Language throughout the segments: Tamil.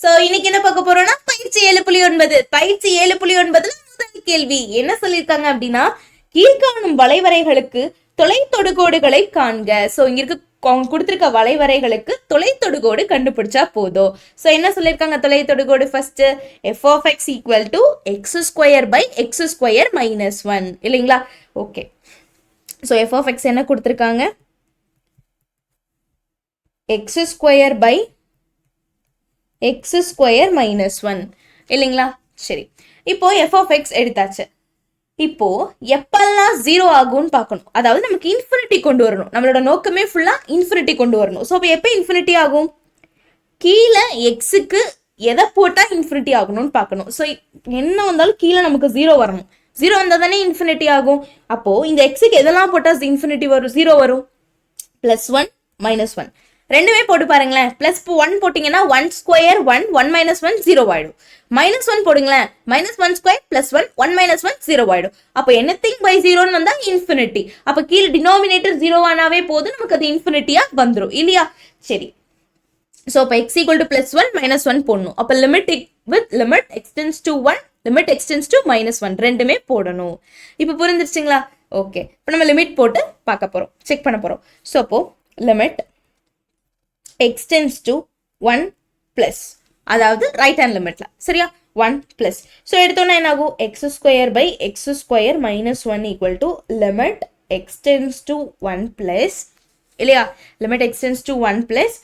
சோ இன்னைக்கு என்ன பார்க்க போறோம்னா பயிற்சி 7.9 பயிற்சி 7.9 முதல் கேள்வி என்ன சொல்லிருக்காங்க அப்படின்னா கீழ்காணும் வளைவரைகளுக்கு தொலை தொடுகோடுகளை காண்க. சோ இங்க இருக்க கொடுத்திருக்க வளைவரைகளுக்கு தொலை தொடுகோடு கண்டுபிடிச்சா போதும். சோ என்ன சொல்லிருக்காங்க தொலை தொடுகோடு first f of x equal to x square by x square minus 1 இல்லைங்களா? Okay, so f of x என்ன கொடுத்திருக்காங்க x square by x square minus 1 இல்லைங்களா? சரி, இப்போ f of x எடுத்தாச்சு. இப்போ எப்பெல்லாம் 0 ஆகும்னு பார்க்கணும். அதாவது நமக்கு இன்ஃபினிட்டி கொண்டு வரணும். நம்மளோட நோக்கமே ஃபுல்லா இன்ஃபினிட்டி கொண்டு வரணும். ஸோ இப்போ எப்போ இன்ஃபினிட்டி ஆகும்? கீழே எக்ஸுக்கு எதை போட்டால் இன்ஃபினிட்டி ஆகணும்னு பார்க்கணும். ஸோ என்ன வந்தாலும் கீழே நமக்கு 0 வரணும். 0 வந்தால் தானே இன்ஃபினிட்டி ஆகும். அப்போது இந்த எக்ஸுக்கு எதெல்லாம் போட்டால் இன்ஃபினிட்டி வரும்? 0 வரும். +1 -1 ரெண்டுமே போட்டு பாருங்களேன். +1 போட்டிங்கன்னா 1 ஸ்கொயர் 1 1 - 1 0 ஆயிடும். -1 போடுங்களேன், -1 ஸ்கொயர் +1 1 - 1 0 ஆயிடும். அப்போ anything by 0 வந்தா இன்ஃபினிட்டி. அப்போ கீழே டினாமினேட்டர் 0 ஆனாவே போதும், நமக்கு அது இன்ஃபினிட்டியா வந்துடும் இல்லையா? சரி, ஸோ இப்போ x equal to +1 -1 போடணும். அப்போ limit x tends to 1 limit x tends to -1 ரெண்டுமே போடணும். இப்போ புரிஞ்சிருச்சுங்களா? ஓகே, இப்போ நம்ம லிமிட் போட்டு பார்க்க போறோம், செக் பண்ண போறோம். ஸோ அப்போ லிமிட் எக்ஸ்டென்ஸ் டு 1 + அதாவது ரைட் ஹேண்ட் லிமிட்ல சரியா 1 +. ஸோ எடுத்தோன்னா என்ன ஆகும்? x square by x square minus 1 equal to limit x tends to 1 + இல்லையா? Limit x tends to 1 +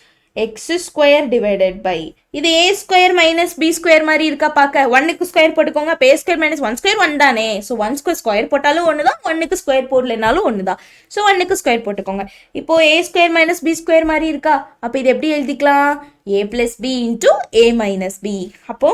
x square divided by இது a square minus b square மாதிரி இருக்கா பார்க்க? 1க்கு ஸ்கொயர் போட்டுக்கோங்க. அப்போ a square minus 1 square 1 தானே. ஸோ 1க்கு ஸ்கொயர் போட்டாலும் ஒன்று தான், 1க்கு ஸ்கொயர் போடலைனாலும் ஒன்று தான். ஸோ 1க்கு ஸ்கொயர் போட்டுக்கோங்க. இப்போ a square minus b square மாதிரி இருக்கா? அப்போ இது எப்படி எழுதிக்கலாம்? a plus b into a minus b. அப்போ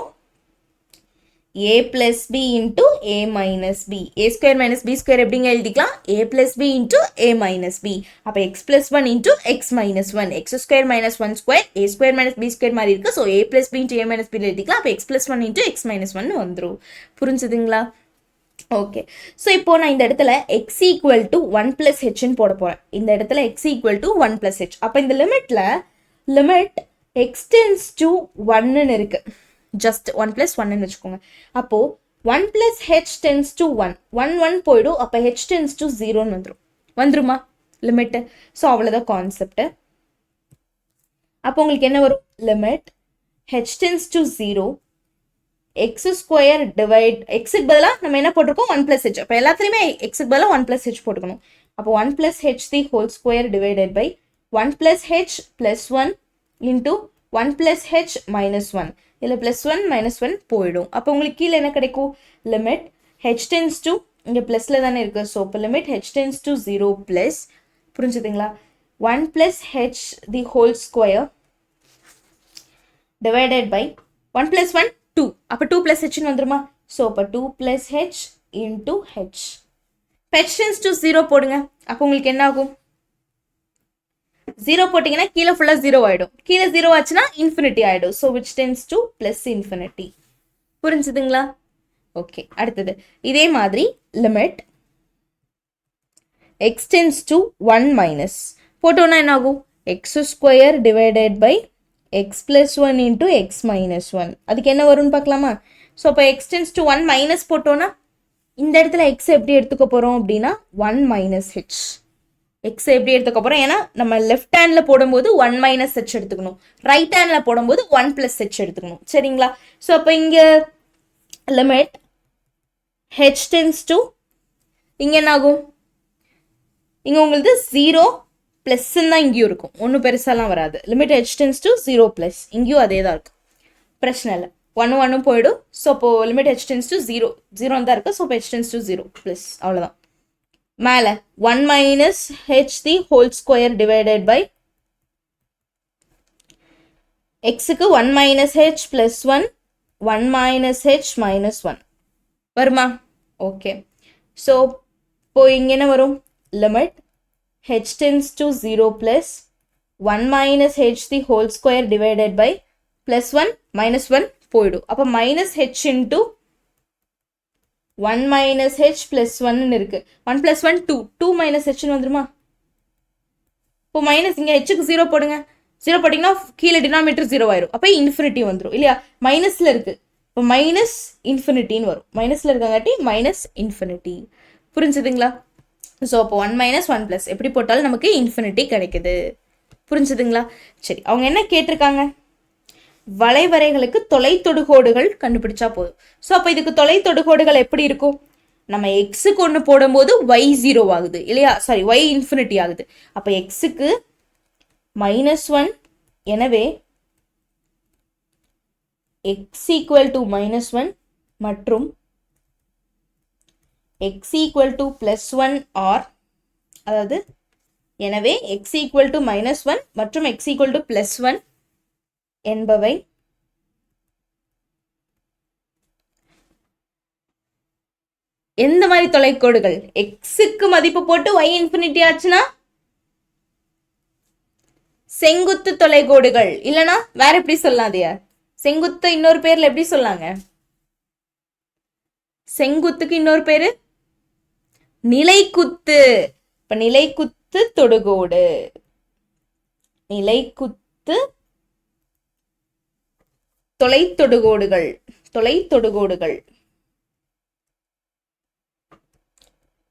a plus b into a minus b. a square minus b square எப்படிங்க எழுதிக்கலாம்? a plus b into a minus b. அப்போ x plus 1 into x minus 1. x square minus 1 square a square minus b square மாதிரி இருக்கு. So a plus b into a minus b எழுதிக்கலாம். அப்போ x plus 1 into x minus 1 வந்துடும். புரிஞ்சுதுங்களா? ஓகே, ஸோ இப்போ நான் இந்த இடத்துல x equal to 1 plus hன்னு போட போறேன். இந்த இடத்துல x equal to 1 plus h. அப்போ இந்த லிமிட்ல லிமிட் extends to 1ன்னு இருக்கு. ஜஸ்ட் 1 + 1ன்னு வச்சுக்கோங்க. அப்போ 1 + h tends to 1 1 போயிடும். அப்போ h tends to 0ன்னு வந்துருமா லிமிட்? ஸோ அவ்வளோதான் கான்செப்ட். அப்போ உங்களுக்கு என்ன வரும்? Limit h tends to 0 x square divide xக்கு பதிலாக நம்ம என்ன போட்டிருக்கோம்? 1 + h. அப்போ எல்லாத்துலேயுமே xக்கு பதிலாக 1 + h போட்டுக்கணும். அப்போ 1 + h the whole square divided by 1 + h + 1 into 1 + h - 1. இதில் +1 - 1 போயிடும். அப்போ உங்களுக்கு கீழே என்ன கிடைக்கும்? லிமிட் h tends to இங்கே ப்ளஸில் தானே இருக்கு. ஸோ இப்போ லிமிட் h tends to 0 + புரிஞ்சுதுங்களா? 1 + h the whole square divided by 1 + 1 2. அப்போ 2 + hன்னு வந்துருமா? ஸோ அப்போ 2 + h into h. h tends to 0 போடுங்க. அப்போ உங்களுக்கு என்ன ஆகும்? 0 போட்டிங்கன்னா கீழே ஃபுல்லாக 0 ஆகிடும். கீழே 0 ஆச்சுன்னா இன்ஃபினிட்டி ஆகிடும். So which tends to +∞. புரிஞ்சுதுங்களா? ஓகே, அடுத்தது இதே மாதிரி லிமிட் எக்ஸ்டென்ஸ் டு 1 - போட்டோன்னா என்ன ஆகும்? x square divided by x + 1 into x - 1. அதுக்கு என்ன வரும்னு பார்க்கலாமா? ஸோ அப்போ எக்ஸ்டென்ஸ் டு 1 - போட்டோன்னா இந்த இடத்துல x எப்படி எடுத்துக்க போகிறோம் அப்படின்னா 1 - h. எக்ஸ் எப்படி எடுத்துக்க போகிறோம்? ஏன்னா நம்ம லெஃப்ட் ஹேண்டில் போடும்போது 1 - h எடுத்துக்கணும், ரைட் ஹேண்டில் போடும்போது 1 + h எடுத்துக்கணும் சரிங்களா? ஸோ அப்போ இங்கே லிமிட் h tends to இங்கே என்ன ஆகும்? இங்கே உங்களுக்கு 0 + தான் இங்கேயும் இருக்கும், ஒன்றும் பெருசாலாம் வராது. லிமிட் h tends to 0 + இங்கேயும் அதே தான் இருக்கும், பிரச்சனை இல்லை. 1 போயிடும். ஸோ அப்போ லிமிட் h tends to 0 தான் இருக்குது. ஸோ இப்போ h tends to 0 + அவ்வளோதான். மேலே 1 - h the whole square divided by xக்கு 1 - h + 1 1 - h - 1 வருமா? ஓகே, ஸோ இப்போ இங்கே என்ன வரும்? Limit h tends to 0 + 1 - h the whole square divided by +1 - 1 போயிடும். அப்போ -h into 1 - h + 1 இருக்கு. 1 + 1 2 2 - hன்னு வந்துருமா? இப்போ மைனஸ் இங்கே ஹெச்சுக்கு 0 போடுங்க. 0 போட்டிங்கன்னா கீழே டினாமினேட்டர் 0 ஆயிரும். அப்போ இன்ஃபினிட்டி வந்துடும் இல்லையா? மைனஸில் இருக்குது, இப்போ மைனஸ் இன்ஃபினிட்டின்னு வரும். மைனஸில் இருக்கங்காட்டி மைனஸ் இன்ஃபினிட்டி. புரிஞ்சுதுங்களா? ஸோ அப்போ 1 மைனஸ் 1 ப்ளஸ் எப்படி போட்டாலும் நமக்கு இன்ஃபினிட்டி கிடைக்குது. புரிஞ்சுதுங்களா? சரி, அவங்க என்ன கேட்டிருக்காங்க? வளைவரைகளுக்கு தொலை தொடுகோடுகள் கண்டுபிடிச்சா போதும். ஸோ அப்போ இதுக்கு தொலை தொடுகோடுகள் எப்படி இருக்கும்? நம்ம எக்ஸுக்கு ஒன்று போடும்போது ஒய் 0 ஆகுது இல்லையா? சாரி, ஒய் இன்ஃபினிட்டி ஆகுது. அப்போ எக்ஸுக்கு -1, எனவே x = -1 மற்றும் x = +1 ஆர், அதாவது எனவே x = -1 மற்றும் x = +1 என்பவை எந்த மாதிரி தொலைக்கோடுகள்? எக்ஸுக்கு மதிப்பு போட்டு y இன்ஃபினிட்டி ஆச்சுன்னா செங்குத்து தொலைக்கோடுகள், இல்லைனா வேற எப்படி சொல்லாதையா? செங்குத்து இன்னொரு பேர்ல எப்படி சொல்லாங்க? செங்குத்துக்கு இன்னொரு பேரு நிலைக்குத்து. இப்ப நிலைக்குத்து தொடுகோடு, நிலைக்குத்து தொலைத்தொடுகோடுகள், தொலைத்தொடுகோடுகள்,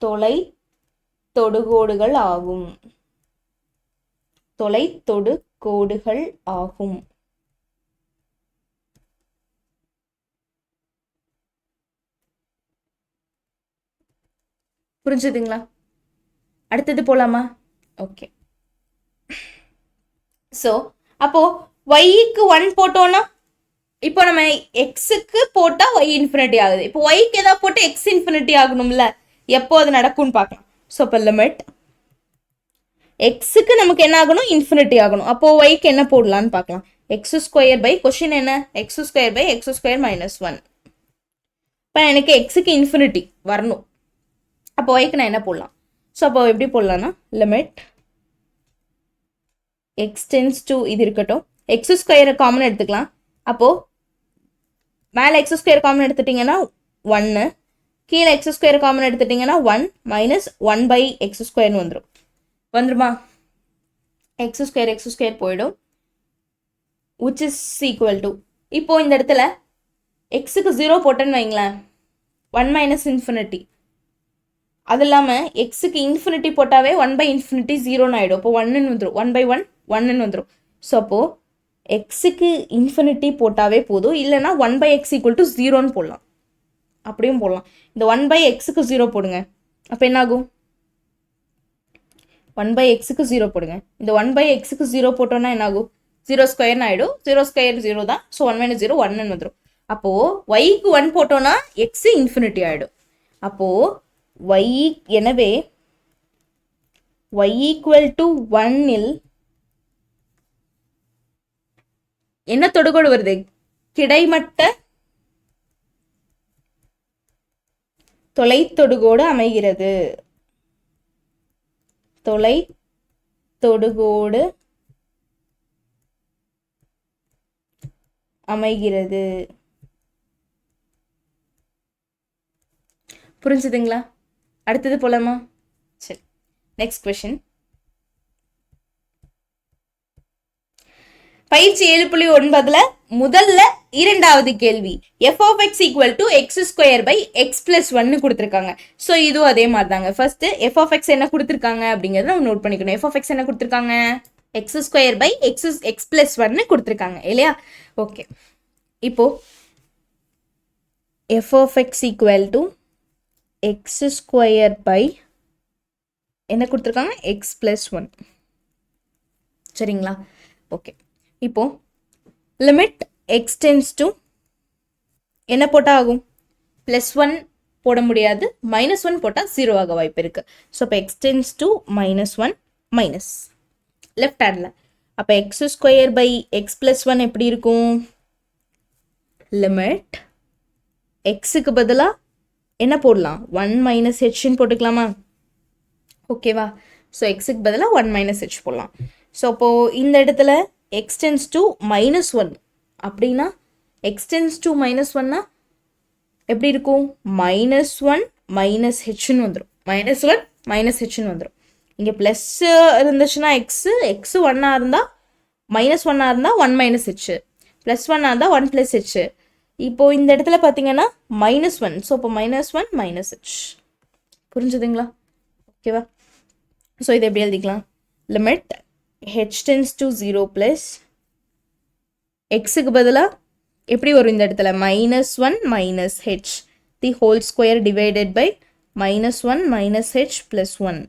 தொலைத்தொடுகோடுகள் ஆகும், தொலைத்தொடுகோடுகள் ஆகும். புரிஞ்சுதுங்களா? அடுத்தது போலாமா? ஓகே. ஸோ அப்போ ஒய்க்கு 1 போட்டோம்னா, இப்போ நம்ம எக்ஸுக்கு போட்டால் ஒய் இன்ஃபினிட்டி ஆகுது. இப்போ ஒய்க்கு ஏதாவது போட்டு எக்ஸ் இன்ஃபினிட்டி ஆகணும்ல, எப்போ அது நடக்கும்னு பார்க்கலாம். ஸோ இப்போ லிமிட் எக்ஸுக்கு நமக்கு என்ன ஆகணும்? இன்ஃபினிட்டி ஆகணும். அப்போ ஒய்க்கு என்ன போடலான்னு பார்க்கலாம். x² கொஸ்டின் என்ன? x² x² -1. இப்போ எனக்கு எக்ஸுக்கு இன்ஃபினிட்டி வரணும். அப்போ ஒய்க்கு நான் என்ன போடலாம்? ஸோ அப்போ எப்படி போடலான்னா, லிமிட் x → இது இருக்கட்டும், x² காமன் எடுத்துக்கலாம். அப்போது மேலே x² காமன் எடுத்துட்டிங்கன்னா 1, கீழே x² காமன் எடுத்துட்டிங்கன்னா 1 - 1/x² வந்துடும். வந்துருமா? x² போயிடும், which is equal to, இப்போ இந்த இடத்துல எக்ஸுக்கு 0 போட்டேன்னு வைங்களேன், 1 - இன்ஃபினிட்டி. அது இல்லாமல் எக்ஸுக்கு இன்ஃபினிட்டி போட்டாவே 1/∞ 0ன்னு ஆகிடும். இப்போ 1ன்னு வந்துடும், 1/1 1ன்னு வந்துடும். ஸோ அப்போது எக்ஸுக்கு இன்ஃபினிட்டி போட்டாவே போதும், இல்லைனா 1/x = 0ன்னு போடலாம், அப்படியும் போடலாம். இந்த 1/xக்கு 0 போடுங்க, அப்போ என்ன ஆகும்? 1/xக்கு 0 போடுங்க. இந்த 1/xக்கு 0 போட்டோன்னா என்ன ஆகும்? 0² ஆகிடும். 0² 0 தான். ஸோ 1 - 0 1ன்னு வந்துடும். அப்போது ஒய்க்கு 1 போட்டோன்னா எக்ஸு இன்ஃபினிட்டி ஆகிடும். அப்போது எனவே y = 1 என்ன தொடுகோடு வருது? கிடைமட்ட தொலைத்தொடுகோடு அமைகிறது. தொலைத்தொடுகோடு அமைகிறது. புரிஞ்சுதுங்களா? அடுத்தது போலாமா? சரி, நெக்ஸ்ட் கொஸ்டின். பயிற்சி 7.9ல முதல்ல இரண்டாவது கேள்வி, f(x) = x² x + 1 கொடுத்துருக்காங்க. ஸோ இதுவும் அதே மாதிரி தாங்க. ஃபர்ஸ்ட் f(x) என்ன கொடுத்துருக்காங்க அப்படிங்கிறத நம்ம நோட் பண்ணிக்கணும். f(x) என்ன கொடுத்துருக்காங்க? x² x + 1 கொடுத்துருக்காங்க இல்லையா? ஓகே, இப்போ f(x) = x² என்ன கொடுத்துருக்காங்க? x + 1. சரிங்களா? ஓகே, இப்போ லிமிட் x → என்ன போட்டால் ஆகும்? +1 போட முடியாது, -1 போட்டால் 0 ஆக வாய்ப்பு இருக்கு. ஸோ இப்போ x → -1 மைனஸ் லெஃப்ட் ஹேண்டில். அப்போ x² x + 1 எப்படி இருக்கும்? லிமிட் எக்ஸுக்கு பதிலாக என்ன போடலாம்? 1 - hன்னு போட்டுக்கலாமா? ஓகேவா? ஸோ எக்ஸுக்கு பதிலாக 1 - h போடலாம். ஸோ அப்போது இந்த இடத்துல x → -1 அப்படின்னா x → -1னா எப்படி இருக்கும்? -1 - hன்னு வந்துடும். -1 - hன்னு வந்துடும். இங்கே ப்ளஸ் இருந்துச்சுன்னா எக்ஸு 1 இருந்தால் -1 இருந்தால் 1 - h, +1 இருந்தால் 1 + h. இப்போ இந்த இடத்துல பார்த்தீங்கன்னா -1, ஸோ இப்போ -1 - h. புரிஞ்சுதுங்களா? ஓகேவா? ஸோ இதை எப்படி எழுதிக்கலாம்? Limit h tends to 0 plus எக்ஸுக்கு பதிலாக எப்படி வரும் இந்த இடத்துல? -1 - h the whole square divided by -1 - h + 1.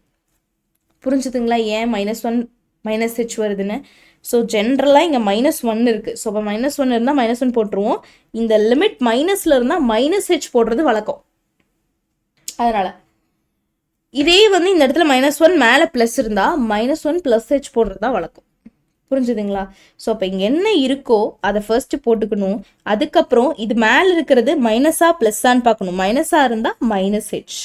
புரிஞ்சுதுங்களா ஏன் -1 - h வருதுன்னு? ஸோ ஜென்ரலாக இங்கே -1 இருக்குது. ஸோ இப்போ -1 இருந்தால் -1 போட்டுருவோம். இந்த லிமிட் மைனஸில் இருந்தால் -h போடுறது வழக்கம். அதனால் இதே வந்து இந்த இடத்துல -1 மேலே ப்ளஸ் இருந்தால் -1 + h போடுறது தான் வழக்கம். புரிஞ்சுதுங்களா? ஸோ அப்போ இங்கே என்ன இருக்கோ அதை ஃபர்ஸ்ட்டு போட்டுக்கணும். அதுக்கப்புறம் இது மேலே இருக்கிறது மைனஸா ப்ளஸ்ஸான்னு பார்க்கணும். மைனஸாக இருந்தால் -h,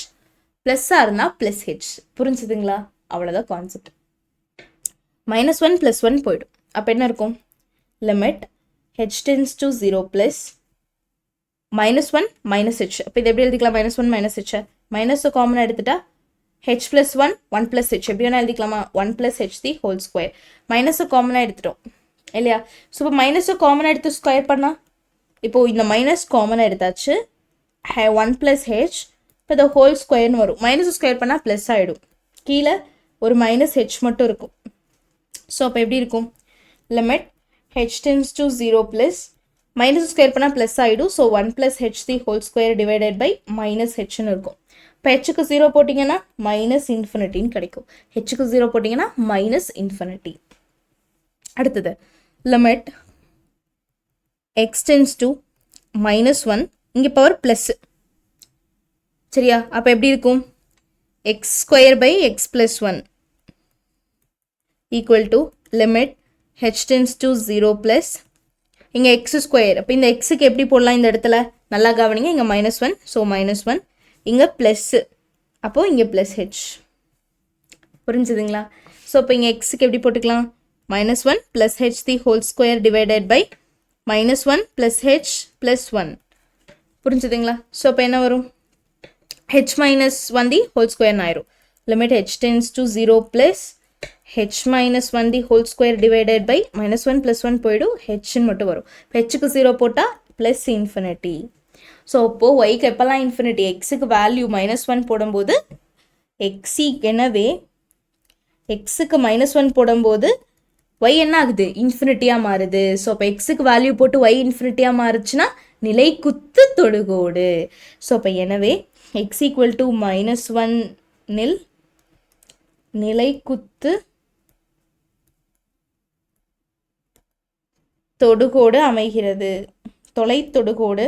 ப்ளஸ்ஸாக இருந்தால் +h. புரிஞ்சுதுங்களா? அவ்வளோதான் கான்செப்ட். -1 + 1 போயிடும். அப்போ என்ன இருக்கும்? Limit h tends to 0 plus -1 - h. அப்போ இது எப்படி எழுதிக்கலாம்? -1 - h மைனஸை காமனாக எடுத்துட்டா h + 1 1 + h எப்படி வேணால் எழுதிக்கலாமா? 1 + h தி ஹோல் ஸ்கொயர். மைனஸை காமனாக எடுத்துட்டோம் இல்லையா? ஸோ இப்போ மைனஸை காமனாக எடுத்து ஸ்கொயர் பண்ணால் இப்போது இந்த மைனஸ் காமனாக எடுத்தாச்சு. 1 + h இப்போ இந்த ஹோல் ஸ்கொயர்னு வரும். மைனஸ் ஸ்கொயர் பண்ணால் ப்ளஸ் ஆகிடும். கீழே ஒரு -h மட்டும் இருக்கும். ஸோ அப்போ எப்படி இருக்கும்? Limit h tends to 0 plus minus square பண்ணால் ப்ளஸ் ஆகிடும். So 1 + h the whole square divided by -hன்னு இருக்கும். இப்போ ஹெச்சுக்கு 0 போட்டிங்கன்னா -∞ கிடைக்கும். ஹெச்சுக்கு 0 போட்டிங்கன்னா -∞. அடுத்தது லிமிட் x tends to -1 இங்கே பவர் ப்ளஸ். சரியா? அப்போ எப்படி இருக்கும்? x² by x + 1 equal to limit h tends to 0 plus இங்கே x². அப்போ இந்த எக்ஸுக்கு எப்படி போடலாம்? இந்த இடத்துல நல்லா கவனிங்க. இங்கே -1 ஸோ -1 இங்கே ப்ளஸ்ஸு அப்போது இங்கே +h. புரிஞ்சுதுங்களா? ஸோ இப்போ இங்கே எக்ஸுக்கு எப்படி போட்டுக்கலாம்? -1 + h the whole square divided by -1 + h + 1. புரிஞ்சுதுங்களா? ஸோ இப்போ என்ன வரும்? h - 1 தி ஹோல் ஸ்கொயர்னு ஆயிரும். Limit h tends to 0 plus h - 1 the whole square divided by -1 + 1 போயிடும். ஹெச்ன்னு மட்டும் வரும். ஹெச்சுக்கு 0 போட்டால் +∞. ஸோ இப்போது ஒய்க்கு எப்போல்லாம் இன்ஃபினிட்டி? எக்ஸுக்கு வேல்யூ -1 போடும்போது எனவே எக்ஸுக்கு -1 போடும்போது ஒய் என்ன ஆகுது? இன்ஃபினிட்டியாக மாறுது. ஸோ அப்போ எக்ஸுக்கு வேல்யூ போட்டு ஒய் இன்ஃபினிட்டியாக மாறுச்சுன்னா நிலை குத்து தொடுகோடு. ஸோ அப்போ எனவே x = -1 இல் நிலை குத்து தொடுகோடு அமைகிறது. தொலை தொடுகோடு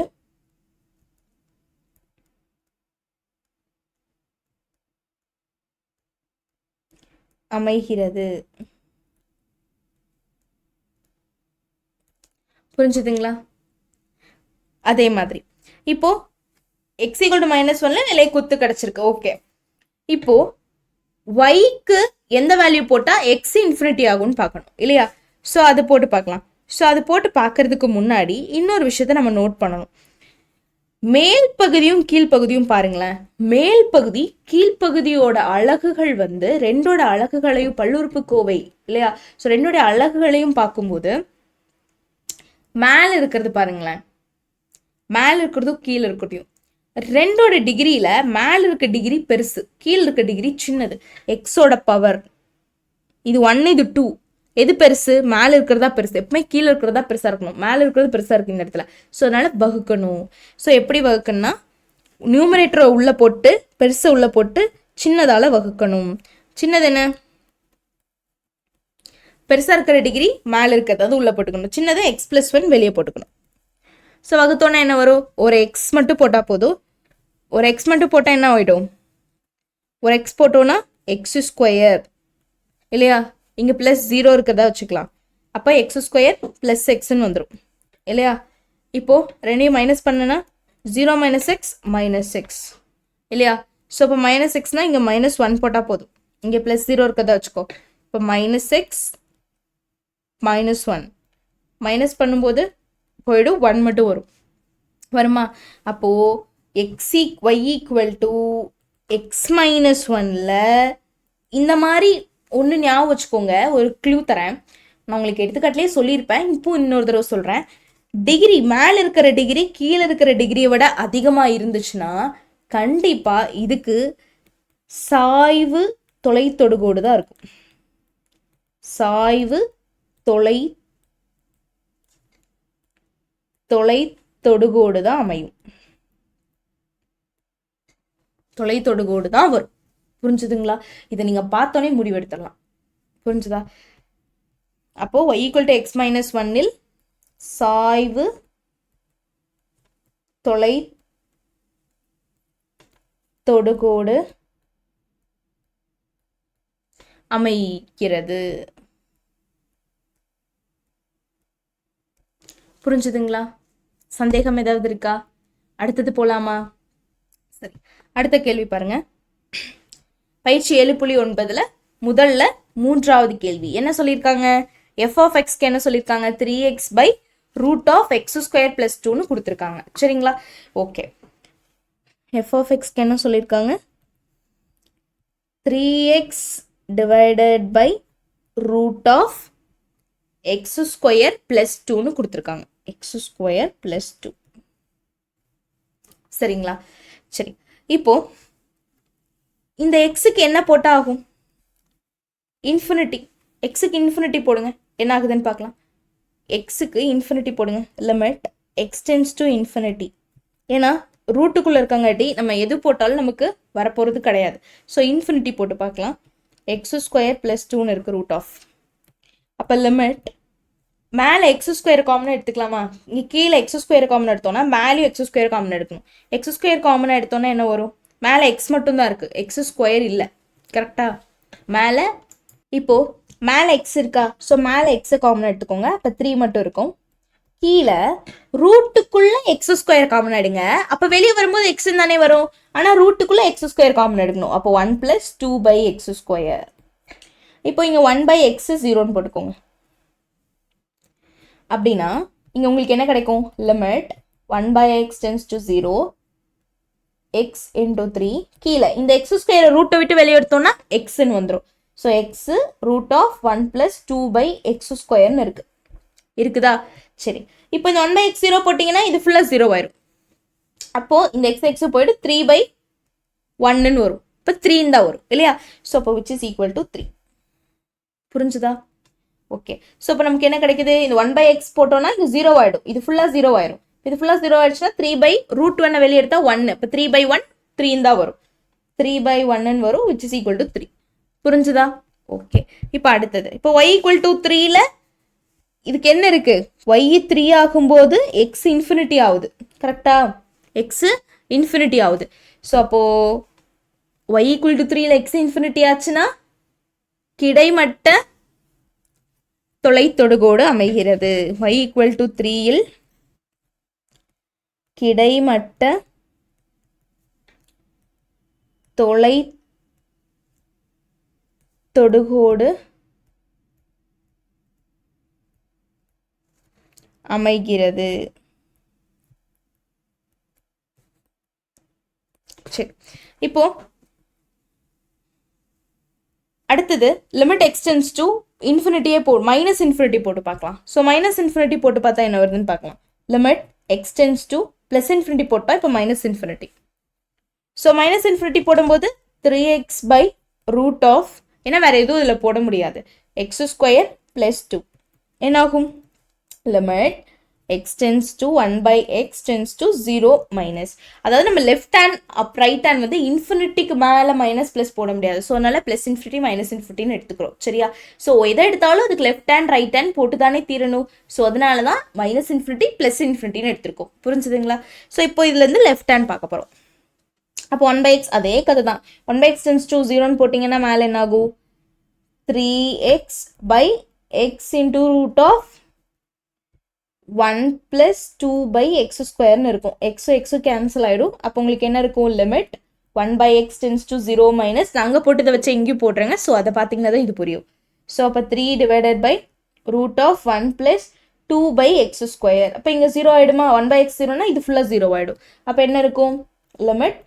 அமைகிறது. புரிஞ்சுதுங்களா? அதே மாதிரி இப்போ x = -1ல நிலை குத்து கிடைச்சிருக்கு. ஓகே, இப்போ yக்கு எந்த வேல்யூ போட்டால் x இன்ஃபினிட்டி ஆகும்னு பார்க்கணும் இல்லையா? ஸோ அது போட்டு பார்க்கலாம். ஸோ அது போட்டு பார்க்கறதுக்கு முன்னாடி இன்னொரு விஷயத்த நம்ம நோட் பண்ணணும். மேல் பகுதியும் கீழ்ப்பகுதியும் பாருங்களேன். மேல் பகுதி கீழ்ப்பகுதியோட அலகுகள் வந்து ரெண்டோட அலகுகளையும் பல்லுறுப்புக்கோவை இல்லையா? ஸோ ரெண்டோட அலகுகளையும் பார்க்கும்போது மேலே இருக்கிறது பாருங்களேன், மேலே இருக்கிறதும் கீழே இருக்கிறதையும் ரெண்டோட டிகிரியில் மேலே இருக்க டிகிரி பெருசு, கீழே இருக்க டிகிரி சின்னது. எக்ஸோட பவர் இது 1 இது 2, எது பெருசு? மேலே இருக்கிறதா பெருசு. எப்பவுமே கீழே இருக்கிறதா பெருசாக இருக்கணும். மேலே இருக்கிறது பெருசாக இருக்குது இந்த இடத்துல. ஸோ அதனால் வகுக்கணும். ஸோ எப்படி வகுக்கணும்னா நியூமரேட்டரை உள்ளே போட்டு பெருசை உள்ளே போட்டு சின்னதால் வகுக்கணும். சின்னது என்ன? பெருசாக இருக்கிற டிகிரி மேலே இருக்கிறது அது உள்ளே போட்டுக்கணும். சின்னது x + 1 வெளியே போட்டுக்கணும். ஸோ வகுத்தோன்னா என்ன வரும்? ஒரு எக்ஸ் மட்டும் போட்டால் போதும். ஒரு எக்ஸ் மட்டும் போட்டால் என்ன ஆகிடும்? ஒரு எக்ஸ் போட்டோன்னா x² இல்லையா? இங்கே +0 இருக்கிறதா வச்சுக்கலாம். அப்போ x² + xன்னு வந்துடும் இல்லையா? இப்போது ரெண்டையும் மைனஸ் பண்ணுன்னா 0 - x -x இல்லையா? ஸோ இப்போ -xனால் இங்கே -1 போட்டால் போதும். இங்கே +0 இருக்கிறதா வச்சுக்கோ. இப்போ -x -1 மைனஸ் பண்ணும்போது போயிடும், 1 மட்டும் வருமா? அப்போது y = x - 1ல் இந்த மாதிரி ஒன்று ஞாபகம் வச்சுக்கோங்க. ஒரு க்ளூ தரேன். நான் உங்களுக்கு எடுத்துக்காட்டிலே சொல்லியிருப்பேன், இப்போ இன்னொரு தடவை சொல்கிறேன். டிகிரி மேலே இருக்கிற டிகிரி கீழே இருக்கிற டிகிரியை விட அதிகமாக இருந்துச்சுன்னா கண்டிப்பாக இதுக்கு சாய்வு தொலை தொடுகோடு தான் இருக்கும். சாய்வு தொலை தொடுகோடு தான் அமையும். தொலை தொடுகோடு தான் வரும். புரிஞ்சுதுங்களா? இதை நீங்கள் பார்த்தோன்னே முடிவெடுத்துடலாம். புரிஞ்சுதா? அப்போ y = x - 1 சாய்வு தொலை தொடுகோடு அமைகிறது. புரிஞ்சுதுங்களா? சந்தேகம் ஏதாவது இருக்கா? அடுத்தது போலாமா? சரி, அடுத்த கேள்வி பாருங்க. பயிற்சி 7.9ல முதல்ல 3வது கேள்வி என்ன சொல்லியிருக்காங்க? f of x என்ன சொல்லியிருக்காங்க? 3x/√(x² + 2ன்னு கொடுத்துருக்காங்க. சரிங்களா? ஓகே, f of x என்ன சொல்லியிருக்காங்க? 3x / (x² + 2ன்னு கொடுத்துருக்காங்க. x² + 2. சரிங்களா? சரி, இப்போ இந்த எக்ஸுக்கு என்ன போட்டா ஆகும்? இன்ஃபினிட்டி. எக்ஸுக்கு இன்ஃபினிட்டி போடுங்க, என்ன ஆகுதுன்னு பார்க்கலாம். எக்ஸுக்கு இன்ஃபினிட்டி போடுங்க. Limit x → ∞. ஏன்னா ரூட்டுக்குள்ளே இருக்காங்காட்டி நம்ம எது போட்டாலும் நமக்கு வரப்போகிறது கிடையாது. ஸோ இன்ஃபினிட்டி போட்டு பார்க்கலாம். x² + 2ன்னு இருக்குது ரூட் ஆஃப். அப்போ லிமிட் மேலே x² காமனாக எடுத்துக்கலாமா? இங்கே கீழே x² காமன் எடுத்தோன்னா மேலேயும் x² காமன் எடுக்கணும். x² காமனாக எடுத்தோன்னா என்ன வரும்? மேலே x மட்டும்தான் இருக்குது, x² இல்லை. கரெக்டா? மேலே இப்போது மேலே x இருக்கா? ஸோ மேலே x காமன் எடுத்துக்கோங்க. அப்போ 3 மட்டும் இருக்கும். கீழே ரூட்டுக்குள்ளே x² காமன் எடுங்க. அப்போ வெளியே வரும்போது x தானே வரும். ஆனால் ரூட்டுக்குள்ளே x² காமன் எடுக்கணும். அப்போ 1 + 2/x². இப்போ இங்கே 1/x 0ன்னு போட்டுக்கோங்க. அப்படின்னா இங்கே உங்களுக்கு என்ன கிடைக்கும்? Limit 1/x → 0 x × 3. கீழே இந்த x² ரூட்டை விட்டு வெளியே எடுத்தோம்னா xன்னு வந்துடும். ஸோ x √(1 + 2/x²ன்னு இருக்குதா? சரி, இப்போ இந்த 1/x 0 போட்டிங்கன்னா இது ஃபுல்லாக 0 ஆயிரும். அப்போது இந்த x போயிட்டு 3/1ன்னு வரும். இப்போ 3 தான் வரும் இல்லையா? ஸோ அப்போ which is equal to 3. புரிஞ்சுதா? ஓகே, ஸோ இப்போ நமக்கு என்ன கிடைக்குது? இந்த 1/x போட்டோம்னா இது 0 ஆகிடும். இது ஃபுல்லாக 0 ஆயிரும். இது ஃபுல்லாக 0 ஆயிடுச்சுன்னா 3/√1 வெளியே எடுத்தால் 1. இப்போ 3/1 3 தான் வரும். 3/1ன்னு வரும், which is equal to 3. புரிஞ்சுதா? ஓகே, இப்போ அடுத்தது. இப்போ y = 3ல இதுக்கு என்ன இருக்கு? y 3 ஆகும்போது x இன்ஃபினிட்டி ஆகுது. கரெக்டா? x இன்ஃபினிட்டி ஆகுது. ஸோ அப்போ y = 3ல x இன்ஃபினிட்டி ஆச்சுன்னா கிடைமட்ட தொலை தொடுகோடு அமைகிறது. y = 3ல் கிடைமட்ட தொலை தொடுகோடு அமைகிறது. சரி, இப்போ அடுத்தது லிமிட் x → ∞ -∞ போட்டு பார்க்கலாம். ஸோ -∞ போட்டு பார்த்தா என்ன வருதுன்னு பார்க்கலாம். லிமிட் x → +∞ போட்டால் இப்போ -∞. ஸோ -∞ போடும்போது 3x/√(, ஏன்னா வேறு எதுவும் இதில் போட முடியாது, x² + 2 என்னாகும்? Limit x → 1/x → 0 minus. அதாவது நம்ம லெஃப்ட் ஹேண்ட் ரைட் ஹேண்ட் வந்து இன்ஃபினிட்டிக்கு மேலே மைனஸ் ப்ளஸ் போட முடியாது. ஸோ அதனால +∞ -∞ எடுத்துக்கிறோம். சரியா? ஸோ எதை எடுத்தாலும் அதுக்கு லெஃப்ட் ஹேண்ட் ரைட் ஹேண்ட் போட்டு தானே தீரணும். ஸோ அதனால தான் -∞ +∞ எடுத்துருக்கோம். புரிஞ்சுதுங்களா? ஸோ இப்போ இதுலேருந்து லெஃப்ட் ஹேண்ட் பார்க்க போகிறோம். அப்போ 1/x அதே கதை தான். 1/x → 0ன்னு போட்டிங்கன்னா மேலே என்ன ஆகும்? 3x/x × (1 + 2/x²ன்னு இருக்கும். x கேன்சல் ஆகிடும். அப்போ உங்களுக்கு என்ன இருக்கும்? Limit 1/x → 0 minus. நாங்கள் போட்டு இதை வச்சு எங்கேயும் போட்டுருங்க. ஸோ அதை பார்த்தீங்கன்னா தான் இது புரியும். ஸோ அப்போ 3/√(1 + 2/x². அப்போ இங்கே 0 ஆகிடுமா? 1/x 0னா இது ஃபுல்லாக 0 ஆகிடும். அப்போ என்ன இருக்கும்? லிமிட்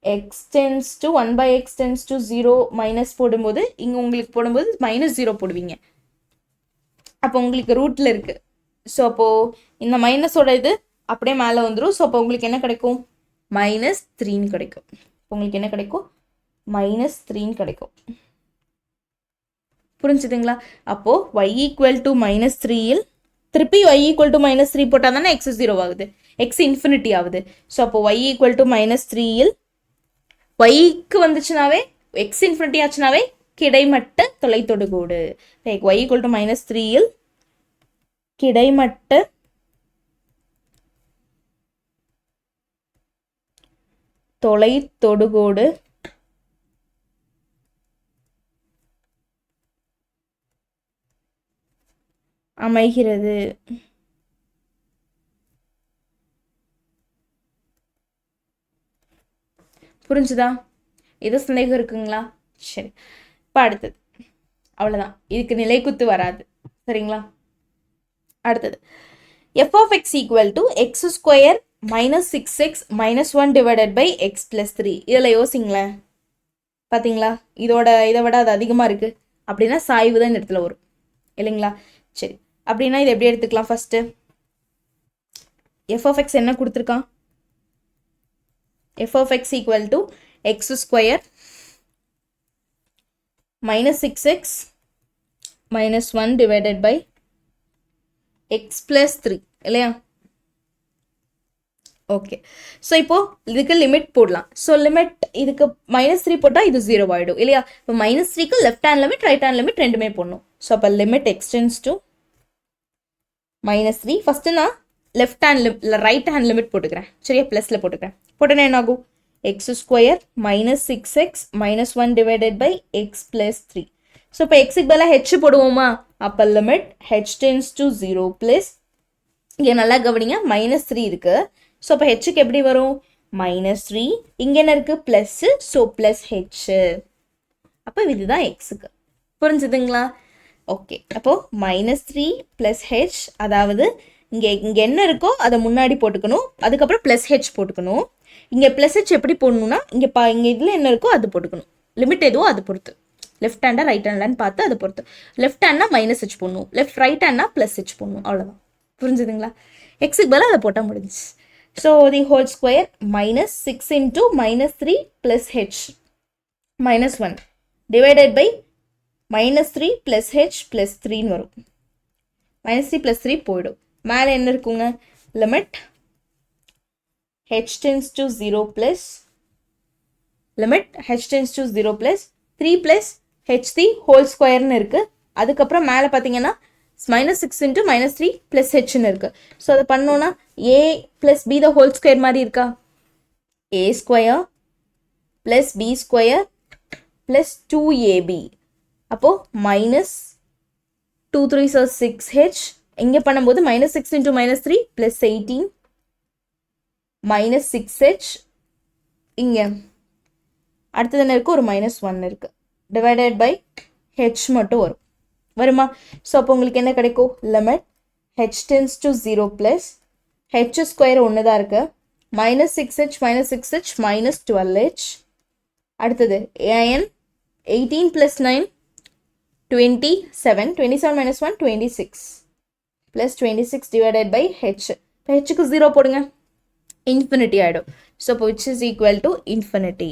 x → 1/x → 0 மைனஸ் போடும்போது இங்கே உங்களுக்கு போடும்போது -0 போடுவீங்க. அப்போ உங்களுக்கு ரூட்டில் இருக்குது. ஸோ அப்போது இந்த மைனஸோட இது அப்படியே மேலே வந்துடும். ஸோ அப்போ உங்களுக்கு என்ன கிடைக்கும்? -3ன்னு கிடைக்கும். உங்களுக்கு என்ன கிடைக்கும்? -3ன்னு கிடைக்கும். புரிஞ்சுதுங்களா? அப்போது y = -3ல் திருப்பி y = -3 போட்டால் தானே x 0 ஆகுது, x இன்ஃபினிட்டி ஆகுது. ஸோ அப்போ y = -3ல் yக்கு வந்துச்சுனாவே x இன்ஃபினிட்டி ஆச்சுனாவே கிடைமட்ட தொலைத்தொடுகோடு. y = -3ல் கிடைமட்ட தொலைத்தொடுகோடு அமைகிறது. புரிஞ்சுதா? இது சந்தேகம் இருக்குங்களா? சரி, இப்போ அடுத்தது அவ்வளோதான், இதுக்கு நிலைக்குத்து வராது. சரிங்களா? அடுத்தது f of x = x² - 6x - 1 / x + 3. இதில் யோசிங்களேன். பார்த்தீங்களா? இதை விட அது அதிகமாக இருக்குது அப்படின்னா சாய்வு தான் இந்த இடத்துல வரும் இல்லைங்களா? சரி, அப்படின்னா இது எப்படி எடுத்துக்கலாம்? ஃபஸ்ட்டு f of x என்ன கொடுத்துருக்கான்? f of x = x² - 6x - 1 / x + 3 இல்லையா? ஓகே. ஸோ இப்போது இதுக்கு லிமிட் போடலாம். ஸோ லிமிட் இதுக்கு -3 போட்டால் இது 0 ஆகிடும் இல்லையா? இப்போ -3க்கு left hand limit right hand limit ரெண்டுமே போடணும். ஸோ அப்போ லிமிட் எக்ஸ்டென்ஸ் டு -3. ஃபஸ்ட்டு நான் left hand right hand limit போட்டுக்கிறேன். சரியா? ப்ளஸில் போட்டுக்கிறேன். போட்டோன்னா என்ன ஆகும்? x² - 6x - 1 / x + 3. ஸோ இப்போ எக்ஸுக்கு பதிலாக ஹெச் போடுவோமா? அப்போ லிமிட் h → 0 ப்ளஸ் இங்கே நல்லா கவனிங்க -3 இருக்குது. ஸோ அப்போ ஹெச்சுக்கு எப்படி வரும்? -3. இங்கே என்ன இருக்குது? ப்ளஸ்ஸு. So plus H. அப்போ இதுதான் எக்ஸுக்கு. புரிஞ்சுதுங்களா? ஓகே. அப்போது -3 ப்ளஸ் ஹெச், அதாவது இங்கே என்ன இருக்கோ அதை முன்னாடி போட்டுக்கணும், அதுக்கப்புறம் ப்ளஸ் ஹெச் போட்டுக்கணும். இங்கே ப்ளஸ் ஹெச் எப்படி போடணும்னா இங்கே இதில் என்ன இருக்கோ அது போட்டுக்கணும். லிமிட் எதுவோ அது பொறுத்து, லெஃப்ட் ஹேண்டா ரைட் ஹேண்டான்னு பார்த்து அதை பொறுத்து. லெஃப்ட் ஹேண்ட்னா -h போடணும், ரைட் ஹேண்ட்னா +h போடணும். அவ்வளோதான். புரிஞ்சுதுங்களா? எக்ஸுக்கு பதிலாக அதை போட்டால் முடிஞ்சிச்சு. So the whole square -6 × -3 + h -1 / -3 + h + 3ன்னு வரும். -3 + 3 போயிடும். மேலே என்ன இருக்குங்க? Limit h → 0 plus limit h → 0 plus 3 + h the whole ஸ்கொயர்னு இருக்குது. அதுக்கப்புறம் மேலே பார்த்தீங்கன்னா -6 × -3 + hன்னு இருக்குது. ஸோ அதை பண்ணோன்னா a + b the whole square மாதிரி இருக்கா? a² + b² + 2ab. அப்போது -2 3s are 6h. இங்கே பண்ணும்போது -6 × -3 + 18 -6h. இங்கே அடுத்தது என்ன இருக்குது? ஒரு -1 இருக்குது. டிவைடட் பை h மட்டும் வருமா? ஸோ அப்போ உங்களுக்கு என்ன கிடைக்கும்? லிமிட் h → 0 ப்ளஸ் h² ஒன்று தான் இருக்குது, -6h -6h -12h. அடுத்தது an 18 + 9 27 27 - 1 26 + 26 டிவைடட் பை h. இப்போ ஹெச்சுக்கு 0 போடுங்க, இன்ஃபினிட்டி ஆகிடும். ஸோ இப்போ which is equal to infinity.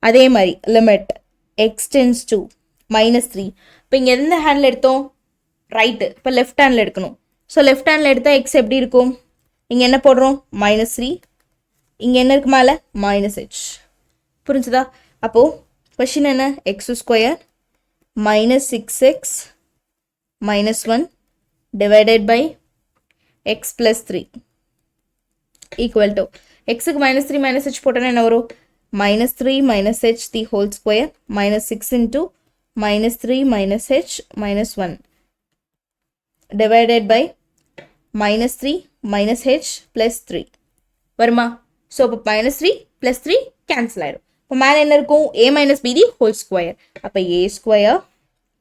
அதே மாதிரி லிமிட் x → -3. இப்போ இங்கே எந்த ஹேண்டில் எடுத்தோம்? ரைட்டு. இப்போ லெஃப்ட் ஹேண்டில் எடுக்கணும். ஸோ லெஃப்ட் ஹேண்டில் எடுத்தால் எக்ஸ் எப்படி இருக்கும்? இங்கே என்ன போடுறோம்? -3. இங்கே என்ன இருக்கு மேலே? -h. புரிஞ்சுதா? அப்போது கொஷின் என்ன? x² -6x -1 divided by x + 3 equal to எக்ஸுக்கு -3 -h போட்டோன்னா என்ன வரும்? -3 - h the whole square -6 × -3 - h -1 divided by -3 - h + 3 வருமா? ஸோ இப்போ -3 + 3 கேன்சல் ஆயிடும். இப்போ மேலே என்ன இருக்கும்? a - b the whole square. அப்போ a²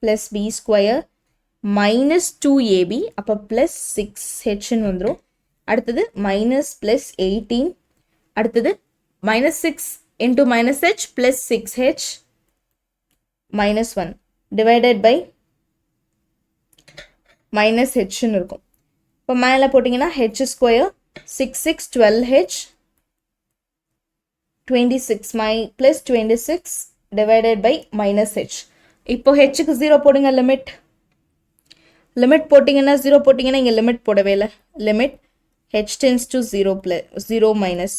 + b² -2ab. அப்போ +6hன்னு வந்துடும். அடுத்தது -+18. அடுத்தது -6 × -h + 6h -1 divided by minus ஹெச்னு இருக்கும். இப்போ மேலே போட்டிங்கன்னா h square 6 12h 26 plus 26 divided by minus h. இப்போ ஹெச்சுக்கு 0 போடுங்க. லிமிட் போட்டிங்கன்னா 0 போட்டிங்கன்னா இங்கே லிமிட் போடவே இல்லை. Limit h tends to 0 minus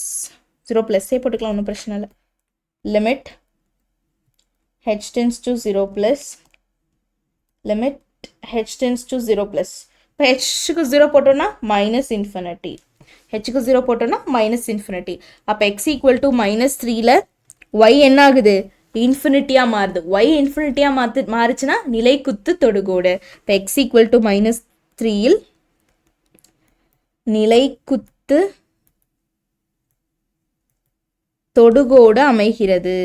0 ப்ளஸ்ஸே போட்டுக்கலாம், ஒன்றும் பிரச்சனை இல்லை. Limit h tends to 0 plus limit h tends to 0 plus. இப்போ hக்கு 0 போட்டோம்னா மைனஸ் இன்ஃபினிட்டி. ஹெச்சுக்கு 0 போட்டோம்னா மைனஸ் இன்ஃபினிட்டி. அப்போ எக்ஸ் ஈக்குவல் டு -3ல் ஒய் என்ன ஆகுது? இன்ஃபினிட்டியாக மாறுது. ஒய் இன்ஃபினிட்டியாக மாறுச்சுன்னா நிலைக்குத்து தொடுகோடு. இப்போ எக்ஸ் ஈக்குவல் டு -3ல் நிலைக்குத்து தொடுகோடு அமைகிறது.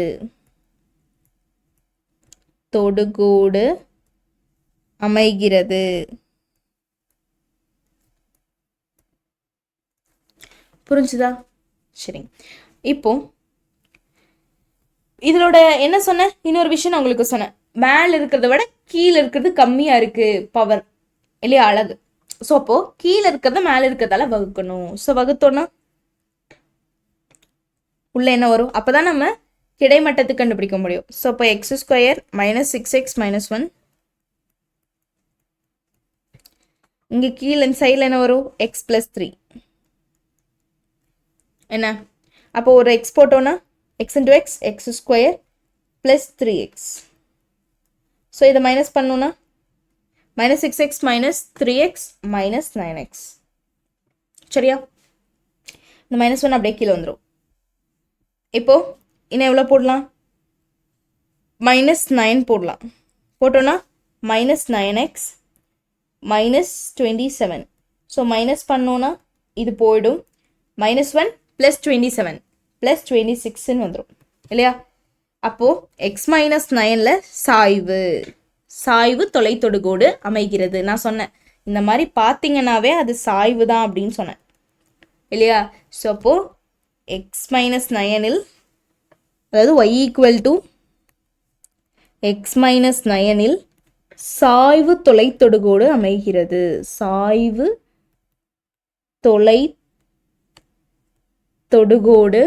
தொடுகோடு அமைகிறது. புரிஞ்சுதா? சரி, இப்போ இதோட என்ன சொன்னேன், இன்னொரு விஷயம் நான் உங்களுக்கு சொன்னேன். மேலே இருக்கிறத விட கீழே இருக்கிறது கம்மியா இருக்கு பவர் இல்லையா, அழகு. ஸோ அப்போ கீழே இருக்கிறத மேலே இருக்கிறதால வகுக்கணும். ஸோ வகுத்தோன்னா உள்ள என்ன வரும்? அப்பதான் நம்ம கிடைமட்டத்துக்கு கண்டுபிடிக்க முடியும். ஸோ இப்போ X square minus 6x minus 1. இங்கே கீழே சைடில் என்ன வரும்? X plus 3. என்ன அப்போ ஒரு எக்ஸ் போட்டோன்னா X into X, X square plus 3x. So இதை மைனஸ் பண்ணோன்னா minus 6x minus 3x minus 9x. சரியா? இந்த மைனஸ் 1 அப்படியே கீழே வந்துடும். இப்போ இன்னும் எவ்வளோ போடலாம்? -9 போடலாம். போட்டோன்னா -9x மைனஸ் 27. ஸோ மைனஸ் பண்ணோன்னா இது போயிடும். -1 ப்ளஸ் 27 ப்ளஸ் 26ன்னு வந்துடும் இல்லையா? அப்போது எக்ஸ் -9ல் சாய்வு தொலைத்தொடுகோடு அமைகிறது. நான் சொன்னேன் இந்த மாதிரி பார்த்தீங்கன்னாவே அது சாய்வு தான் அப்படின்னு சொன்னேன் இல்லையா? ஸோ அப்போது எக்ஸ் -9ல், அதாவது y ஈக்குவல் டு எக்ஸ் -9ல் சாய்வு தொலைத்தொடுகோடு அமைகிறது. சாய்வு தொலைத்தொடுகோடு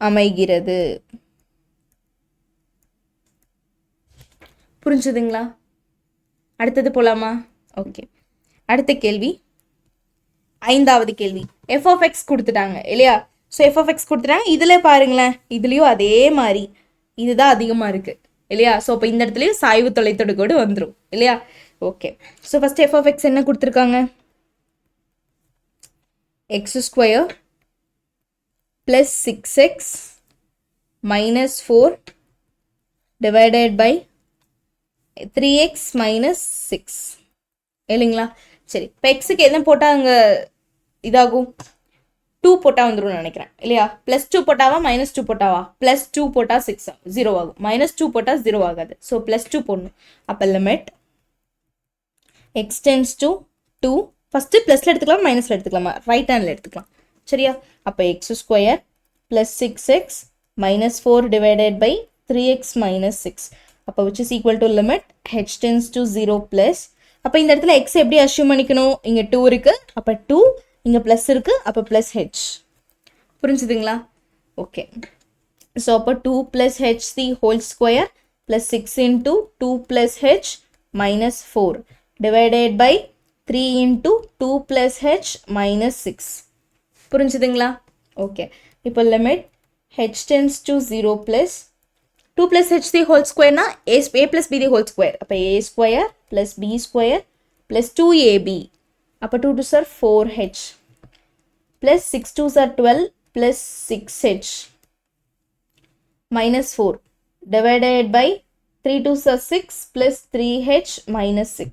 அமைகிறது. புரிஞ்சுதுங்களா? அடுத்தது போலாமா? ஓகே, அடுத்த கேள்வி, 5வது கேள்வி. எஃப் ஆஃப் எக்ஸ் கொடுத்துட்டாங்க இல்லையா? ஸோ எஃப் ஆஃப் எக்ஸ் கொடுத்துட்டாங்க. இதில் பாருங்களேன், இதுலேயும் அதே மாதிரி இதுதான் அதிகமாக இருக்குது இல்லையா? ஸோ அப்போ இந்த இடத்துலையும் சாய்வு தொலைத்தொடுகோடு வந்துடும் இல்லையா? Okay, so first f of x என்ன கொடுத்துருக்காங்க? X square plus 6x minus 4 divided by 3x minus 6 இல்லைங்களா? சரி, இப்போ எக்ஸுக்கு என்ன போட்டால் அங்கே இதாகும்? 2 போட்டால் வந்துடும் நினைக்கிறேன் இல்லையா? +2 போட்டாவா -2 போட்டாவா? +2 போட்டால் 6 0 ஆகும். -2 போட்டால் 0 ஆகாது. ஸோ +2 போடணும். அப்போ limit x tends to 2. First ப்ளஸில் எடுத்துக்கலாம், மைனஸில் எடுத்துக்கலாமா? ரைட் ஹேண்டில் எடுத்துக்கலாம். சரியா? அப்போ x square plus 6x minus 4 divided by 3x minus 6. அப்போ which is equal to limit h tends to 0 plus. அப்போ இந்த இடத்துல எக்ஸ் எப்படி அஷ்யூம் பண்ணிக்கணும்? இங்கே 2 இருக்குது, அப்போ 2, இங்கே ப்ளஸ் இருக்குது, அப்போ ப்ளஸ் ஹெச். புரிஞ்சுதுங்களா? ஓகே, ஸோ அப்போ 2 plus h the whole square plus 6 into 2 plus h minus 4 divided by 3 into 2 plus h minus 6. புரிஞ்சுதுங்களா? ஓகே, இப்போ limit h tends to 0 plus 2 plus h the whole ஸ்கொயர்னா a plus b the whole square. அப்போ a square plus b square plus 2ab. அப்போ 2 2s are 4h plus 6 2s are 12 plus 6h minus 4 divided by 3 2s are 6 plus 3h minus 6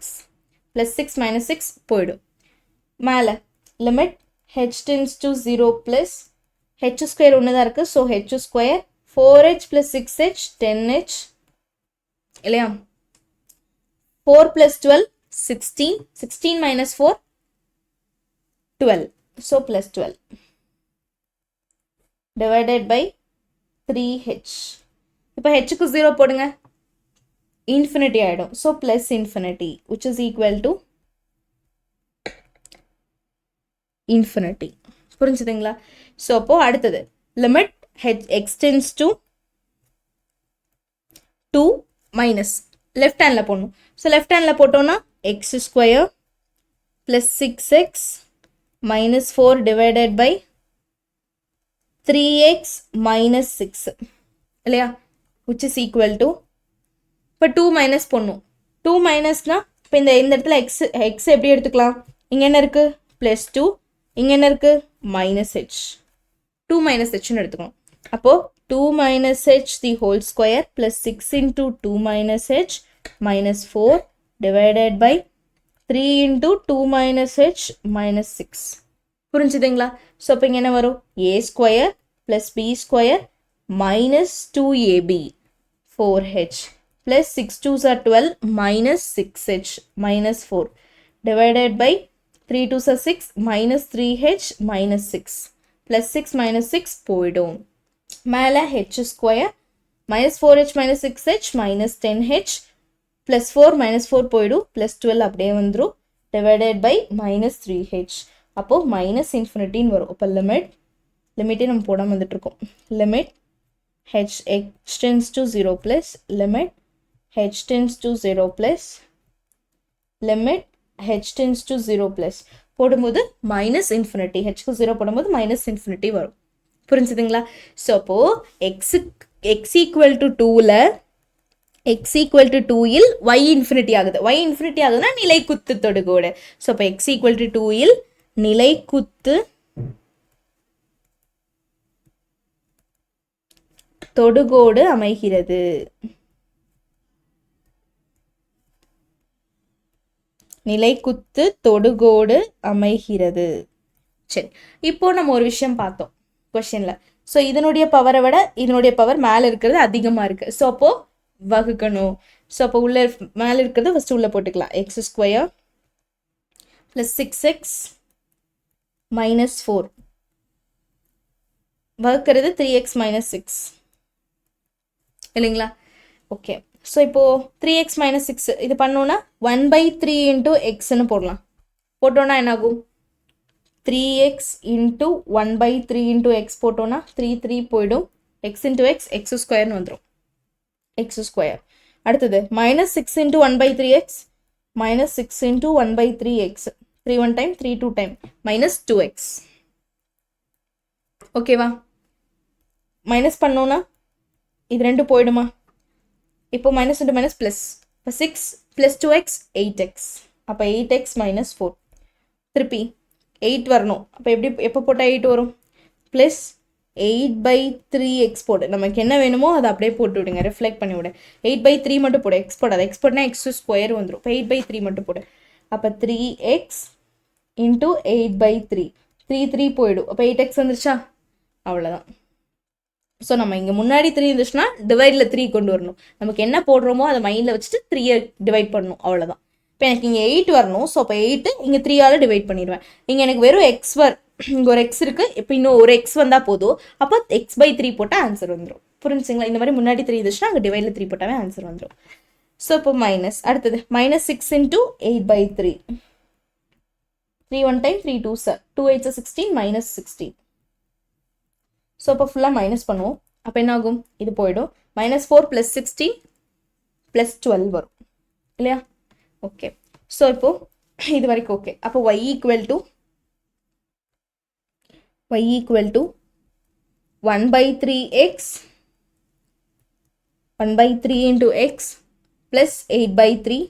plus 6 minus 6 போயிடும். மேலே limit h tends to 0 plus h square ஒன்று தான் இருக்குது. So h square 4h plus 6h 10h இல்லையா? 4 plus 12 16, 16 minus 4 12, so plus 12 divided by 3h இப்போ ஹெச்சுக்கு 0 போடுங்க, இன்ஃபினிட்டி ஆகிடும். So plus infinity which is equal to infinity. புரிஞ்சுதுங்களா? ஸோ அப்போது அடுத்தது limit x tends to 2 minus left handle போடணும். ஸோ லெஃப்ட் ஹேண்டில் போட்டோன்னா X square plus 6x minus 4 divided by 3x minus 6 இல்லையா, which is equal to, இப்போ 2 மைனஸ் போடணும். 2 மைனஸ்னா இப்போ இந்த இடத்துல எக்ஸ் எப்படி எடுத்துக்கலாம், இங்கே என்ன இருக்குது ப்ளஸ் 2, இங்கே என்ன இருக்குது மைனஸ் ஹெச், 2 மைனஸ் ஹெச்னு எடுத்துக்கணும். அப்போது 2 minus h the whole square plus 6 into 2 minus h minus 4 divided by 3 into 2 minus h minus 6. புரிஞ்சுதுங்களா? ஸோ இப்போ இங்கே என்ன வரும், a square plus b square minus 2ab 4h plus 6 2s are 12 minus 6h minus 4 divided by 3 2s are 6 minus 3h minus 6 plus 6 minus 6 போயிடும். மேலே h square minus 4h minus 6h minus 10h plus 4 minus 4 போயிடும், ப்ளஸ் 12 அப்படியே வந்துடும், டிவைடட் பை மைனஸ் 3h. அப்போது மைனஸ் இன்ஃபினிட்டின்னு வரும். அப்போ லிமிட்டே நம்ம போடாமல் வந்துட்டுருக்கோம். Limit h extends to 0 plus limit h tends to 0 plus limit h tends to 0 plus போடும்போது மைனஸ் இன்ஃபினிட்டி, ஹெச்க்கு 0 போடும்போது மைனஸ் இன்ஃபினிட்டி வரும். புரிஞ்சுதுங்களா? ஸோ அப்போது எக்ஸ் ஈக்குவல் டு 2ல் x equal to 2 இல் y infinity ஆகுது. y infinity ஆகுதுன்னா நிலை குத்து தொடுகோடு. ஸோ இப்போ x equal to 2 இல் நிலை குத்து தொடுகோடு அமைகிறது. நிலை குத்து தொடுகோடு அமைகிறது. சரி, இப்போ நம்ம ஒரு விஷயம் பார்த்தோம் கொஸ்டின்ல. ஸோ இதனுடைய பவரை விட இதனுடைய பவர் மேலே இருக்கிறது அதிகமாக இருக்குது. ஸோ அப்போது வகுக்கணும். ஸோ அப்போ உள்ள மேலே இருக்கிறத ஃபஸ்ட்டு உள்ளே போட்டுக்கலாம். X square plus 6x minus 4 வகுக்கிறது 3x மைனஸ் 6 இல்லைங்களா? ஓகே. ஸோ இப்போது 3x மைனஸ் 6 இது பண்ணோன்னா 1/3 இன்ட்டு எக்ஸ்ன்னு போடலாம். போட்டோன்னா என்னாகும், 3x இன்ட்டு 1/3 இன்ட்டு எக்ஸ் போட்டோன்னா 3 போயிடும், எக்ஸ் இன்ட்டு எக்ஸ் ஸ்கொயர்னு வந்துடும், எக்ஸ் ஸ்கொயர். அடுத்தது minus 6 into 1/3x minus 6 into 1/3x 3 1 time 3 2 time minus 2x. ஓகேவா? மைனஸ் பண்ணோன்னா இது ரெண்டு போயிடுமா? இப்போ மைனஸ் இன்ட்டு மைனஸ் ப்ளஸ், இப்போ 6 ப்ளஸ் 2x 8x, அப்போ 8x மைனஸ் 4 திருப்பி 8 வரணும். அப்போ எப்போ போட்டால் 8 வரும், ப்ளஸ் 8/3x போடு. நமக்கு என்ன வேணுமோ அதை அப்படியே போட்டு விடுங்க, ரிஃப்ளெக்ட் பண்ணி விடு. 8/3 மட்டும் போடு, எக்ஸ் போடாது, எக்ஸ் போட்டுனா எக்ஸ் ஸ்கொயர் வந்துடும். இப்போ 8/3 மட்டும் போடு. அப்போ 3x இன்ட்டு 8/3 3 போயிடும். அப்போ 8x வந்துருச்சா? அவ்வளோதான். ஸோ நம்ம இங்கே முன்னாடி 3 இருந்துச்சுன்னா டிவைடில் 3 கொண்டு வரணும். நமக்கு என்ன போடுறோமோ அதை மைண்டில் வச்சுட்டு 3 டிவைட் பண்ணணும், அவ்வளோதான். இப்போ எனக்கு இங்கே 8 வரணும். ஸோ அப்போ 8 இங்கே 3ஆல் டிவைட் பண்ணிடுவேன். இங்கே எனக்கு வெறும் எக்ஸ் இங்கே ஒரு எக்ஸ் இருக்குது, இப்போ இன்னும் ஒரு எக்ஸ் வந்தால் போதும். அப்போ x/3 போட்டால் ஆன்சர் வந்துடும். புரிஞ்சுங்களா? இந்த மாதிரி முன்னாடி 3 இருந்துச்சுன்னா அங்கே டிவைடில் 3 போட்டாவே ஆன்சர் வந்துடும். ஸோ இப்போ மைனஸ், அடுத்தது minus 6 into 8/3 3 1 time 3 2s 2 8 16 minus 16. So அப்போ ஃபுல்லாக மைனஸ் பண்ணுவோம். அப்போ என்ன ஆகும், இது போயிடும். மைனஸ் 4 ப்ளஸ் 16 ப்ளஸ் 12 வரும் இல்லையா? ஓகே. ஸோ இப்போது இது வரைக்கும் ஓகே. அப்போ y equal to 1/3x 1/3 into x plus 8/3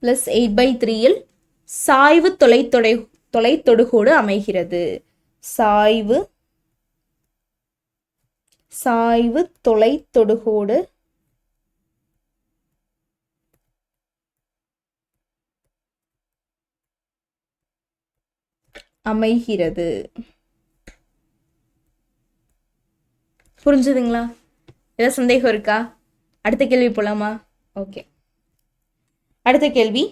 plus 8/3 இல் சாய்வு தொலைத்தொடுகோடு அமைகிறது. சாய்வு தொலைத்தொடுகோடு அமைகிறது. புரிஞ்சுதுங்களா? ஏதாவது சந்தேகம் இருக்கா? அடுத்த கேள்வி போலாமா? ஓகே. அடுத்த கேள்வி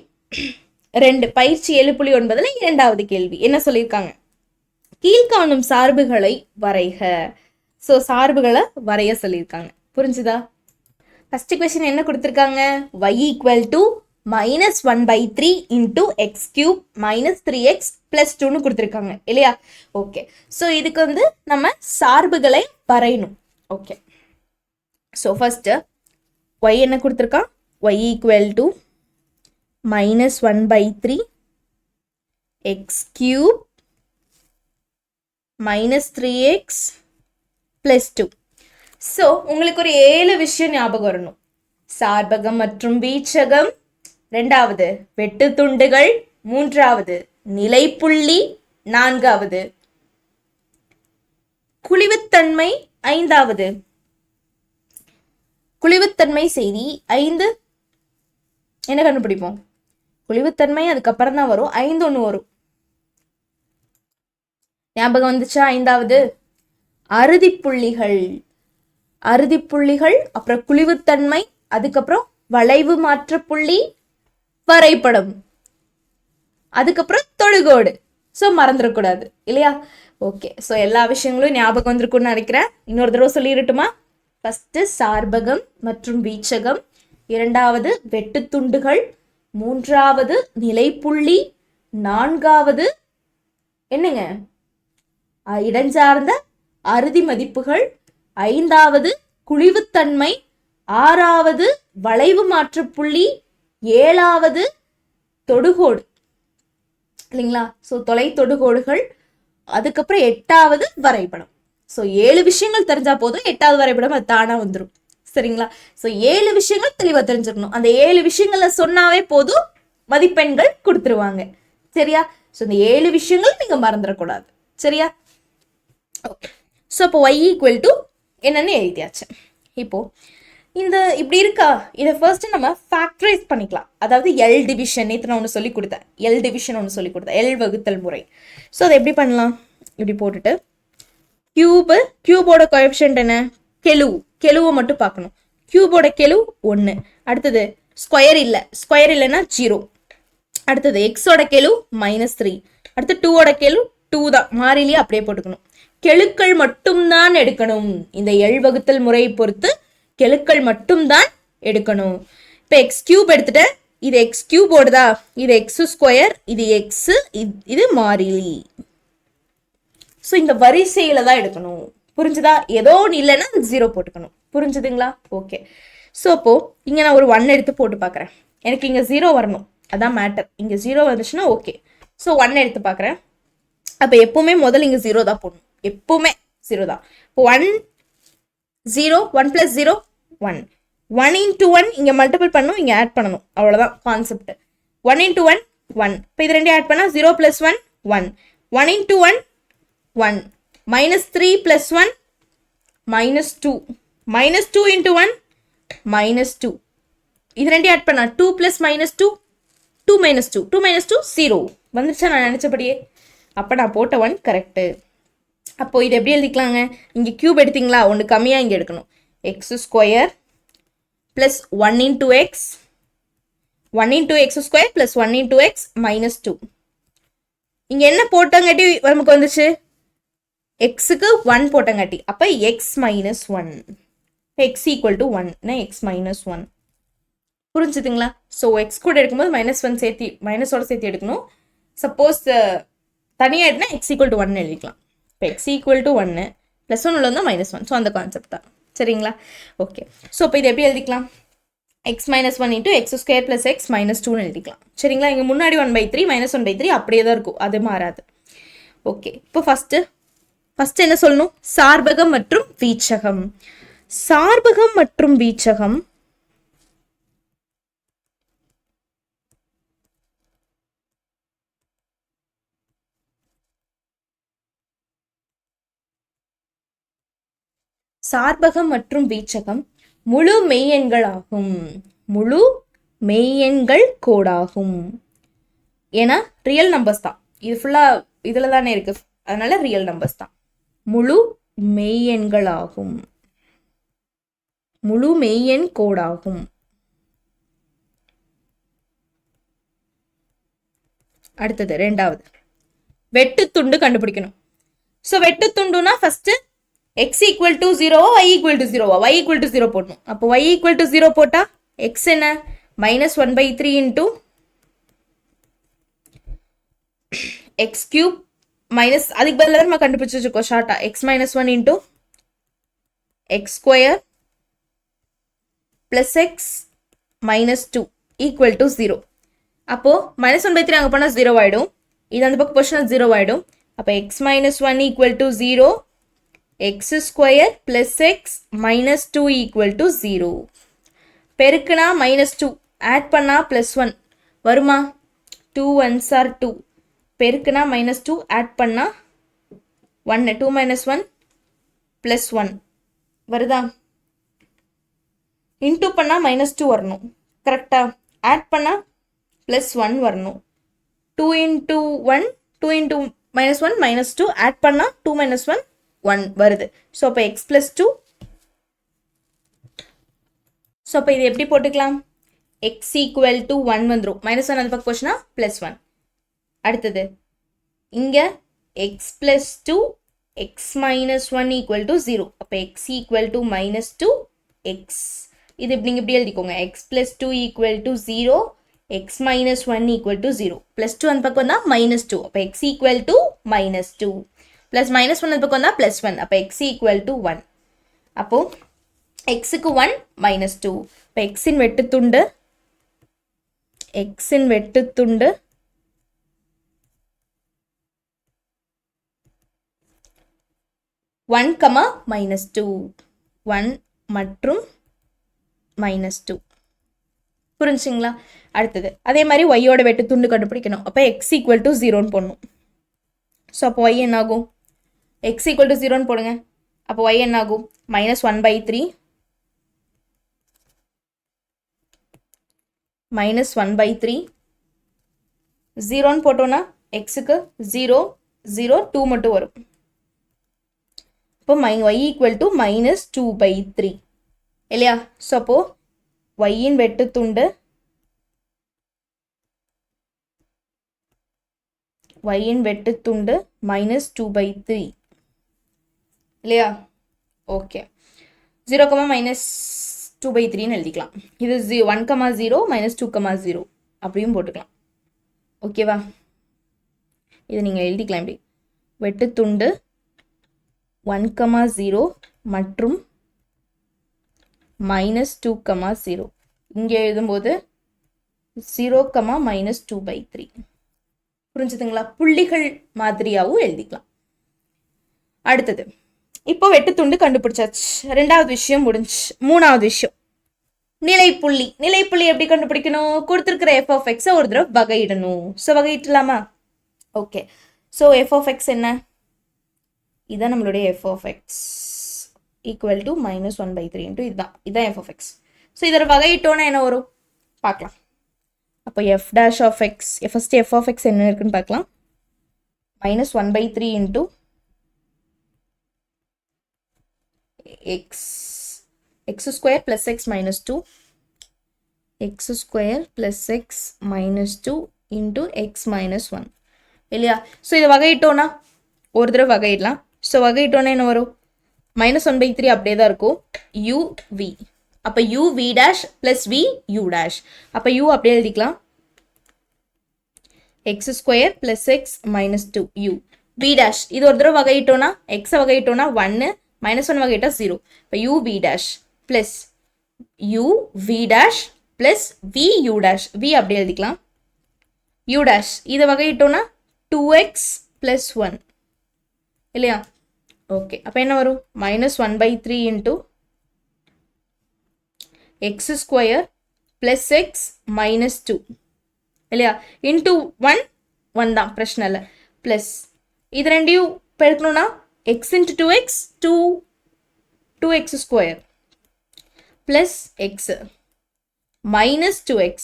2 பயிற்சி 7.9 இரண்டாவது கேள்வி என்ன சொல்லியிருக்காங்க, கீழ்காணும் சார்புகளை வரைக. ஸோ சார்புகளை வரைய சொல்லியிருக்காங்க. புரிஞ்சுதா? ஃபர்ஸ்ட் கொஸ்டின் என்ன கொடுத்துருக்காங்க? y equal to -1/3 into X cube -3x + 2ன்னு கொடுத்துருக்காங்க இல்லையா? ஓகே, ஸோ இதுக்கு வந்து நம்ம சார்புகளை வரையணும். ஓகே, ஸோ ஃபர்ஸ்ட் y என்ன கொடுத்துருக்கான்? y equal to -1/3 X cube -3x + 2. So உங்களுக்கு ஒரு 7 விஷயம் ஞாபகம் வரணும். சார்பகம் மற்றும் வீச்சகம், ரெண்டாவது வெட்டு துண்டுகள், மூன்றாவது நிலைப்புள்ளி, நான்காவது குழிவுத்தன்மை, ஐந்தாவது குழிவுத்தன்மை செய்தி. 5 என்ன கண்டுபிடிப்போம்? குழிவுத்தன்மை அதுக்கப்புறம் தான் வரும். 5 ஒன்று வரும். ஞாபகம் வந்துச்சா? ஐந்தாவது அறுதிப்புள்ளிகள். அறுதிப்புள்ளிகள், அப்புறம் குழிவுத்தன்மை, அதுக்கப்புறம் வளைவு மாற்ற புள்ளி, வரைபடம், அதுக்கப்புறம் தொடுகோடு. ஸோ மறந்துடக்கூடாது இல்லையா? ஓகே, ஸோ எல்லா விஷயங்களும் ஞாபகம் வந்திருக்கும்னு நினைக்கிறேன். இன்னொரு தடவை சொல்லிடட்டுமா? ஃபர்ஸ்ட் சார்பகம் மற்றும் வீச்சகம், இரண்டாவது வெட்டுத்துண்டுகள், மூன்றாவது நிலைப்புள்ளி, நான்காவது என்னங்க இடஞ்சார்ந்த அறுதி மதிப்புகள், ஐந்தாவது குழிவுத்தன்மை, ஆறாவது வளைவு மாற்ற புள்ளி, ஏழாவது தொடுகோடு இல்லைங்களா? ஸோ தொலை தொடுகோடுகள், அதுக்கப்புறம் எட்டாவது வரைபடம். ஸோ 7 விஷயங்கள் தெரிஞ்சா போதும், எட்டாவது வரைபடம் அது தானா வந்துடும். சரிங்களா? ஸோ 7 விஷயங்கள் தெளிவாக தெரிஞ்சுக்கணும். அந்த 7 விஷயங்கள சொன்னாவே போதும், மதிப்பெண்கள் கொடுத்துருவாங்க. சரியா? ஸோ இந்த 7 விஷயங்கள் நீங்க மறந்துடக்கூடாது. சரியா? ஓகே, ஸோ இப்போ y ஈக்குவல் டு என்னன்னு எழுதியாச்சு. இப்போ இந்த இப்படி இருக்கா, இதை ஃபர்ஸ்ட் நம்ம ஃபேக்டரைஸ் பண்ணிக்கலாம். அதாவது எல் டிவிஷன், நேற்று நான் ஒன்று சொல்லி கொடுத்தேன். எல் டிவிஷன் ஒன்று சொல்லி கொடுத்தேன், எல் வகுத்தல் முறை. ஸோ அதை எப்படி பண்ணலாம்? இப்படி போட்டுட்டு கியூபோட கோஎஃபிஷியன்ட் என்ன? கெழுவை மட்டும் பார்க்கணும். கியூபோட கெழு 1. அடுத்தது ஸ்கொயர் இல்லைன்னா 0. அடுத்தது எக்ஸோட கெழு -3. அடுத்து 2ஓட கெழு 2 தான், மாறிலியே அப்படியே போட்டுக்கணும். கெழுக்கள் மட்டும்தான் எடுக்கணும். இந்த எல் வகுத்தல் முறையை பொறுத்து கெழுக்கள் மட்டும்தான் எடுக்கணும். இப்போ எக்ஸ் கியூப் எடுத்துட்டேன், இது எக்ஸ் கியூப் ஓடுதா, இது எக்ஸ் ஸ்கொயர், இது எக்ஸ், இது மாறிலி. ஸோ இந்த வரிசையில தான் எடுக்கணும். புரிஞ்சுதா? ஏதோ ஒன்று இல்லைன்னா 0 போட்டுக்கணும். புரிஞ்சுதுங்களா? ஓகே, ஸோ அப்போ இங்கே நான் ஒரு 1 எடுத்து போட்டு பார்க்குறேன். எனக்கு இங்கே 0 வரணும், அதான் மேட்டர். இங்கே 0 வந்துச்சுன்னா ஓகே. ஸோ 1 எடுத்து பார்க்குறேன். அப்போ எப்பவுமே முதல்ல இங்கே 0 தான் போடணும். எப்பவுமே 0 தான். இப்போ 1 0 1 + 0 1 1 × 1 இங்கே மல்டிபிள் பண்ணணும், இங்கே ஆட் பண்ணணும். அவ்வளோதான் கான்செப்ட். 1 × 1 1. இப்போ இது ரெண்டையும் ஆட் பண்ணால் 0 + 1 1 1 × 1 1 -3 + 1 -2 -2 × 1 -2. இது ரெண்டையும் ஆட் பண்ணால் 2 + -2 2 -2 2 -2 0 வந்துருச்சா? நான் நினச்சபடியே. அப்போ நான் போட்ட 1 கரெக்டு. அப்போ இது எப்படி எழுதிக்கலாங்க? இங்கே கியூப் எடுத்தீங்களா, ஒன்று கம்மியாக இங்கே எடுக்கணும். X square plus 1 × x 1 × x square plus 1 × x -2. இங்கே என்ன போட்டங்காட்டி நமக்கு வந்துச்சு? எக்ஸுக்கு 1 போட்டங்காட்டி. அப்போ x -1 x = 1 x -1. புரிஞ்சுதுங்களா? ஸோ எக்ஸ் கூட எடுக்கும்போது -1 சேர்த்து மைனஸோட சேர்த்து எடுக்கணும். சப்போஸ் தனியாக எடுனா x = 1 எழுதிக்கலாம். இப்போ x = 1 ப்ளஸ் 1 வந்து -1. ஸோ அந்த கான்செப்ட் தான். சரிங்களா? ஓகே, ஸோ இப்போ இது எப்படி எழுதிக்கலாம்? x -1 × x square plus x -2ன்னு எழுதிக்கலாம். சரிங்களா? இங்கே முன்னாடி 1/3 -1/3 அப்படியே தான் இருக்கும், அது மாறாது. ஓகே, இப்போ ஃபர்ஸ்ட் என்ன சொல்லணும்? சார்பகம் மற்றும் வீச்சகம். சார்பகம் மற்றும் வீச்சகம் சார்பகம் மற்றும் வீச்சகம் முழு மெய்யெண்களாகும். முழு மெய்யெண்கள் கோடாகும். ஏன்னா ரியல் நம்பர்ஸ் தான் இது, ஃபுல்லாக இதில் தானே இருக்கு, அதனால ரியல் நம்பர்ஸ் தான். முழு மெய்யெண்களாகும். முழு மெய்யெண் கோடாகும். அடுத்தது ரெண்டாவது வெட்டு துண்டு கண்டுபிடிக்கணும். ஸோ வெட்டு துண்டுனா first x equal to 0 y equal to 0 y equal to 0 போடணும். அப்போ y equal to 0 போட்டா x என்ன minus 1 by 3 into x cube minus அதுக்கு பதிலா நம்ம கண்டுபிடிச்சு வச்சுக்கோ ஷார்ட்டா x minus 1 into x square plus x minus 2 equal to 0. அப்போ minus 1 by 3 அங்க பண்ணா 0 ஆயிடும். இது அந்த பக்கம் போச்சுனா 0 ஆயிடும். அப்போ x minus 1 equal to 0, x square plus x minus 2 equal to 0. பெருக்குனா minus 2, add பண்ணா plus 1 வருமா? 2 ones are 2. பெருக்குனா minus 2, add பண்ணா 1, 2 minus 1 plus 1 வருதா? இன்டூ பண்ணா minus 2 வரணும். கரெக்டா? add பண்ணா plus 1 வரணும். 2 into 1, 2 into minus 1 minus 2, add பண்ணா 2 minus 1, 1 வருது. ஸோ அப்போ x plus 2. ஸோ அப்போ இது எப்படி போட்டுக்கலாம்? x equal to 1 வந்துரும். minus 1 அந்த பக்கம் போச்சுன்னா plus 1. அடுத்தது இங்க x plus 2, x minus 1 equal to 0. அப்போ x equal to minus 2, x. இது நீங்கள் இப்படி எழுதிக்கோங்க. x plus 2 equal to 0, x minus 1 equal to 0. plus 2 அந்த பக்கம் வந்தால் minus 2. அப்போ x equal to minus 2. plus minus 1 அந்த பக்கம் வந்தால் plus 1. அப்போ x equal to 1. அப்போ xக்கு 1 minus 2. இப்போ xின் வெட்டுத்துண்டு 1, minus 2. 1 மற்றும் minus 2. புரிஞ்சுங்களா? அடுத்தது அதே மாதிரி y-ஓட வெட்டு துண்டு கண்டுபிடிக்கணும். அப்போ x equal to 0ன்னு போடணும். ஸோ அப்போ y என்ன ஆகும்? x equal to 0ன்னு போடுங்க. அப்போ y என்ன ஆகும்? minus 1 by 3 minus 1 by 3 0ன்னு போட்டோன்னா xக்கு 0, 0, 2 மட்டும் வரும். இப்போ y equal to minus 2 by 3 இல்லையா? ஸோ அப்போ y-இன் வெட்டுத்துண்டு minus 2 by 3 இல்லையா? ஓகே. 0, minus 2 by 3ன்னு எழுதிக்கலாம். இது 1, 0, minus 2, 0 அப்படியும் போட்டுக்கலாம். ஓகேவா? இது நீங்கள் எழுதிக்கலாம் இப்படி. வெட்டுத்துண்டு 1, 0 மற்றும் minus 2, 0. இங்கே எழுதும்போது 0, minus 2 by 3. புரிஞ்சுதுங்களா? புள்ளிகள் மாதிரியாகவும் எழுதிக்கலாம். அடுத்தது இப்போ வெட்டுத்துண்டு கண்டுபிடிச்சாச்சு. ரெண்டாவது விஷயம் முடிஞ்சு. மூணாவது விஷயம் நிலைப்புள்ளி. நிலைப்புள்ளி எப்படி கண்டுபிடிக்கணும்? கொடுத்துருக்கிற f of x ஒரு தடவை வகையிடணும். ஸோ வகையிட்டலாமா? Okay. So f of x என்ன? இதான் நம்மளுடைய f of x equal to minus 1 by 3 into இதுதான் f of x. ஸோ இதோட வகையிட்டோன்னா என்ன வரும் பார்க்கலாம். அப்போ f dash of x, first f of x என்ன இருக்குன்னு பார்க்கலாம். minus 1 by 3 into x square plus x minus 2, x square plus x minus 2 into x minus 1 இல்லையா? ஸோ இதை வகையிட்டோன்னா ஒரு தடவை வகையிடலாம். ஸோ வகையிட்டோன்னா என்ன வரும்? minus 1 by 3 அப்படியே தான் இருக்கும். uv. அப்போ uv dash plus v u dash. அப்போ u அப்படியே எழுதிக்கலாம். x square plus x minus 2 u. v dash இது ஒரு தடவை வகையிட்டோன்னா x வகையிட்டோன்னா 1, minus 1 வகையிட்டா 0. இப்போ uv dash plus uv dash plus v u dash. v அப்படியே எழுதிக்கலாம். u dash இதை வகையிட்டோன்னா 2x plus 1 இல்லையா? ஓகே. அப்போ என்ன வரும்? minus 1 by 3 into x square plus x minus 2 இல்லையா? into 1 தான், பிரச்சனை இல்லை. ப்ளஸ் இது ரெண்டையும் பெருக்கணும்னா x into 2x 2x square plus x minus 2x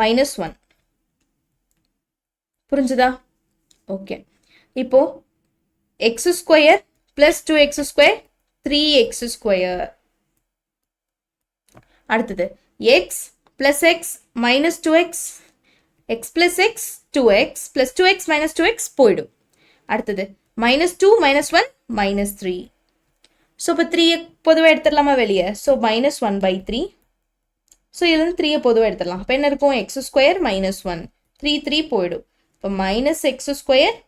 minus 1. புரிஞ்சுதா? ஓகே. இப்போ x square plus 2x square 3x square. அடுத்தது x plus x minus 2x, x plus x 2x plus 2x minus 2x போயிடும். அடுத்தது minus 2 minus 1 minus 3. ஸோ இப்போ 3 பொதுவாக எடுத்துடலாமா வெளியே? ஸோ -1/3. ஸோ இதுலேருந்து 3 பொதுவாக எடுத்துடலாம். அப்போ என்ன இருக்கும்? x² -1. 3 போயிடும். இப்போ -x²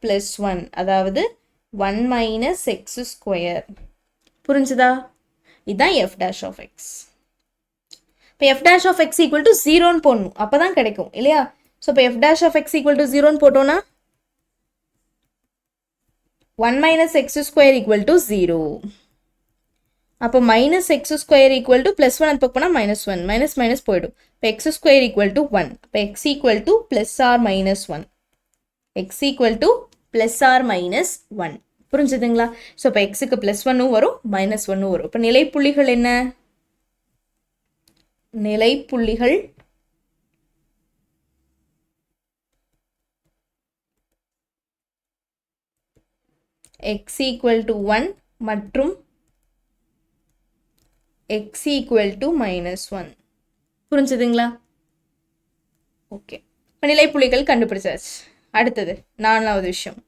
+ 1, அதாவது 1 - x². புரிஞ்சுதா? இதுதான் f'(x). இப்போ f'(x) = 0ன்னு போடணும், அப்போ தான் கிடைக்கும் இல்லையா? ஸோ இப்போ f'(x) = 0ன்னு போட்டோன்னா 1 - x² = 0. அப்போ -x² = +1 அது பக்கம் போனால் -1, மைனஸ் போயிடும். இப்போ x² = 1. இப்போ x = +or-1. x = +or-1. புரிஞ்சுதுங்களா? ஸோ இப்போ எக்ஸுக்கு +1ம் வரும், -1ம் வரும். இப்போ நிலைப்புள்ளிகள் என்ன? நிலைப்புள்ளிகள் x = 1 மற்றும் x = -1. புரிஞ்சுதுங்களா? ஓகே, இப்போ நிலைப்புள்ளிகள் கண்டுபிடிச்சாச்சு. அடுத்தது 4வது விஷயம்.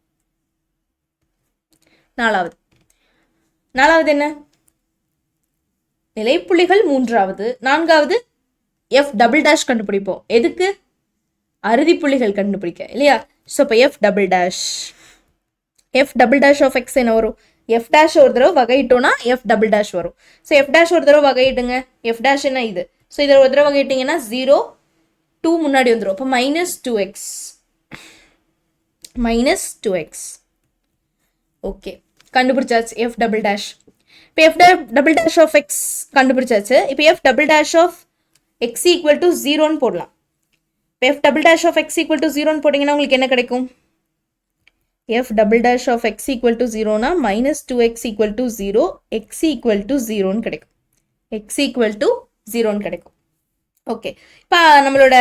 நாலாவது என்ன? நிலைப்புள்ளிகள் 3வது. 4வது f" கண்டுபிடிப்போம். எதுக்கு? அறுதி புள்ளிகள் கண்டுபிடிக்க இல்லையா? ஸோ இப்போ f'(x) என்ன வரும்? f' ஒரு தடவை வகையிட்டோம்னா f" வரும். ஸோ f' ஒரு தடவை வகையிட்டுங்க. f' என்ன இது? ஸோ இதை ஒரு தடவை வகையிட்டிங்கன்னா 0, 2 முன்னாடி வந்துடும். அப்போ -2x. ஓகே, கண்டுபிடிச்சாச்சு f''. இப்போ f''(x) கண்டுபிடிச்சாச்சு. இப்போ f''(x) = 0ன்னு போடலாம். இப்போ f''(x) = 0ன்னு போட்டிங்கன்னா உங்களுக்கு என்ன கிடைக்கும்? f''(x) = 0னா -2x = 0, x = 0ன்னு கிடைக்கும். x = 0ன்னு கிடைக்கும். ஓகே, இப்போ நம்மளோட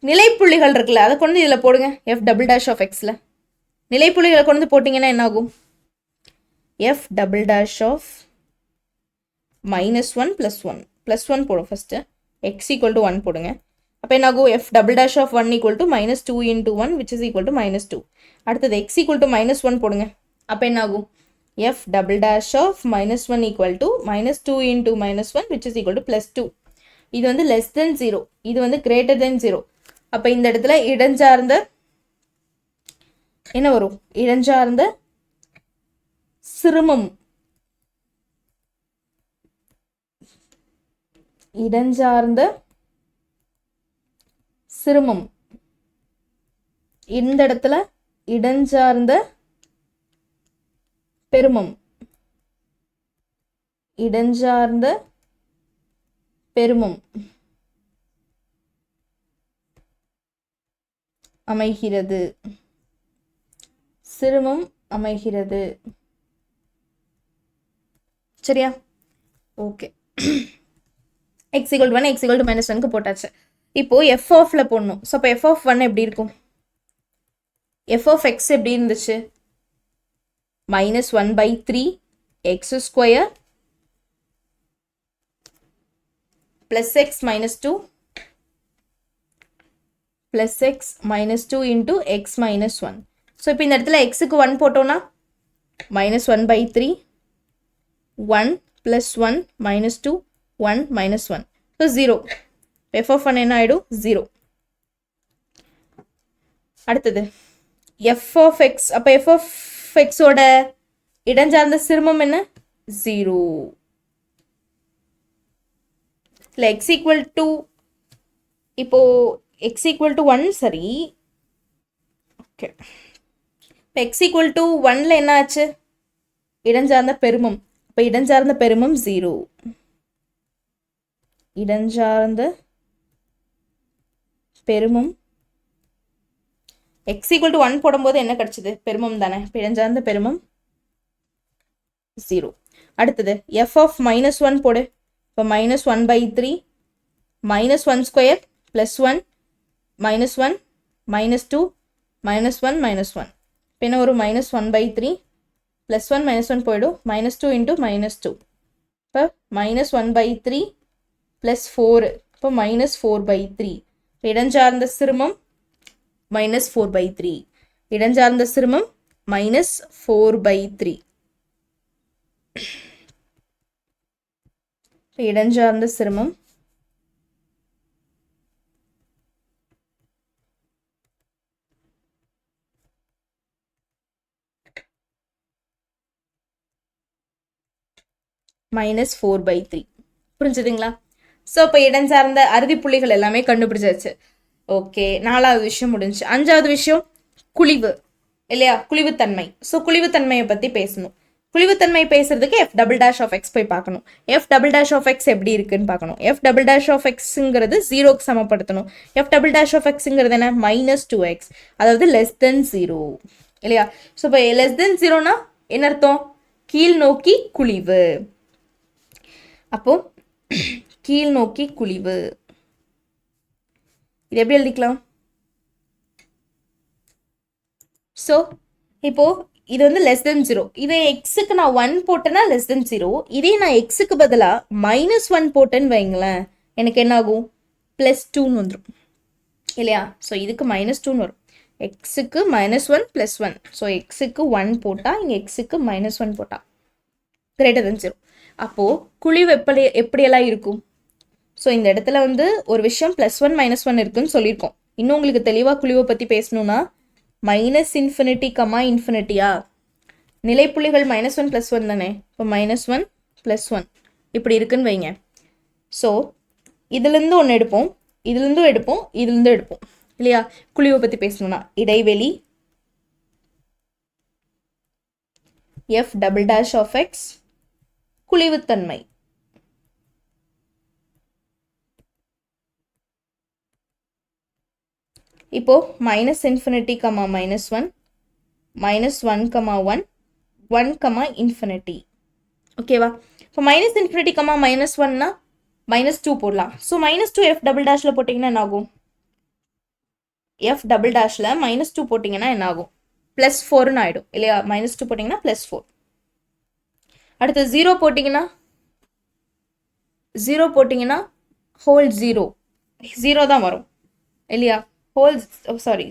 நிலைப்புள்ளிகள் இருக்குல்ல, அதை கொண்டு இதில் போடுங்க. f''(x)ல நிலைப்புள்ளிகளை கொண்டு போட்டிங்கன்னா என்ன ஆகும்? f''((-1 + 1 +1 போடும் ஃபஸ்ட்டு. x = 1 போடுங்க. அப்போ என்ன ஆகும்? f''(1 = -2 × 1 which is equal to -2. அடுத்தது x = -1 போடுங்க. அப்போ என்ன ஆகும்? f''(1 = -2 × -1 which is equal to +2. இது வந்து <0, இது வந்து <0. அப்போ இந்த இடத்துல இடஞ்சார்ந்த என்ன வரும்? இடஞ்சார்ந்த சிறுமம். இந்த இடத்துல இடஞ்சார்ந்த பெருமம். அமைகிறது. சிறுமம் அமைகிறது. சரியா? ஓகே, x = 1, x = -1க்கு போட்டாச்சு. இப்போ f((ல போடணும். ஸோ இப்போ f((1) எப்படி இருக்கும்? f((x) எப்படி இருந்துச்சு? -1/3 x² + x - 2 + x - 2 × x - 1. So இப்போ இந்த இடத்துல xக்கு 1 போட்டோன்னா -1/3 1 + 1 -2 1 -1. ஸோ 0. f((1) என்ன ஆகிடும்? 0. அடுத்தது f((x). அப்போ f((x)ஓட இடஞ்சார்ந்த சிறுமம் என்ன? 0. இல்லை x = இப்போ x = 1 சரி. ஓகே, இப்போ x = 1ல் என்ன ஆச்சு? இடஞ்சார்ந்த பெருமம். இப்போ இடஞ்சார்ந்த பெருமம் 0. இடஞ்சார்ந்த பெருமம் x = 1 போடும்போது என்ன கிடைச்சது? பெருமம் தானே. இப்போ இடஞ்சார்ந்த பெருமம் 0. அடுத்தது f(-1) போடு. இப்போ -1/3 -1² +1 -1 -2 -1 -1. இப்போ என்ன ஒரு -1/3 +1 -1 போயிடும். -2 × -2. இப்போ -1/3 +4. இப்போ -4/3. இடஞ்சார்ந்த சிறுமம் -4/3. இடஞ்சார்ந்த சிறுமம் -4/3. இடஞ்சார்ந்த சிரமம் -4/3. புரிஞ்சுதுங்களா? ஸோ இப்போ இடம் சார்ந்த அறுதி புள்ளிகள் எல்லாமே கண்டுபிடிச்சாச்சு. ஓகே, 4வது விஷயம் முடிஞ்சு. 5வது விஷயம் குழிவு இல்லையா, குழிவுத்தன்மை. ஸோ குழிவுத்தன்மையை பற்றி பேசணும். குழிவுத்தன்மை பேசுறதுக்கு f'' போய் பார்க்கணும். f'' எப்படி இருக்குன்னு பார்க்கணும். f''ங்கிறது 0க்கு சமப்படுத்தணும். f''ங்கிறது என்ன, -2x, அதாவது <0 இல்லையா. ஸோ இப்போ <0னா என்ன அர்த்தம், கீழ் நோக்கி குழிவு. அப்போ கீழ் நோக்கி குழிவு இது எப்படி எழுதிக்கலாம்? ஸோ இப்போ இது வந்து <0. இதே எக்ஸுக்கு நான் 1 போட்டேன்னா <0. இதே நான் எக்ஸுக்கு பதிலாக -1 போட்டேன்னு வைங்களேன், எனக்கு என்ன ஆகும், +2ன்னு வந்துடும் இல்லையா. ஸோ இதுக்கு -2ன்னு வரும். எக்ஸுக்கு -1 +1. ஸோ எக்ஸுக்கு 1 போட்டால் இங்கே எக்ஸுக்கு -1 போட்டால் <0. அப்போது குழிவு எப்படியெல்லாம் இருக்கும்? ஸோ இந்த இடத்துல வந்து ஒரு விஷயம் +1 -1 இருக்குன்னு சொல்லியிருக்கோம். இன்னும் உங்களுக்கு தெளிவாக குழிவை பற்றி பேசணும்னா -∞, நிலைப்புள்ளிகள் -1 +1 தானே. இப்போ -1 +1 இப்படி இருக்குன்னு வைங்க. ஸோ இதுலேருந்து ஒன்று எடுப்போம், இதுலேருந்தும் எடுப்போம், இதுலேருந்தும் எடுப்போம் இல்லையா. குழிவை பற்றி பேசணும்னா இடைவெளி f''x குழிவுத்தன்மை. இப்போ -∞, -1, -1, 1, 1, ஓகேவா. இப்போ -∞, -1னா -2 போடலாம். ஸோ -2 f''ல போட்டிங்கன்னா என்ன ஆகும், f''ல -2 போட்டிங்கன்னா என்ன ஆகும், +4ன்னு ஆகிடும் இல்லையா. -2 போட்டிங்கன்னா +4. அடுத்து 0 போட்டிங்கன்னா ஹோல் 0 தான் வரும் இல்லையா.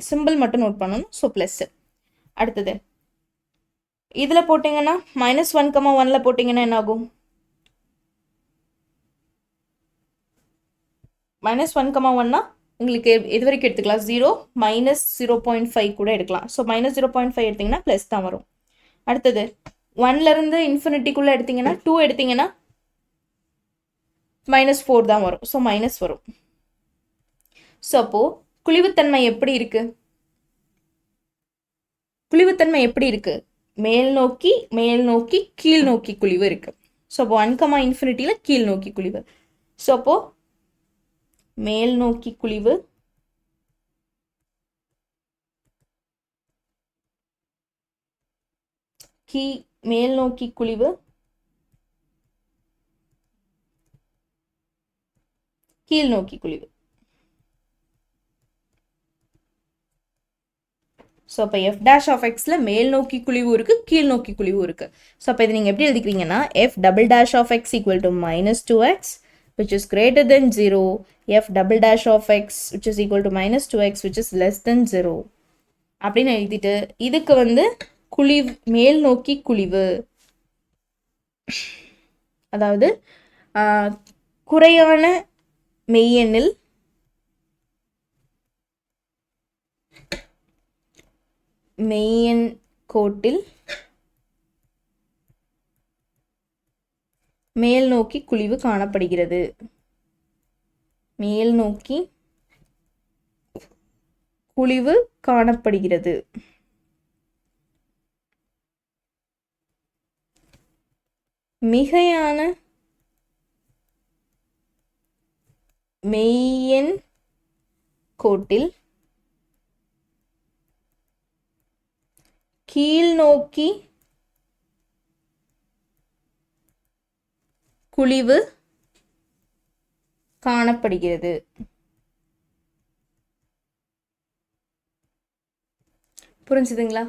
சிம்பிள் மட்டும் நோட் பண்ணணும். So plus. அடுத்தது இதில் போட்டிங்கன்னா -1, 1ல போட்டிங்கன்னா என்ன ஆகும், -1, 1னா உங்களுக்கு எது வரைக்கும் எடுத்துக்கலாம், 0, -0.5 கூட எடுக்கலாம். ஸோ -0.5 எடுத்திங்கன்னா ப்ளஸ் தான் வரும். அடுத்தது 1லேருந்து ∞ எடுத்திங்கன்னா 2 எடுத்திங்கன்னா -4 தான் வரும். ஸோ மைனஸ் வரும். ஸோ அப்போது குழிவுத்தன்மை எப்படி இருக்கு, மேல் நோக்கி கீழ் நோக்கி குழிவு இருக்கு. ஸோ அப்போ 1, கீழ் நோக்கி குழிவு. ஸோ அப்போ மேல் நோக்கி குழிவு மேல் நோக்கி குழிவு கீழ் நோக்கி குழிவு. ஸோ அப்போ f''xல மேல் நோக்கி குழிவு இருக்கு, கீழ் நோக்கி குழிவு இருக்கு. ஸோ அப்போ இது நீங்கள் எப்படி எழுதிக்கிறீங்கன்னா f''x -2x which is greater than 0, f''x which is equal to -2x which is less than 0 அப்படின்னு எழுதிட்டு இதுக்கு வந்து மேல் நோக்கி குழிவு, அதாவது குறையான மெய்யெண்ணில் மெய்யெண் கோட்டில் மேல் நோக்கி குழிவு காணப்படுகிறது. மேல் நோக்கி குழிவு காணப்படுகிறது. மிகையான மெய்யெண் கோட்டில் கீழ் நோக்கி குழிவு காணப்படுகிறது. புரிஞ்சுதுங்களா?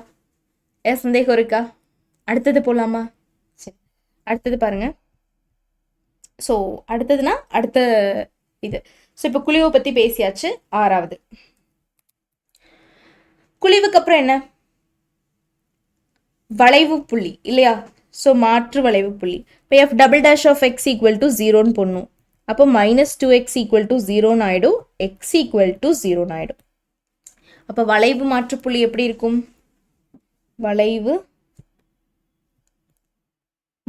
சந்தேகம் இருக்கா? அடுத்தது போலாமா? சரி, அடுத்தது பாருங்க. ஸோ அடுத்ததுன்னா அடுத்த இது. ஸோ இப்போ குழிவை பற்றி பேசியாச்சு. 6வது குழிவுக்கு அப்புறம் என்ன, வளைவு புள்ளி இல்லையா. ஸோ மாற்று வளைவு புள்ளி. இப்போ f double dash of x equal to ஜீரோன்னு போடணும். அப்போ -2x ஈக்குவல் டு ஜீரோன்னு ஆகிடும், எக்ஸ் ஈக்குவல் டு ஜீரோன்னு ஆகிடும். அப்போ வளைவு மாற்று புள்ளி எப்படி இருக்கும்? வளைவு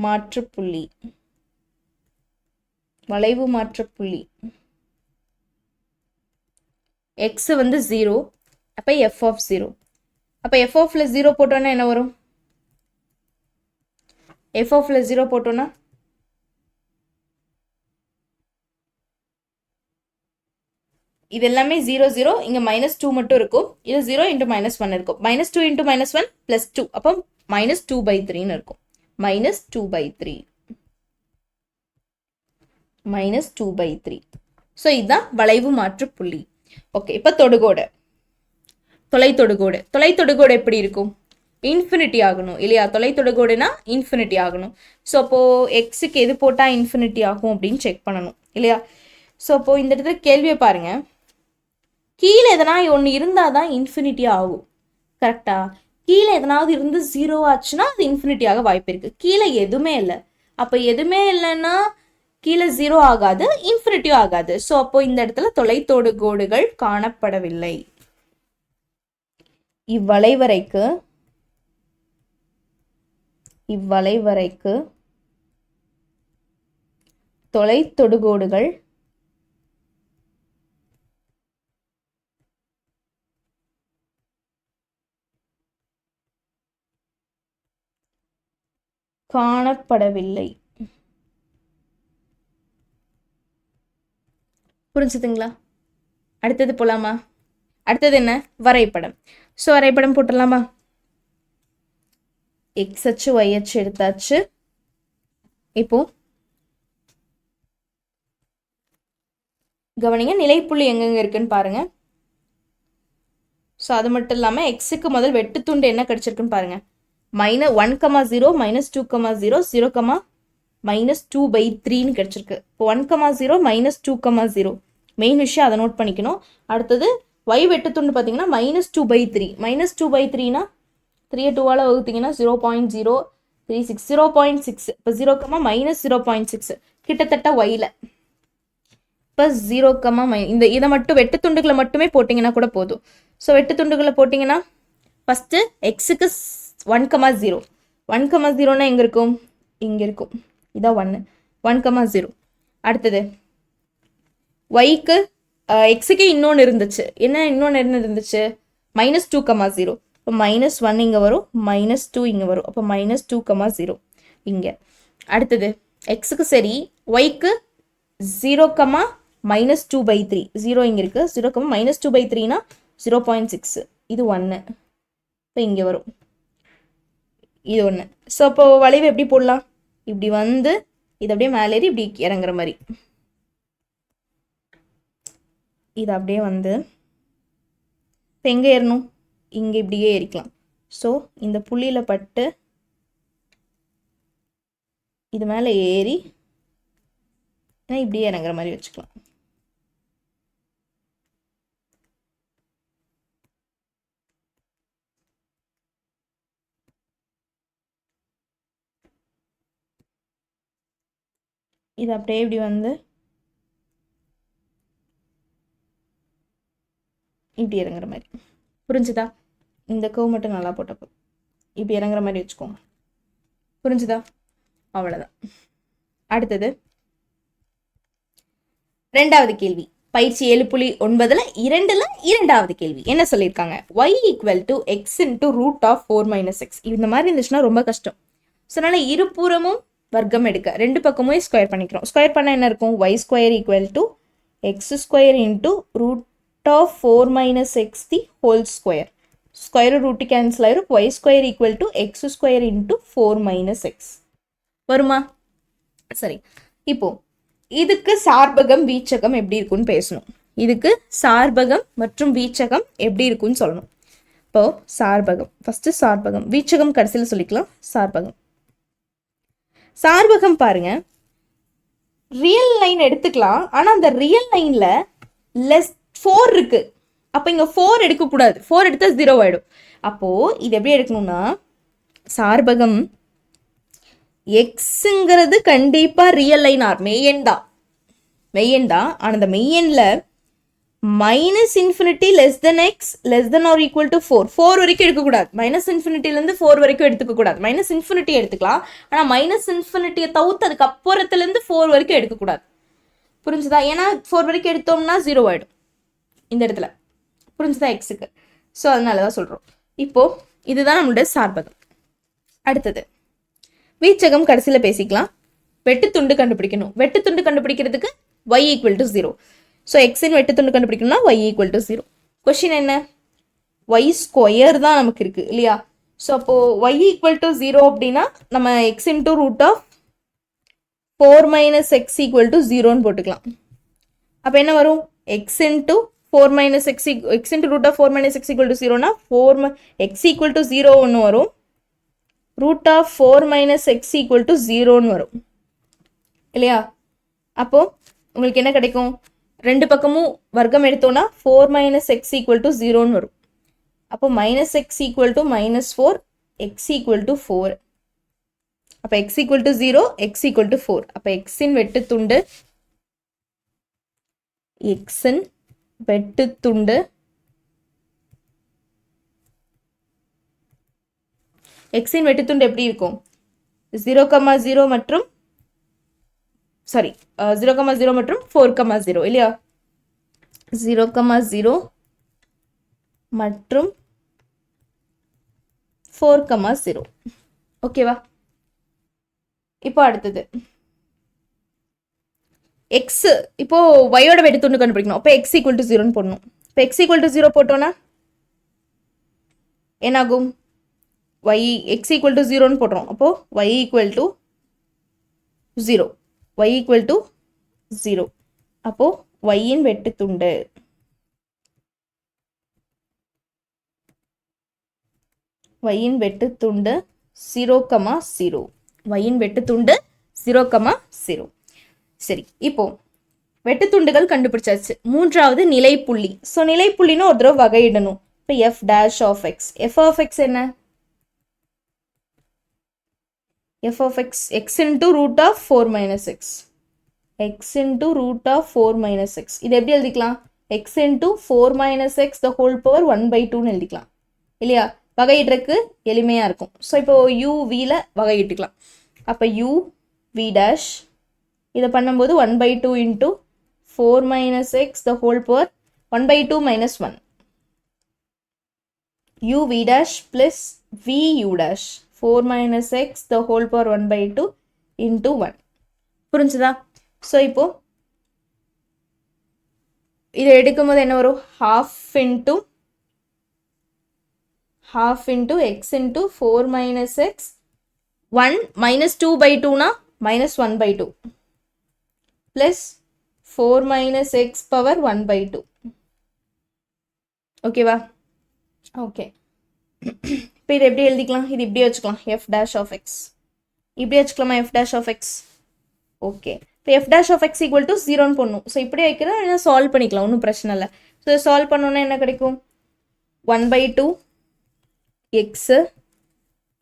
மாற்றுப்புள்ளி, வளைவு மாற்றுப்புள்ளி எக்ஸ் வந்து 0, அப்போ எஃப் ஆஃப் 0. அப்போ எஃப் ஆஃப்ல 0 போட்டோன்னா என்ன வரும்? எஃப் ஆஃப்ல 0 போட்டோன்னா இது எல்லாமே 0 0, இங்கே -2 மட்டும் இருக்கும். இது 0 × -1 இருக்கும். -2 × -1 +2, அப்போ -2/3ன்னு இருக்கும். -2/3, -2/3. ஸோ இதுதான் வளைவு மாற்று புள்ளி. ஓகே, இப்போ தொடுகோடு, தொலைத்தொடுகோடு. தொலைத்தொடுகோடு எப்படி இருக்கும்? இன்ஃபினிட்டி ஆகணும் இல்லையா? தொலைத்தொடுகோடுனா இன்ஃபினிட்டி ஆகணும். ஸோ அப்போது எக்ஸுக்கு எது போட்டால் இன்ஃபினிட்டி ஆகும் அப்படின்னு செக் பண்ணணும் இல்லையா? ஸோ அப்போது இந்த இடத்துல கேள்வியை பாருங்கள், கீழே எதனா ஒன்று இருந்தால் தான் இன்ஃபினிட்டி ஆகும், கரெக்டா? கீழே எதனாவது இருந்து 0 ஆச்சுன்னா அது இன்ஃபினிட்டி ஆக வாய்ப்பு இருக்குது. கீழே எதுவுமே இல்லை, அப்போ எதுவுமே இல்லைன்னா கீழே 0 ஆகாது, இன்ஃபினிட்டியும் ஆகாது. ஸோ அப்போ இந்த இடத்துல தொலைத்தொடுகோடுகள் காணப்படவில்லை. இவ்வளைவரைக்கு தொலைத்தொடுகோடுகள் காணப்படவில்லை. புரிஞ்சுதுங்களா? அடுத்தது போலாமா? அடுத்தது என்ன? வரைபடம். ஸோ வரைபடம் போட்டுடலாமா? எக்ஸ் அச்சு ஒய் அச்சு எடுத்தாச்சு. இப்போ கவனிங்க, நிலைப்புள்ளி எங்கெங்க இருக்குன்னு பாருங்க. ஸோ அது மட்டும் இல்லாமல் எக்ஸுக்கு முதல் வெட்டுத்துண்டு என்ன கிடைச்சிருக்குன்னு பாருங்க. -1, 0, -2, 0, 0, -2/3ன்னு கிடைச்சிருக்கு. இப்போ 1, 0, -2, 0 மெயின் விஷயம், அதை நோட் பண்ணிக்கணும். அடுத்தது y வெட்டுத்துண்டு பார்த்தீங்கன்னா -2/3. -2/3னா 3 2ஆல் வகுத்தீங்கன்னா 0.036, 0.6. இப்போ 0, -0.6 கிட்டத்தட்ட ஒயில். இப்போ 0, இந்த இதை மட்டும் வெட்டுத்துண்டுகளை மட்டுமே போட்டிங்கன்னா கூட போதும். ஸோ வெட்டுத்துண்டுகளை போட்டிங்கன்னா ஃபஸ்ட்டு எக்ஸுக்கு 1, 0. 1, 0னா எங்கே இருக்கும்? இங்கே இருக்கும். இதான் 1, 1, 0. அடுத்தது ஒய்க்கு எக்ஸுக்கு இன்னொன்று இருந்துச்சு. இன்னொன்று என்ன இருந்துச்சு? -2, 0. இப்போ -1 இங்கே வரும், -2 இங்கே வரும். அப்போ -2, 0 இங்கே. அடுத்தது எக்ஸுக்கு சரி, ஒய்க்கு 0, -2/3. 0 இங்கே இருக்குது. 0, -2/3னா 0.6. இது 1. இப்போ இங்கே வரும், இது 1. ஸோ அப்போ வளைவு எப்படி போடலாம்? இப்படி வந்து இது அப்படியே மேலே ஏறி இப்படி இறங்குற மாதிரி, இது அப்படியே வந்து இப்போ எங்கே ஏறணும்? இங்கே இப்படியே ஏறிக்கலாம். ஸோ இந்த புள்ளியில் பட்டு இது மேலே ஏறி இப்படியே இறங்குற மாதிரி வச்சுக்கலாம். இது அப்படியே இப்படி வந்து இப்படி இறங்குற மாதிரி. புரிஞ்சுதா? இந்த கர்வ் மட்டும் நல்லா போட்டப்போ இப்படி இறங்குற மாதிரி வச்சுக்கோங்க. புரிஞ்சுதா? அவ்வளோதான். அடுத்தது ரெண்டாவது கேள்வி, பயிற்சி 7.9ல் 2ல் இரண்டாவது கேள்வி என்ன சொல்லியிருக்காங்க? y = x × √4 - x. இந்த மாதிரி இருந்துச்சுன்னா ரொம்ப கஷ்டம். ஸோ அதனால இருபுறமும் வர்க்கம் எடுக்க ரெண்டு பக்கமும் ஸ்கொயர் பண்ணிக்கிறோம். ஸ்கொயர் பண்ணால் என்ன இருக்கும்? y² = x² × √4 - x the whole square. Square root cancel ஆயிரும். y² = x² × 4 - x வருமா? சரி, இப்போ இதுக்கு சார்பகம் வீச்சகம் எப்படி இருக்குன்னு பேசணும். இதுக்கு சார்பகம் மற்றும் வீச்சகம் எப்படி இருக்குன்னு சொல்லணும். இப்போ சார்பகம் ஃபர்ஸ்ட், சார்பகம், வீச்சகம் கடைசியில் சொல்லிக்கலாம். சார்பகம் பாருங்க, ரியல் லைன் எடுத்துக்கலாம். ஆனால் அந்த ரியல் லைன்ல -4 இருக்கு. அப்போ இங்கே 4 எடுக்கக்கூடாது. 4 எடுத்தால் 0 ஆகிடும். அப்போது இது எப்படி எடுக்கணும்னா, சார்பகம் எக்ஸுங்கிறது கண்டிப்பாக ரியல் லைன் ஆர் மெய்யன் தான், ஆனால் அந்த மெய்யனில் minus infinity less than x less than or equal to 4 வரைக்கும் எடுக்கக்கூடாது. மைனஸ் இன்ஃபினிட்டிலேருந்து 4 வரைக்கும் எடுத்துக்கக்கூடாது. மைனஸ் இன்ஃபினிட்டி எடுத்துக்கலாம், ஆனால் மைனஸ் இன்ஃபினிட்டியை தவிர்த்து அதுக்கு அப்புறத்துலேருந்து 4 வரைக்கும் எடுக்கக்கூடாது. புரிஞ்சுதா? ஏன்னா 4 வரைக்கும் எடுத்தோம்னா 0 ஆகிடும் இந்த இடத்துல. புரிஞ்சுதா எக்ஸுக்கு? ஸோ அதனால தான் சொல்கிறோம். இப்போது இதுதான் நம்மளுடைய சார்பகம். அடுத்தது வீச்சகம் கடைசியில் பேசிக்கலாம். வெட்டுத்துண்டு கண்டுபிடிக்கணும். வெட்டுத்துண்டு கண்டுபிடிக்கிறதுக்கு y ஈக்குவல் டு 0. ஸோ எக்ஸின் வெட்டுத்துண்டு கண்டுபிடிக்கணும்னா y ஈக்குவல் டு 0. கொஷின் என்ன? y ஸ்கொயர் தான் நமக்கு இருக்குது இல்லையா? ஸோ அப்போது y ஈக்குவல் டு 0 அப்படின்னா நம்ம x into root of 4 minus x equal to 0ன்னு போட்டுக்கலாம். அப்போ என்ன வரும்? x into 4 minus x into root of 4 minus x equal to 0னா எக்ஸ் ஈக்குவல் டு 0 ஒன்று வரும், root of 4 minus x equal to 0ன்னு வரும் இல்லையா? அப்போது உங்களுக்கு என்ன கிடைக்கும்? ரெண்டு பக்கமும் வர்க்கம் எடுத்தோன்னா 4 மைனஸ் எக்ஸ் ஈக்குவல் டு 0ன்னு வரும். அப்போ minus x equal to -4, X equal to 4. அப்போ X equal to 0, X equal to 4. அப்போ எக்ஸின் வெட்டுத்துண்டு எக்ஸின் வெட்டுத்துண்டு எப்படி இருக்கும்? 0,0 மற்றும் 0,0 மற்றும் 4,0 இல்லையா? 0,0 மற்றும் 4,0. ஓகேவா? இப்போ அடுத்தது எக்ஸ். இப்போ ஒயோட வெட்டுத்துண்டு கண்டுபிடிக்கணும். அப்போ எக்ஸ் ஈக்குவல் டு 0ன்னு போடணும். இப்போ எக்ஸ் ஈக்குவல் டு 0 போட்டோன்னா என்னாகும்? எக்ஸ் ஈக்குவல் டு 0ன்னு போடுறோம். அப்போது y equal to 0. y equal to 0. அப்போது yயின் வெட்டுத்துண்டு yயின் வெட்டுத்துண்டு 0,0. yயின் வெட்டுத்துண்டு 0,0. சரி, இப்போ வெட்டுத்துண்டுகள் கண்டுபிடிச்சாச்சு. மூன்றாவது நிலைப்புள்ளி. ஸோ நிலைப்புள்ளின்னு ஒரு தடவை வகையிடணும். இப்போ f dash of x. F of x என்ன? F of x x into root of 4 minus x. X into root of 4 minus x. இது எப்படி எழுதிக்கலாம்? X into 4 minus x the whole power 1/2ன்னு எழுதிக்கலாம் இல்லையா? வகையிடுறதுக்கு எளிமையாக இருக்கும். ஸோ இப்போ யூவியில் வகையிட்டுக்கலாம். அப்போ யூ வி டேஷ் இதை பண்ணும்போது 1/2 into 4 minus x the whole power 1/2 minus 1 u v dash plus v u dash 4 minus x the whole power 1/2 into 1. புரிஞ்சுதா? ஸோ இப்போ இதை எடுக்கும்போது என்ன வரும்? half into x into 4 minus x 1 minus 2/2னா minus 1/2 plus 4 minus x power 1/2. ஓகேவா? ஓகே. இப்போ இது எப்படி எழுதிக்கலாம்? இது இப்படி வச்சுக்கலாம், எஃப் டேஷ் ஆஃப் எக்ஸ். இப்படி வச்சுக்கலாமா f dash of x? Okay. இப்போ f dash of x equal to 0ன்னு போடணும். ஸோ இப்படி வைக்கிறோம், என்ன சால்வ் பண்ணிக்கலாம், ஒன்றும் பிரச்சனை இல்லை. ஸோ சால்வ் பண்ணோன்னா என்ன கிடைக்கும்? 1/2 எக்ஸு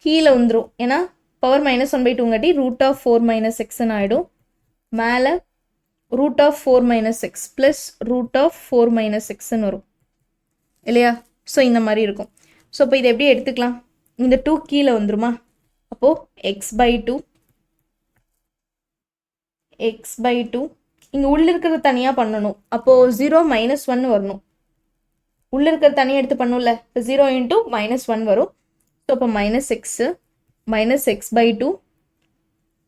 கீழே வந்துடும், ஏன்னா பவர் மைனஸ் 1/2ங்காட்டி ரூட் ஆஃப் 4 மைனஸ் எக்ஸ்ன்னு ஆகிடும். மேலே root of 4 minus x plus root of 4 minus எக்ஸ்ன்னு வரும் இல்லையா? ஸோ இந்த மாதிரி இருக்கும். ஸோ இப்போ இதை எப்படி எடுத்துக்கலாம்? இந்த 2 கீழே வந்துருமா? அப்போது x/2 இங்கே உள்ளே இருக்கிறது தனியாக பண்ணணும். அப்போது 0 - 1 வரணும். உள்ளே இருக்கிறது தனியாக எடுத்து பண்ணணும்ல. இப்போ 0 × -1 வரும். ஸோ இப்போ -x -x/2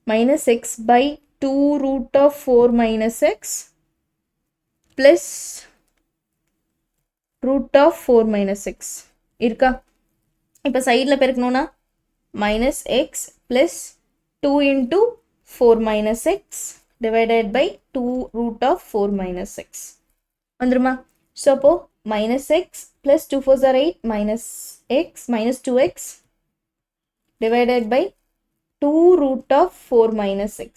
-x/2 root of 4 minus x plus root of 4 minus x இருக்கா? இப்போ சைடில் பெருக்கணும்னா -x plus 2 × 4 minus x divided by 2 root of 4 minus x வந்துருமா? ஸோ அப்போது -x plus 2 4s are 8 -x -2x divided by 2 root of 4 minus x.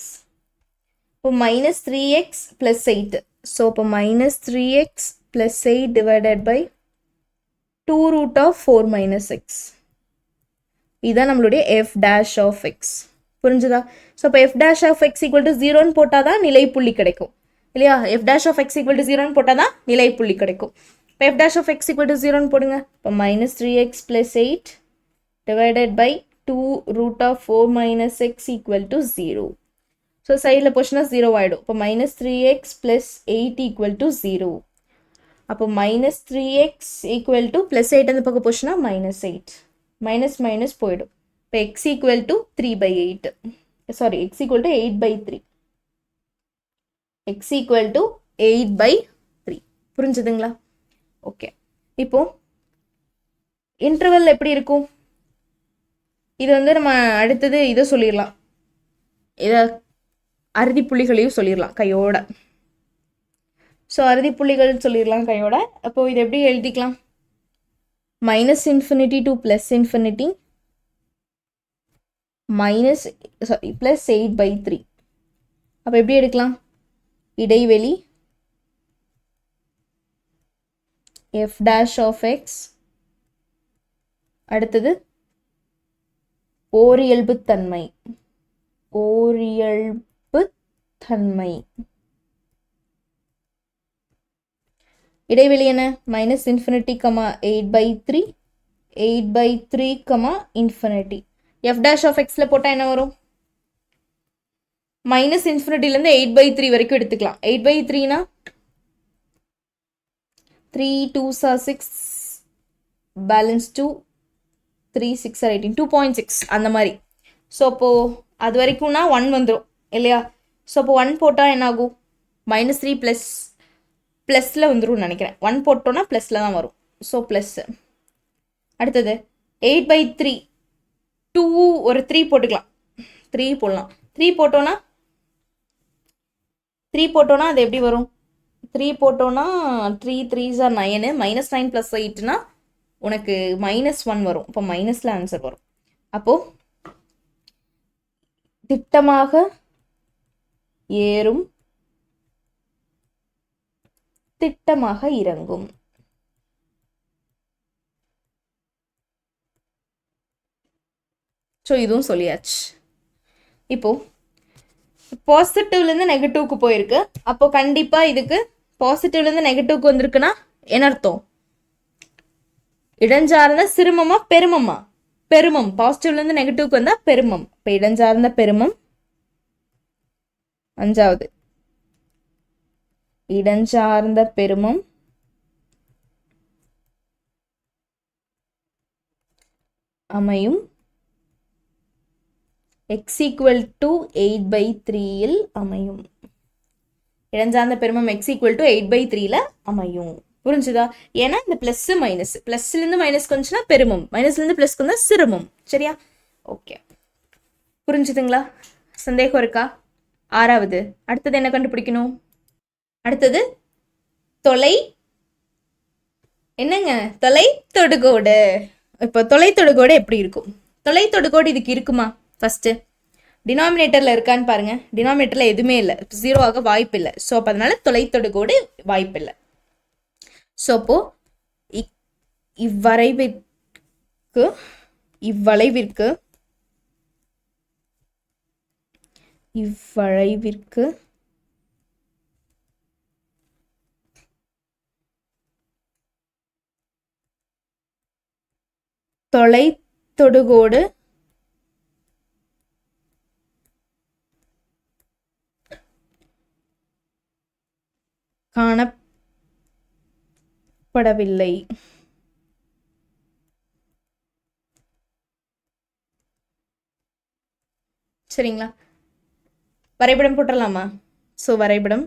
இப்போ -3x plus 8. ஸோ இப்போ -3x plus 8 divided by 2 root of 4 minus x. இதுதான் நம்மளுடைய f dash of x. புரிஞ்சுதா? ஸோ இப்போ f dash of x equal to 0ன்னு போட்டால் தான் நிலைப்புள்ளி கிடைக்கும் இல்லையா? F dash of x equal to 0ன்னு போட்டால் தான் நிலைப்புள்ளி கிடைக்கும். இப்போ f dash of x equal to 0ன்னு போடுங்க. இப்போ -3x + 8 divided by 2 √4 - x = 0. So சைடில் போச்சுன்னா 0 ஆகிடும். இப்போ -3x + 8 = 0. அப்போ -3x = +8 அந்த பக்கம் போச்சுன்னா -8 மைனஸ் போயிடும். இப்போ x = 3/8 சாரி x = 8/3 x = 8/3 புரிஞ்சுதுங்களா? ஓகே, இப்போ இன்டர்வல் எப்படி இருக்கும்? இது வந்து நம்ம அடுத்தது இதை சொல்லிடலாம், இதை அறுதி புள்ளிகளையும் சொல்லிடலாம் கையோட. ஸோ அறுதி புள்ளிகள் சொல்லிடலாம் கையோட. அப்போது இது எப்படி எழுதிக்கலாம்? -∞ to +∞ +8/3. அப்போ எப்படி எடுக்கலாம்? இடைவெளி f dash of x, அடுத்தது ஓரியல்புத்தன்மை இடைவெளி என்ன? -∞, 8/3 8/3, f dash of x போட்டால் என்ன வரும்? -∞லேருந்து 8/3 வரைக்கும் எடுத்துக்கலாம். 8/3னா 3 2s are 6, பேலன்ஸ் 2, 3 6 are 18, 2.6 அந்த மாதிரி. ஸோ அப்போது அது வரைக்கும்னா 1 வந்துடும் இல்லையா? ஸோ அப்போ 1 போட்டால் என்ன ஆகும்? -3 ப்ளஸில் வந்துடும் நினைக்கிறேன். 1 போட்டோன்னா ப்ளஸில் தான் வரும். So plus. அடுத்தது 8/3, 2 ஒரு 3 போட்டுக்கலாம், 3 போடலாம். 3 போட்டோன்னா அது எப்படி வரும்? 3 போட்டோன்னா 3 3s are 9, -9 + 8னா உனக்கு -1 வரும். இப்போ மைனஸில் ஆன்சர் வரும். அப்போது திட்டமாக ஏறும், திட்டமாக இறங்கும். ஸோ இதுவும் சொல்லியாச்சு. இப்போது பாசிட்டிவ்லேருந்து நெகட்டிவ்க்கு போயிருக்கு. அப்போ கண்டிப்பாக இதுக்கு பாசிட்டிவ்லேருந்து நெகட்டிவ்க்கு வந்திருக்குன்னா என்ன அர்த்தம்? இடஞ்சார்ந்த சிறுமமா பெருமமா? பெருமம். பாசிட்டிவ்லேருந்து நெகட்டிவ்க்கு வந்தால் பெருமம். இப்போ இடஞ்சார்ந்த பெருமம். 5வது இடஞ்சார்ந்த பெருமம் அமையும் x = 8/3 அமையும். இடஞ்சார்ந்த பெருமம் x = 8/3 அமையும். புரிஞ்சுதா? ஏன்னா இந்த ப்ளஸ் மைனஸ், ப்ளஸ்லேருந்து மைனஸ்க்கு வந்துச்சுன்னா பெருமம், மைனஸ்லேருந்து ப்ளஸ்க்கு வந்தால் சிறுமம். சரியா? ஓகே, புரிஞ்சுதுங்களா? சந்தேகம் இருக்கா? 6வது அடுத்தது என்ன கண்டுபிடிக்கணும்? அடுத்தது என்னங்க? தொலை தொடுகோடு. இப்போ தொலை தொடுகோடு எப்படி இருக்கும்? தொலை தொடுகோடு இதுக்கு இருக்குமா? ஃபஸ்ட்டு டினாமினேட்டரில் இருக்கான்னு பாருங்க. டினாமினேட்டரில் எதுவுமே இல்லை, 0 ஆக வாய்ப்பு இல்லை. ஸோ அப்போ அதனால தொலை தொடுகோடு வாய்ப்பு இல்லை. ஸோ அப்போ இவ்வளைவிற்கு தொலை தொடுகோடு காணப்படவில்லை. சரிங்களா? வரைபடம் போட்டுடலாமா? ஸோ வரைபடம்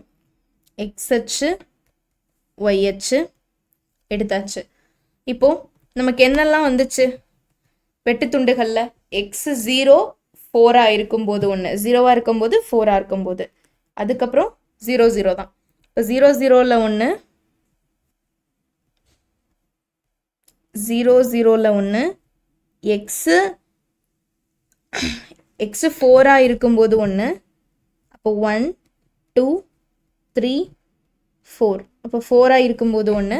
x அச்சு y அச்சு எடுத்தாச்சு. இப்போது நமக்கு என்னெல்லாம் வந்துச்சு வெட்டு துண்டுகளில்? x 0 4 இருக்கும்போது 1, 0 இருக்கும்போது 4 இருக்கும்போது, அதுக்கப்புறம் 0 0 தான். இப்போ 0 0ல் 1, 0 0ல் 1, x 4 இருக்கும்போது 1, அப்போ 1 2 3 4, அப்போ 4 இருக்கும்போது 1.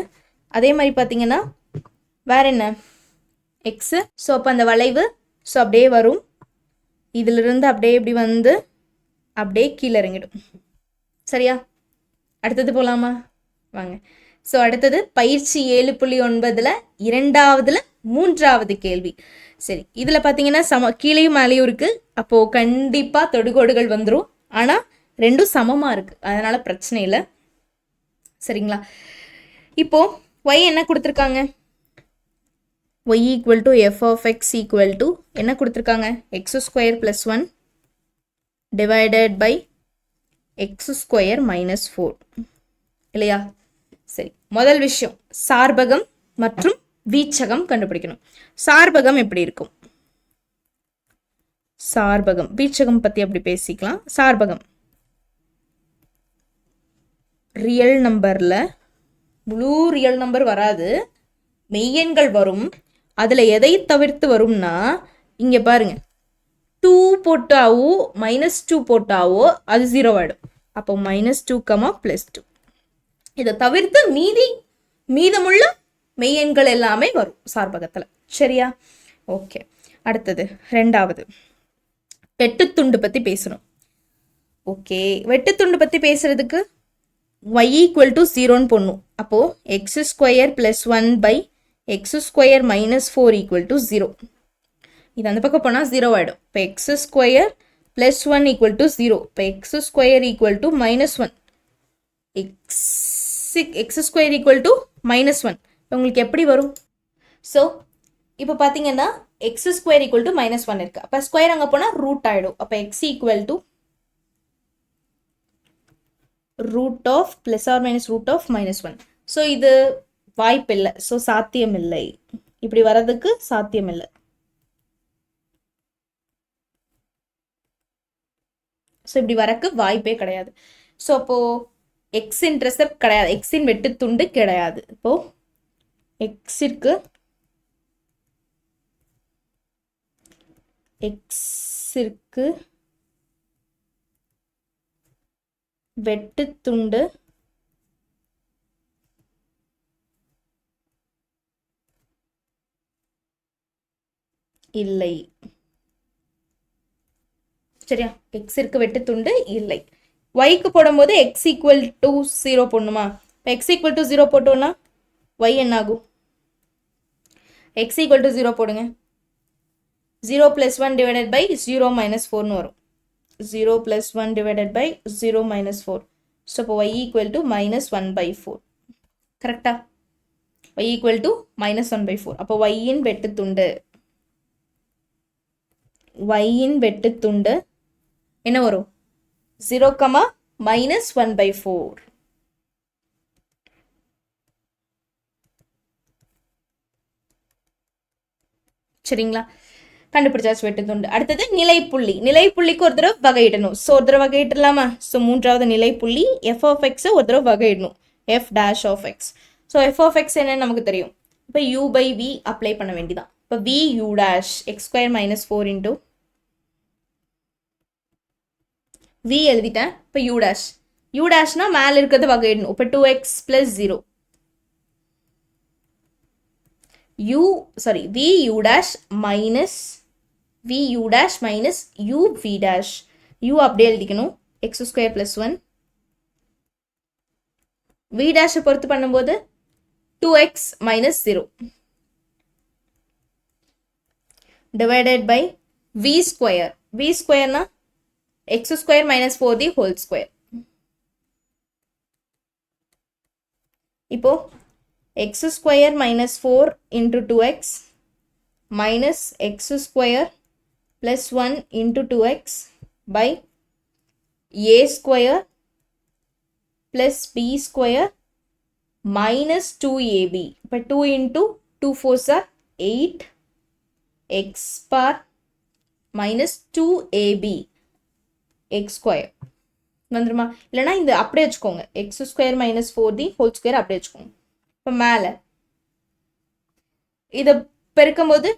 அதே மாதிரி பார்த்தீங்கன்னா வேற என்ன? எக்ஸு. ஸோ அப்போ அந்த வளைவு ஸோ அப்படியே வரும். இதிலிருந்து அப்படியே இப்படி வந்து அப்படியே கீழே இறங்கிடும். சரியா? அடுத்தது போகலாமா? வாங்க. ஸோ அடுத்தது பயிற்சி 7.9ல் 2வதுல 3வது கேள்வி. சரி, இதில் பார்த்தீங்கன்னா கீழேயும் மேலேயும் இருக்குது. அப்போது கண்டிப்பாக தொடுகோடுகள் வந்துடும். ஆனால் ரெண்டும் சமமாக இருக்குது, அதனால் பிரச்சனை இல்லை. சரிங்களா? இப்போது ஒய் என்ன கொடுத்துருக்காங்க? y equal to f of x equal to என்ன கொடுத்துருக்காங்க? x² + 1 டிவைடட் பை x² - 4 இல்லையா? சரி, முதல் விஷயம் சார்பகம் மற்றும் வீச்சகம் கண்டுபிடிக்கணும். சார்பகம் எப்படி இருக்கும்? சார்பகம், வீச்சகம் பற்றி அப்படி பேசிக்கலாம். சார்பகம் ரியல் நம்பரில் முழு ரியல் நம்பர் வராது, மெய்யெண்கள் வரும். அதில் எதை தவிர்த்து வரும்னா, இங்கே பாருங்க, 2 போட்டாவோ -2 போட்டாவோ அது 0 ஆகிடும். அப்போ -2, +2. இதை தவிர்த்து மீதமுள்ள மெய்யெண்கள் எல்லாமே வரும் சார்பகத்தில். சரியா? ஓகே. அடுத்தது 2வது வெட்டுத்துண்டு பற்றி பேசணும். ஓகே, வெட்டுத்துண்டு பற்றி பேசுறதுக்கு y ஈக்குவல் டு 0ன்னு போடணும். அப்போது x² + 1 by x² - 4 equal to 0. இது அந்த பக்கம் போனால் 0 ஆகிடும். இப்போ x² + 1 ஈக்குவல் டு 0. இப்போ x² equal to -1, x² equal to -1. உங்களுக்கு எப்படி வரும்? ஸோ இப்போ பார்த்தீங்கன்னா x² ஈக்குவல் டு -1 இருக்குது. அப்போ ஸ்கொயர் அங்கே போனால் ரூட் ஆகிடும். அப்போ x equal to root of plus or minus root of -1. So இது வாய்ப்பு இல்லை. ஸோ சாத்தியம் இல்லை, இப்படி வர்றதுக்கு சாத்தியம் இல்லை. ஸோ இப்படி வரக்கு வாய்ப்பே கிடையாது. ஸோ அப்போது எக்ஸ் இன்டர்செப்ட் கிடையாது, எக்ஸின் வெட்டுத்துண்டு கிடையாது. இப்போது எக்ஸிற்கு வெட்டுத்துண்டு இல்லை. சரியா? எக்ஸிற்கு வெட்டுத்துண்டு இல்லை. ஒய்க்கு போடும்போது எக்ஸ் ஈக்குவல் டு 0 போடணுமா? இப்போ எக்ஸ் ஈக்குவல் டு 0 போட்டோன்னா ஒய் என்ன ஆகும்? எக்ஸ் ஈக்குவல் டு 0 போடுங்க. 0 + 1 டிவைடட் பை 0 - 4ன்னு வரும். 0 + 1 டிவைடட் பை 0 - 4. ஸோ இப்போ ஒய் ஈக்குவல் டு -1/4. கரெக்டா? Y equal to -1/4. அப்போ ஒய்யின் வெட்டுத்துண்டு என்ன வரும்? 0, -1/4. சரிங்களா? கண்டுபிடிச்சாச்சு வெட்டுத்துண்டு. அடுத்தது நிலைப்புள்ளி. நிலைப்புள்ளிக்கு ஒரு தடவை வகையிடணும். ஸோ ஒரு தடவை வகையிடலாமா? ஸோ 3வது நிலைப்புள்ளி f ஆஃப் எக்ஸை ஒரு தடவை வகையிடணும். f' of x. So f of x என்னன்னு நமக்கு தெரியும். இப்போ u/v அப்ளை பண்ண வேண்டியதான். இப்போ vu' x² - 4 இன்ட்டு v எழுதிட்டேன். இப்போ u'. மேலே இருக்கிறது வகையிடணும். இப்போ 2x + 0 vu' minus uv'. u அப்படியே எழுதிக்கணும். x² + 1 v' பொறுத்து பண்ணும்போது 2x - 0 divided by v². v²னா x² - 4 the whole square. இப்போ x² - 4 into 2x minus x² plus 1 into 2x by a² plus b² minus 2ab. இப்போ 2 into 2 4s are 8 x bar minus 2ab x² வந்துருமா? இல்லைனா இந்த அப்படியே வச்சுக்கோங்க. x² - 4 the whole square அப்படியே வச்சுக்கோங்க. இப்போ மேலே இதை பெருக்கும்போது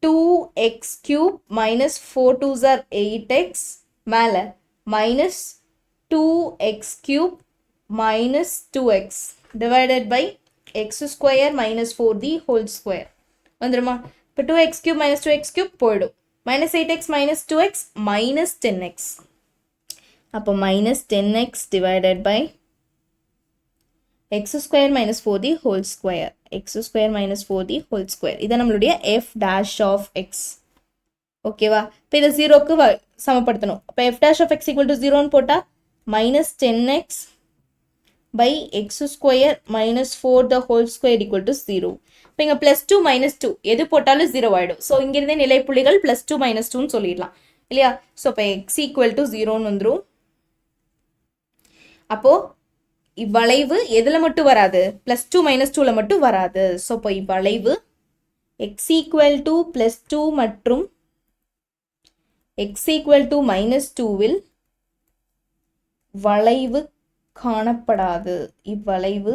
2x³ minus 4 2s are 8x மேலே minus 2x³ minus 2x divided by x² - 4 the whole square வந்துருமா? இப்போ 2x³ minus 2x³ போயிடும். minus 8x minus 2x minus 10x. அப்போ minus 10x divided by x square minus 4 the whole square. x square minus 4 the whole square. இதை நம்மளுடைய f dash of x. ஓகேவா? இப்போ இதை 0க்கு சமப்படுத்தணும். அப்போ f dash of x equal to 0 போட்டா minus 10x by x square minus 4 the whole square equal to 0. இப்போ இங்கே plus 2 minus 2 எது போட்டாலும் 0 ஆகிடும். ஸோ இங்கிருந்தே நிலைப்புள்ளிகள் plus 2 minus 2ன்னு சொல்லிடலாம் இல்லையா? ஸோ இப்போ x equal to 0ன்னு வந்துடும். அப்போது இவ்வளைவு எதில் மட்டும் வராது? plus 2 minus 2ல் மட்டும் வராது. ஸோ இப்போ இவ்வளைவு x equal to plus 2 மற்றும் x equal to minus 2வில் வளைவு காணப்படாது. இவ்வளைவு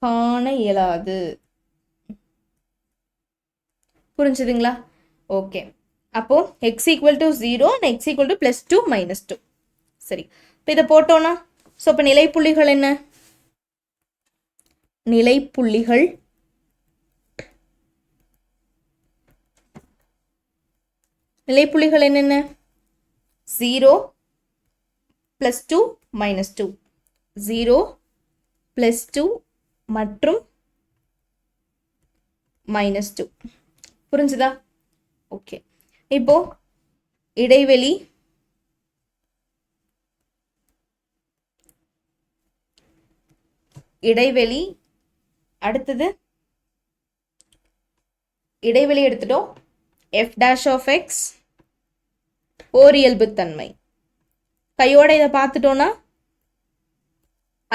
காண இயலாது. புரிஞ்சுதுங்களா? ஓகே. அப்போ x equal to 0 and x equal to plus 2 minus 2. சரி, இப்போ இதை போட்டோன்னா ஸோ இப்போ நிலைப்புள்ளிகள் என்ன? நிலைப்புள்ளிகள் என்னென்ன? 0 plus 2 minus 2, 0 plus 2 மற்றும் minus 2. புரிஞ்சுதா? ஓகே. இப்போ இடைவெளி அடுத்தது இடைவெளி எடுத்துட்டோம். f dash of x ஓர் இயல்புத்தன்மை. கையோட இதை பார்த்துட்டோன்னா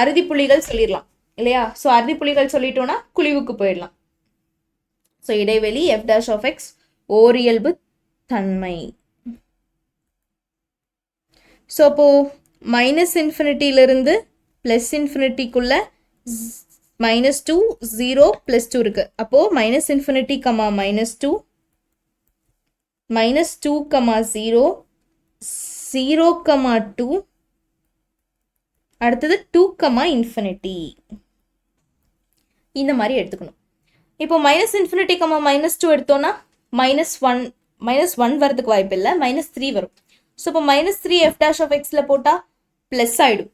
அறுதி புள்ளிகள் சொல்லிடலாம் இல்லையா? ஸோ அறுதி புள்ளிகள் சொல்லிட்டோன்னா குழிவுக்கு போயிடலாம். ஸோ இடைவெளி f dash of x ஓர் இயல்பு தன்மை. ஸோ அப்போ மைனஸ் இன்ஃபினிட்டியிலிருந்து பிளஸ் இன்ஃபினிட்டிக்குள்ள minus 2 0 plus 2 இருக்கு. அப்போ minus infinity comma minus 2 minus 2 comma 0 0 comma 2 அடுத்தது 2 comma infinity. இந்த மாதிரி எடுத்துக்கணும். இப்போ minus infinity comma minus 2 எடுத்தோம்னா minus 1 வரதுக்கு வாய்ப்பு இல்லை, minus 3 வரும். ஸோ இப்போ minus 3 f dash of xல போட்டால் ப்ளஸ் ஆகிடும்.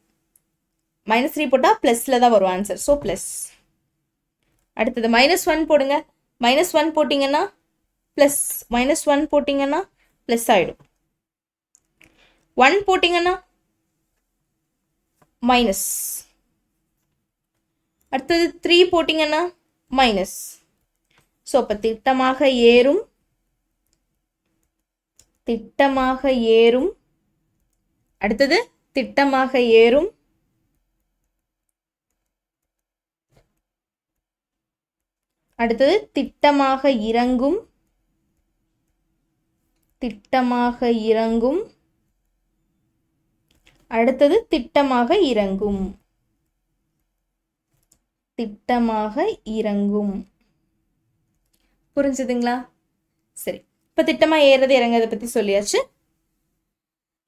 minus 3 போட்டால் ப்ளஸில் தான் வரும் ஆன்சர். So plus. அடுத்தது minus 1 போடுங்க. minus 1 போட்டிங்கன்னா ப்ளஸ், minus 1 போட்டிங்கன்னா ப்ளஸ் ஆகிடும். 1 போட்டிங்கன்னா மைனஸ். அடுத்தது 3 போட்டிங்கன்னா மைனஸ். ஸோ அப்போ திட்டமாக ஏறும். அடுத்தது திட்டமாக ஏறும். அடுத்தது திட்டமாக இறங்கும். அடுத்தது திட்டமாக இறங்கும். புரிஞ்சுதுங்களா? சரி, இப்போ திட்டமாக ஏறது இறங்கிறத பற்றி சொல்லியாச்சு.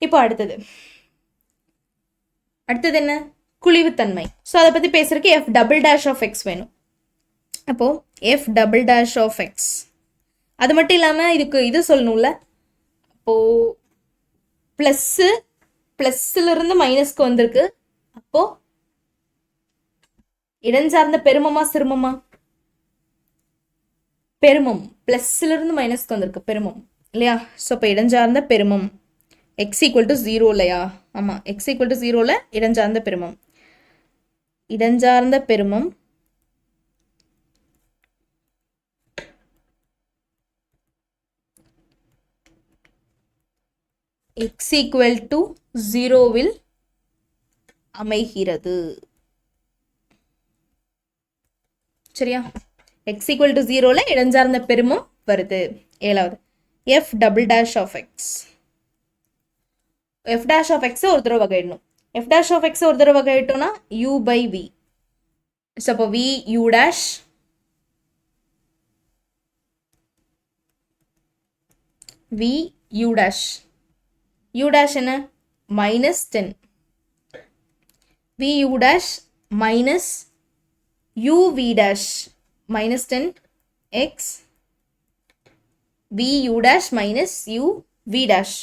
இப்போ அடுத்தது என்ன? குழிவுத்தன்மை. ஸோ அதை பற்றி பேசுறதுக்கு f double dash of x வேணும். அப்போ f double dash of x. அது மட்டும் இல்லாமல் இதுக்கு இது சொல்லணும்ல. அப்போது ப்ளஸ்ஸிலிருந்து மைனஸ்க்கு வந்திருக்கு. அப்போது இடஞ்சார்ந்த பெருமமா சிறுமமா? பெருமம். ப்ளஸ்ஸிலிருந்து மைனஸ்க்கு வந்திருக்கு, பெருமம் இல்லையா? ஸோ இப்போ இடஞ்சார்ந்த பெருமம் x equal to 0 இல்லையா? ஆமாம், x equal to 0ல் இடஞ்சார்ந்த பெருமம் x equal to 0வில் அமைகிறது. சரியா? x equal to 0ல இடஞ்சார்ந்த பெருமம் வருது. 7வது f double dash of x. f dash of x ஒரு தடவை வகையிடணும். f dash of x ஒரு தடவை வகையிட்டோம்னா u by v. ஸோ அப்போ v u dash u dash என்ன? minus 10. v u dash minus u v dash minus 10 x v u dash minus u v dash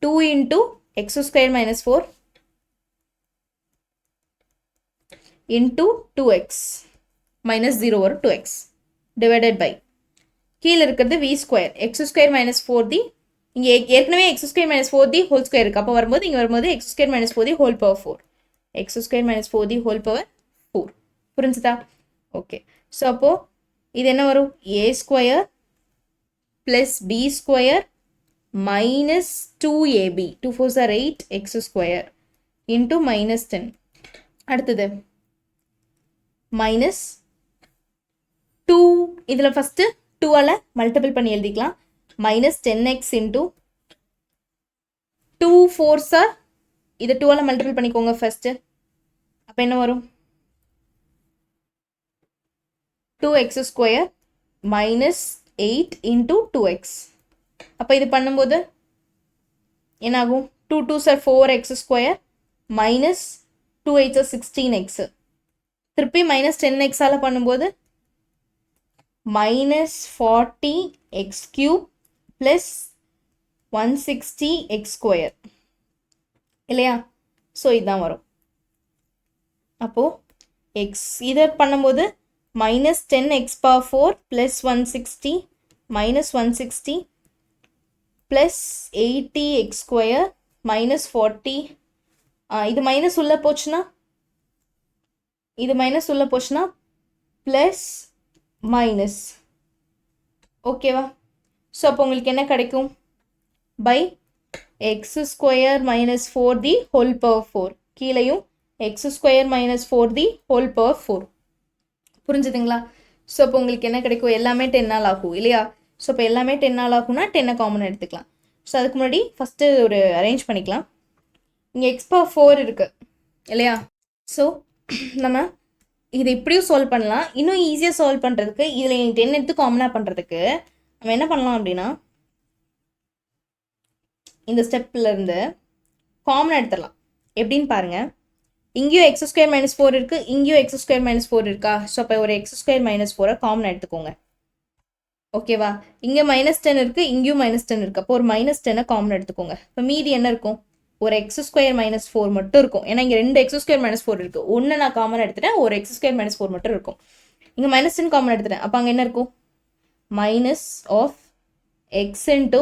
2 into x square minus 4 into 2x minus 0 or 2x divided by கீழே இருக்கிறது v square x square minus 4d இங்கே ஏற்கனவே x square minus 4d whole square இருக்கு அப்போ வரும்போது இங்கே வரும்போது x square minus 4d whole power 4 x square minus 4d whole power 4 புரிஞ்சுதா ஓகே ஸோ அப்போ இது என்ன வரும் a square plus b square minus 2ab 2 4s are 8 x square into minus 10 அடுத்தது minus 2 இதில் ஃபஸ்ட்டு 2ஆல் மல்டிபிள் பண்ணி எழுதிக்கலாம் minus 10x into 2 4s are இதை 2ஆல் மல்டிபிள் பண்ணிக்கோங்க ஃபஸ்ட்டு அப்போ என்ன வரும் 2x square minus 8 into 2x அப்போ இது பண்ணும்போது என்னாகும் 2 2s are 4x square minus 2 8s are 16x திருப்பி minus 10x ஆல் பண்ணும்போது minus 40x cube plus 160x square இல்லையா ஸோ இதுதான் வரும் அப்போ x இதை பண்ணும்போது minus 10x power 4 plus 160 minus 160 plus 80x square minus 40 இது மைனஸ் உள்ள போச்சுன்னா ப்ளஸ் மைனஸ் ஓகேவா ஸோ அப்போ உங்களுக்கு என்ன கிடைக்கும் by x square minus 4d whole power 4 கீழையும் x square minus 4d whole power 4 புரிஞ்சுதுங்களா ஸோ அப்போ உங்களுக்கு என்ன கிடைக்கும் எல்லாமே 10 ஆல் ஆகும் இல்லையா ஸோ இப்போ எல்லாமே 10 ஆல் ஆகும்னா 10 காமன் எடுத்துக்கலாம் ஸோ அதுக்கு முன்னாடி ஃபஸ்ட்டு ஒரு அரேஞ்ச் பண்ணிக்கலாம் இங்கே எக்ஸ் பவர் 4 இருக்குது இல்லையா ஸோ நம்ம இதை இப்படியும் சால்வ் பண்ணலாம் இன்னும் ஈஸியாக சால்வ் பண்ணுறதுக்கு இதில் 10 எடுத்து காமனாக பண்ணுறதுக்கு நம்ம என்ன பண்ணலாம் அப்படின்னா இந்த ஸ்டெப்லேருந்து காமனாக எடுத்துடலாம் எப்படின்னு பாருங்கள் இங்கேயும் எக்ஸ் ஸ்கொயர் மைனஸ் 4 இருக்குது இங்கேயும் எக்ஸ் ஸ்கொயர் மைனஸ் 4 இருக்கா ஸோ அப்போ ஒரு எக்ஸ் ஸ்கொயர் மைனஸ் 4 காமனாக எடுத்துக்கோங்க ஓகேவா இங்கே மைனஸ் 10 இருக்குது இங்கேயும் மைனஸ் 10 இருக்குது அப்போ ஒரு மைனஸ் 10 காமனாக எடுத்துக்கோங்க இப்போ மீதி என்ன இருக்கும் ஒரு எக்ஸ் ஸ்கொயர் மைனஸ் 4 மட்டும் இருக்கும் ஏன்னா இங்கே 2 எக்ஸ் ஸ்கொயர் மைனஸ் 4 இருக்குது ஒன்று நான் காமனாக எடுத்துட்டேன் ஒரு எக்ஸ் ஸ்கொயர் மைனஸ் 4 மட்டும் இருக்கும் இங்கே மைனஸ் 10 காமனாக எடுத்துட்டேன் அப்போ அங்கே என்ன இருக்கும் minus of x into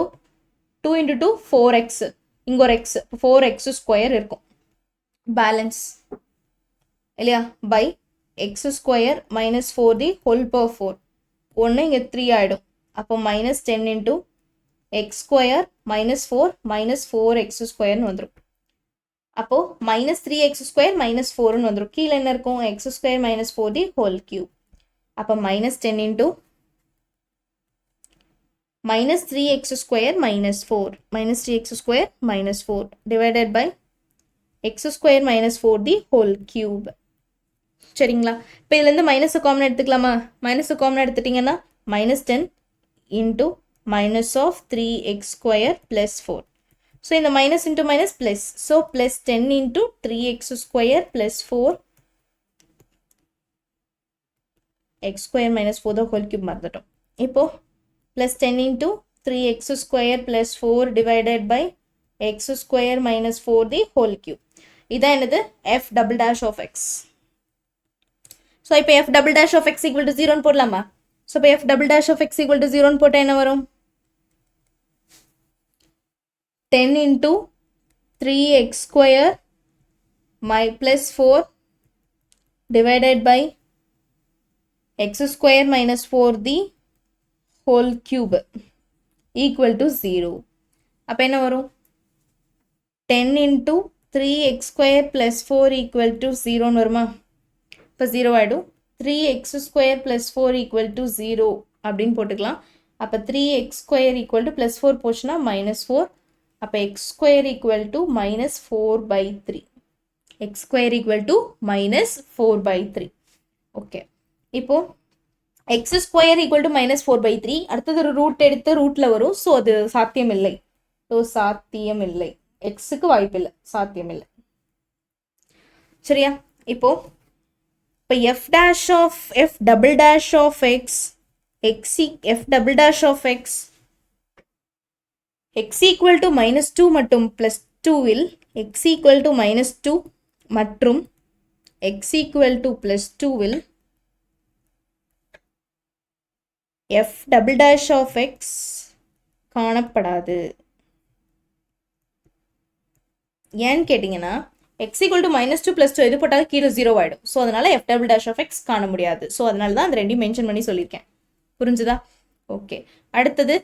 2 into 2 4x இங்கே ஒரு எக்ஸ் 4x ஸ்கொயர் இருக்கும் பேலன்ஸ் இல்லையா by x square minus 4d whole power 4 ஒன்று இங்கே 3 ஆகிடும் அப்போ minus 10 into x square minus 4 minus 4x ஸ்கொயர்னு வந்துடும் அப்போது மைனஸ் 3x ஸ்கொயர் மைனஸ் 4ன்னு வந்துடும் கீழே என்ன இருக்கும் x square minus 4d whole cube அப்போ minus 10 into minus 3x square minus 4 minus 3x square minus 4 divided by x square minus 4d whole cube சரிங்களா இப்போ இதுலேருந்து மைனஸ் காமன் எடுத்துக்கலாமா மைனஸ் காமன் எடுத்துட்டிங்கன்னா minus 10 into minus of 3x square plus 4 so இந்த minus into minus plus so plus 10 into 3x square plus 4 x square minus 4 the whole cube மறந்துட்டோம் இப்போது plus 10 into 3x square plus 4 divided by x square minus 4 the whole cube. இதான் என்னது f double dash of x. So, இப்போ f double dash of x equal to 0 போடலாமா? So, இப்போ f double dash of x equal to 0 போட்டா என்ன வரும்? 10 into 3x square plus 4 divided by x square minus 4 the whole cube equal to 0 அப்போ என்ன வரும் 10 into 3x square plus 4 equal to 0 வருமா இப்போ 0 ஆகிடும் 3x square plus 4 equal to 0 அப்படின்னு போட்டுக்கலாம் அப்போ 3x square equal to plus 4 போச்சுன்னா minus 4 அப்போ x square equal to minus 4 by 3 x square equal to minus 4 by 3 okay இப்போ x square equal to minus 4 by 3 அடுத்தது ஒரு ரூட் எடுத்து ரூட்டில் வரும் ஸோ அது சாத்தியம் இல்லை எக்ஸுக்கு வாய்ப்பு இல்லை சாத்தியம் இல்லை சரியா இப்போ f dash of f double dash of x f double dash of x x equal to -2 மற்றும் +2 x equal to -2 மற்றும் x equal to +2 f double dash of x காணப்படாது. ஏன்னு கேட்டிங்கன்னா x equal to -2 +2 எது போட்டாலும் கீழே 0 ஆகிடும். ஸோ அதனால f double dash of x காண முடியாது. ஸோ அதனால தான் அந்த ரெண்டையும் மென்ஷன் பண்ணி சொல்லியிருக்கேன். புரிஞ்சுதா? ஓகே, அடுத்தது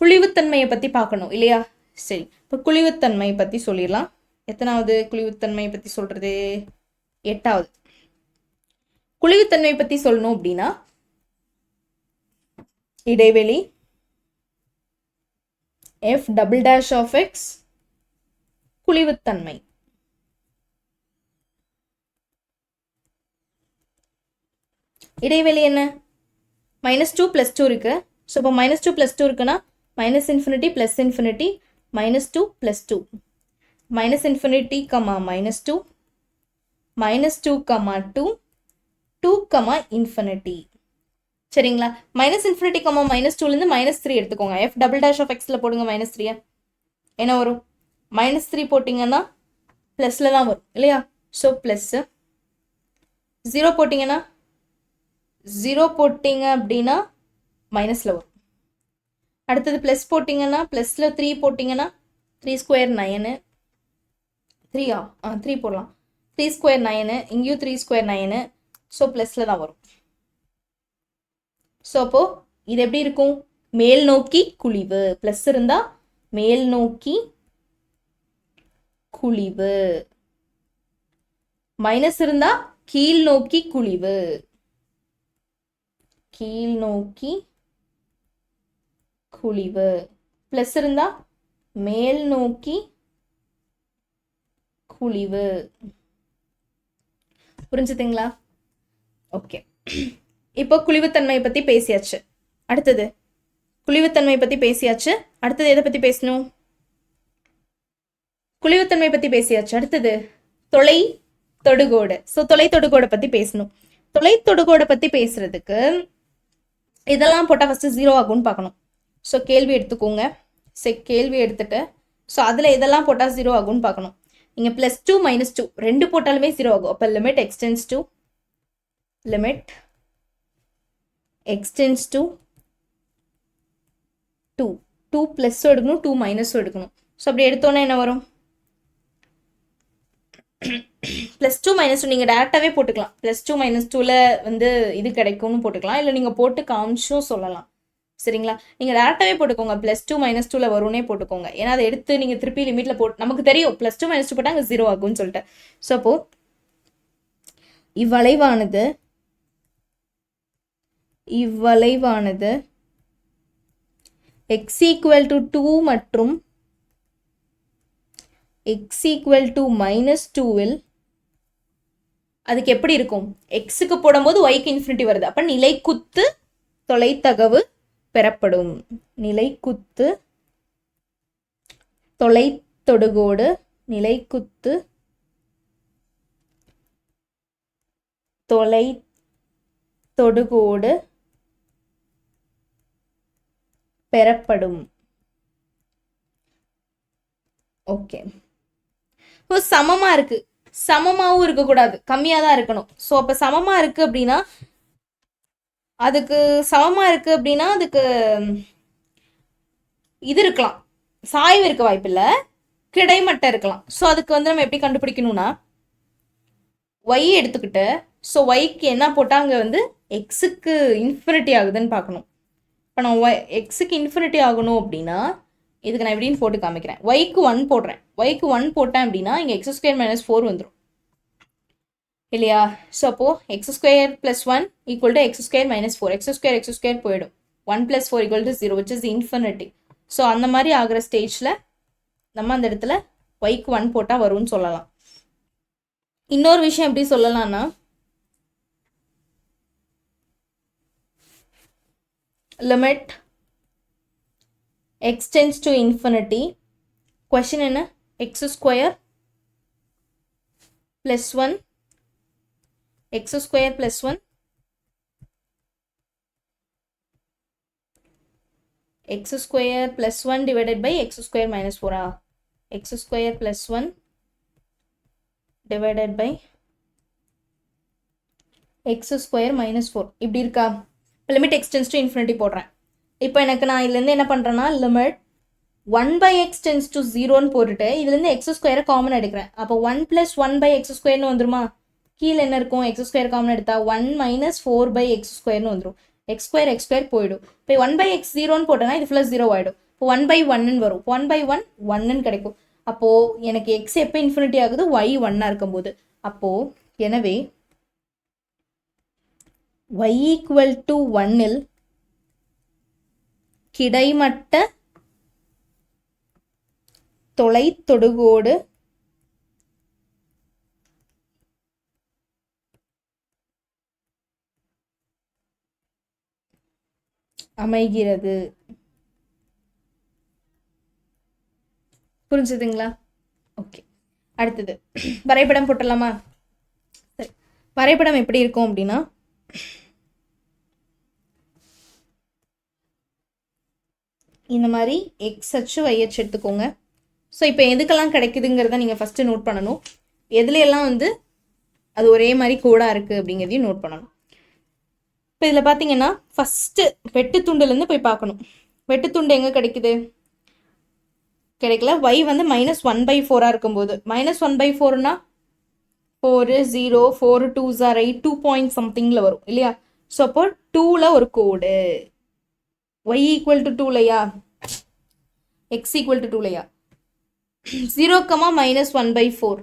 குழிவுத்தன்மையை பற்றி பார்க்கணும் இல்லையா? சரி, இப்போ குழிவுத்தன்மையை பற்றி சொல்லிடலாம். எத்தனாவது குழிவுத்தன்மையை பற்றி சொல்கிறது? 8வது. குழிவுத்தன்மையை பற்றி சொல்லணும் அப்படின்னா இடைவெளி f double dash of x குழிவுத்தன்மை. இடைவெளி என்ன? -2 +2 இருக்கு. ஸோ இப்போ -2 +2 இருக்குன்னா -∞ +∞ -2 +2 -∞, -2 -2, 2, ∞. சரிங்களா? -∞, -2லேருந்து -3 எடுத்துக்கோங்க. f double dash of xல போடுங்க -3. என்ன வரும்? -3 போட்டிங்கன்னா ப்ளஸில் தான் வரும் இல்லையா? ஸோ ப்ளஸ்ஸு 0 போட்டிங்கன்னா 0 போட்டிங்க அப்படின்னா மைனஸில் வரும். அடுத்தது ப்ளஸ் போட்டிங்கன்னா ப்ளஸில் 3 போட்டிங்கன்னா 3² 9. 3 3 போடலாம். 3² 9, இங்கேயும் 3² 9. ஸோ ப்ளஸில் தான் வரும். ஸோ அப்போது இது எப்படி இருக்கும்? மேல் நோக்கி குழிவு. ப்ளஸ் இருந்தால் மேல் நோக்கி குழிவு, மைனஸ் இருந்தால் கீழ் நோக்கி குழிவு. கீழ் நோக்கி குழிவு. ப்ளஸ் இருந்தால் மேல் நோக்கி குழிவு. புரிஞ்சுதுங்களா? ஓகே, இப்போ குழிவுத்தன்மையை பற்றி பேசியாச்சு. அடுத்தது குழிவுத்தன்மையை பற்றி பேசியாச்சு. அடுத்தது எதை பற்றி பேசணும்? குழிவுத்தன்மை பற்றி பேசியாச்சு. அடுத்தது தொலை தொடுகோடு. ஸோ தொலை தொடுகோடை பற்றி பேசணும். தொலை தொடுகோடை பற்றி பேசுறதுக்கு இதெல்லாம் போட்டால் ஃபஸ்ட்டு 0 ஆகும்னு பார்க்கணும். ஸோ கேள்வி எடுத்துக்கோங்க. கேள்வி எடுத்துட்டு ஸோ அதில் இதெல்லாம் போட்டால் 0 ஆகும்னு பார்க்கணும். இங்கே +2 -2 ரெண்டு போட்டாலுமே 0 ஆகும். அப்போ லிமிட் எக்ஸ்டென்ஸ் டு 2. 2 ப்ளஸ்ஸும் எடுக்கணும், 2 மைனஸும் எடுக்கணும். ஸோ அப்படி எடுத்தோன்னே என்ன வரும்? +2 -2 நீங்கள் டேரெக்டாகவே போட்டுக்கலாம். +2 -2ல் வந்து இது கிடைக்கும்னு போட்டுக்கலாம். இல்லை நீங்கள் போட்டு காமிச்சும் சொல்லலாம். சரிங்களா? நீங்கள் டேரெக்டாகவே போட்டுக்கோங்க. +2 -2ல் வரும்னே போட்டுக்கோங்க. ஏன்னா அதை எடுத்து நீங்கள் திருப்பி லிமிட்டில் போட்டு நமக்கு தெரியும் +2 -2 போட்டால் அங்கே 0 ஆகும்னு சொல்லிட்டு. ஸோ அப்போது இவ்வளைவானது x = 2 மற்றும் x = -2ல் அதுக்கு எப்படி இருக்கும்? எக்ஸுக்கு போடும்போது yக்கு இன்ஃபினிட்டி வருது. அப்போ நிலைக்குத்து தொலைத்தகவு பெறப்படும். நிலைக்குத்து தொலைத்தொடுகோடு, நிலைக்குத்து தொலைத்தொடுகோடு பெறப்படும். ஓகே, இப்போ சமமா இருக்கு. சமமாகவும் இருக்கக்கூடாது, கம்மியாக தான் இருக்கணும். ஸோ அப்போ சமமாக இருக்கு அப்படின்னா அதுக்கு இது இருக்கலாம், சாய்வு இருக்க வாய்ப்பில்லை, கிடைமட்டம் இருக்கலாம். ஸோ அதுக்கு வந்து நம்ம எப்படி கண்டுபிடிக்கணும்னா ஒய் எடுத்துக்கிட்டு ஸோ ஒய்க்கு என்ன போட்டால் அங்கே வந்து எக்ஸுக்கு இன்ஃபினிட்டி ஆகுதுன்னு பார்க்கணும். இப்போ நான் எக்ஸுக்கு இன்ஃபினிட்டி ஆகணும் அப்படின்னா இதுக்கு நான் எப்படின்னு போட்டு காமிக்கிறேன். ஒய்க்கு 1 போடுறேன். ஒய்க்கு 1 போட்டேன் அப்படின்னா இங்கே x² - 4 வந்துடும் இல்லையா? ஸோ அப்போது x² + 1 = x² - 4. x² போயிடும். 1 + 4 = 0, which is infinity. ஸோ அந்த மாதிரி ஆகிற ஸ்டேஜில் நம்ம அந்த இடத்துல ஒய்க்கு 1 போட்டால் வரும்னு சொல்லலாம். இன்னொரு விஷயம் எப்படி சொல்லலாம்னா limit x tends to infinity. question என்ன? x² + 1 x² + 1 x square plus 1 divided by x square minus 4 x square plus 1 divided by x square minus 4 இப்படி இருக்கா? Limit x tends to infinity போடுறேன். இப்போ எனக்கு நான் இதுலேருந்து என்ன பண்ணுறேன்னா limit 1 by x tends to 0ன்னு போட்டுட்டு இதுலேருந்து x ஸ்கொயரை காமன் எடுக்கிறேன். அப்போ 1 plus 1 by x ஸ்கொயர்னு வந்துருமா? கீழே என்ன இருக்கும்? x ஸ்கொயர் காமன் எடுத்தா 1 minus 4 by x ஸ்கொயர்னு வந்துடும். x ஸ்கொயர் போயிடும். இப்போ 1 by x 0ன்னு போட்டேன்னா இது ஃபுல்லாக 0 ஆகிடும். இப்போ 1 by 1ன்னு வரும். 1 by 1 1ன்னு கிடைக்கும். அப்போது எனக்கு x எப்போ இன்ஃபினிட்டி ஆகுது? y 1ஆக இருக்கும்போது. அப்போது எனவே y equal to 1ல் கிடைமட்ட தொலைத்தொடுகோடு அமைகிறது. புரிஞ்சுதுங்களா? ஓகே, அடுத்தது வரைபடம் போட்டலாமா? சரி, வரைபடம் எப்படி இருக்கும் அப்படின்னா இந்த மாதிரி எக்ஸ் அச்சு y அச்சு எடுத்துக்கோங்க. ஸோ இப்போ எதுக்கெல்லாம் கிடைக்குதுங்கிறத நீங்கள் ஃபஸ்ட்டு நோட் பண்ணணும். எதுலையெல்லாம் வந்து அது ஒரே மாதிரி கோடாக இருக்குது அப்படிங்கிறதையும் நோட் பண்ணணும். இப்போ இதில் பார்த்தீங்கன்னா ஃபஸ்ட்டு வெட்டு துண்டுலேருந்து போய் பார்க்கணும். வெட்டு துண்டு எங்கே கிடைக்குது? கிடைக்கல. y வந்து -1/4 இருக்கும்போது -1/4னா 4 0 4 2s are 8 2 பாயிண்ட் சம்திங்கில் வரும் இல்லையா? ஸோ அப்போ 2ல் ஒரு கோடு y equal to 2லையா, x equal to 2லையா, 0, -1/4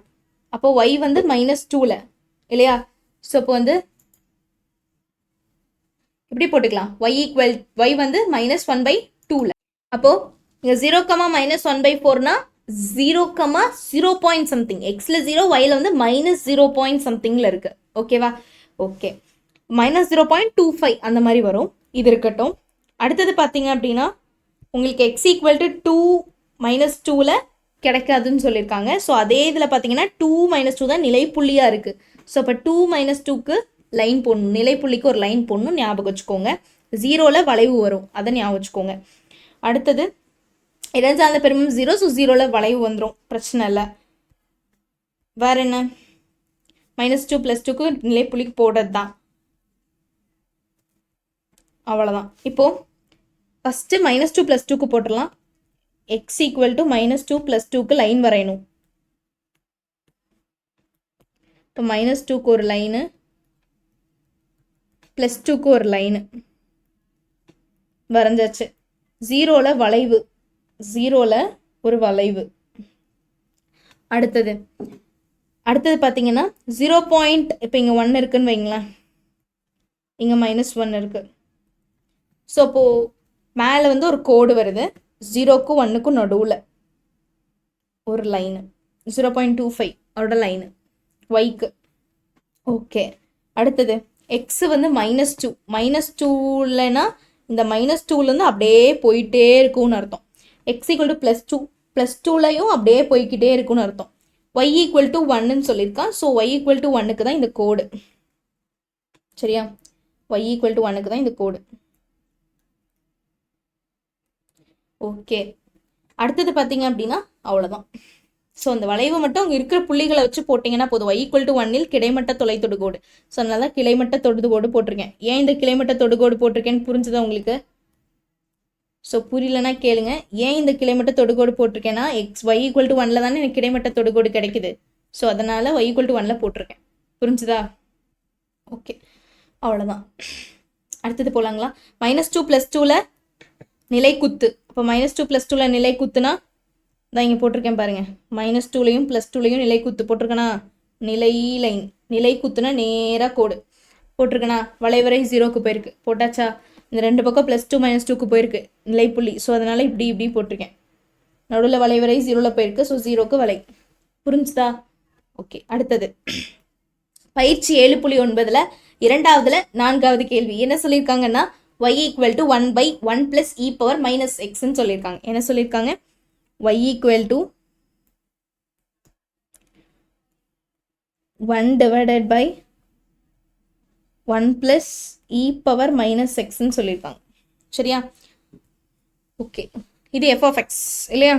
அப்போ y வந்து -2ல இல்லையா? ஸோ அப்போ வந்து இப்படி போட்டுக்கலாம். y வந்து -1/2ல. அப்போ இங்கே 0, -1/4னா 0, 0 பாயிண்ட் சம்திங். எக்ஸில் 0, yல வந்து -0 பாயிண்ட் சம்திங்கில் இருக்கு. ஓகேவா? ஓகே, -0.25 அந்த மாதிரி வரும். இது இருக்கட்டும். அடுத்தது பார்த்தீங்க அப்படின்னா உங்களுக்கு x equal to 2 -2ல கிடைக்காதுன்னு சொல்லியிருக்காங்க. ஸோ அதே இதில் பார்த்தீங்கன்னா 2 -2 தான் நிலைப்புள்ளியாக இருக்குது. ஸோ அப்போ 2 -2க்கு லைன் போடணும். நிலைப்புள்ளிக்கு ஒரு லைன் போடணும், ஞாபகம் வச்சுக்கோங்க. 0ல் வளைவு வரும், அதை ஞாபகம் வச்சுக்கோங்க. அடுத்தது இடஞ்சார்ந்த பெருமம் 0, ஸோ 0ல் வளைவு வந்துடும், பிரச்சனை இல்லை. வேற என்ன? -2 + 2க்கு நிலைப்புள்ளிக்கு போடுறது தான், அவ்வளோதான். இப்போது ஃபஸ்ட்டு -2 + 2க்கு போட்டுடலாம். x equal to -2 + 2க்கு லைன் வரையணும். இப்போ -2க்கு ஒரு லைனு, +2க்கு ஒரு லைனு வரைஞ்சாச்சு. 0ல் வளைவு, 0ல் ஒரு வளைவு. அடுத்தது பார்த்தீங்கன்னா 0 பாயிண்ட், இப்போ இங்கே 1 இருக்குன்னு வைங்களேன், இங்கே -1 இருக்குது. ஸோ அப்போது மேலே வந்து ஒரு கோடு வருது, 0க்கும் 1க்கும் நடுவில் ஒரு லைனு, 0.25 அவரோட லைனு ஒய்க்கு. ஓகே, அடுத்தது எக்ஸு வந்து -2. -2லனா இந்த -2லேருந்து அப்படியே போயிட்டே இருக்கும்னு அர்த்தம். x equal to +2, +2லையும் அப்படியே போய்கிட்டே இருக்கும்னு அர்த்தம். y equal to 1ன்னு சொல்லியிருக்கான். ஸோ y equal to 1க்கு தான் இந்த கோடு, சரியா? y equal to 1க்கு தான் இந்த கோடு. ஓகே, அடுத்தது பார்த்தீங்க அப்படின்னா அவ்வளோதான். ஸோ அந்த வளைவு மட்டும் அங்கே இருக்கிற புள்ளிகளை வச்சு போட்டிங்கன்னா போதும். y equal to 1ல் கிடைமட்ட தொலை தொடுகோடு. ஸோ அதனால தான் கிடைமட்ட தொடுகோடு போட்டிருக்கேன். ஏன் இந்த கிடைமட்ட தொடுகோடு போட்டிருக்கேன்னு புரிஞ்சுதா உங்களுக்கு? ஸோ புரியலன்னா கேளுங்க. ஏன் இந்த கிடைமட்ட தொடுகோடு போட்டிருக்கேன்னா y equal to 1ல் தானே எனக்கு கிடைமட்ட தொடுகோடு கிடைக்குது. ஸோ அதனால் y equal to 1ல் போட்டிருக்கேன். புரிஞ்சுதா? ஓகே, அவ்வளோதான். அடுத்தது போகலாங்களா? -2 + 2ல் நிலைக்குத்து. அப்போ -2 + 2ல் நிலைக்குத்துனா தான் இங்கே போட்டிருக்கேன் பாருங்கள். -2லையும் +2லையும் நிலைக்குத்து போட்டிருக்கேனா, நிலைக்குத்துனா நேராக கோடு போட்டிருக்கேனா, வளைவரை 0க்கு போயிருக்கு, போட்டாச்சா? இந்த ரெண்டு பக்கம் +2 -2க்கு போயிருக்கு நிலைப்புள்ளி. ஸோ அதனால் இப்படி போட்டிருக்கேன். நடுவில் வளைவரை 0ல் போயிருக்கு. ஸோ 0க்கு வளை. புரிஞ்சுதா? ஓகே, அடுத்தது பயிற்சி 7.9ல் இரண்டாவதுல 4வது கேள்வி என்ன சொல்லியிருக்காங்கன்னா y equal to 1/1 plus e power minus xன்னு சொல்லியிருக்காங்க. என்ன சொல்லியிருக்காங்க? y equal to 1 divided by 1 plus e power minus xன்னு சொல்லியிருக்காங்க. சரியா? ஓகே, இது எஃப் ஆஃப் எக்ஸ் இல்லையா?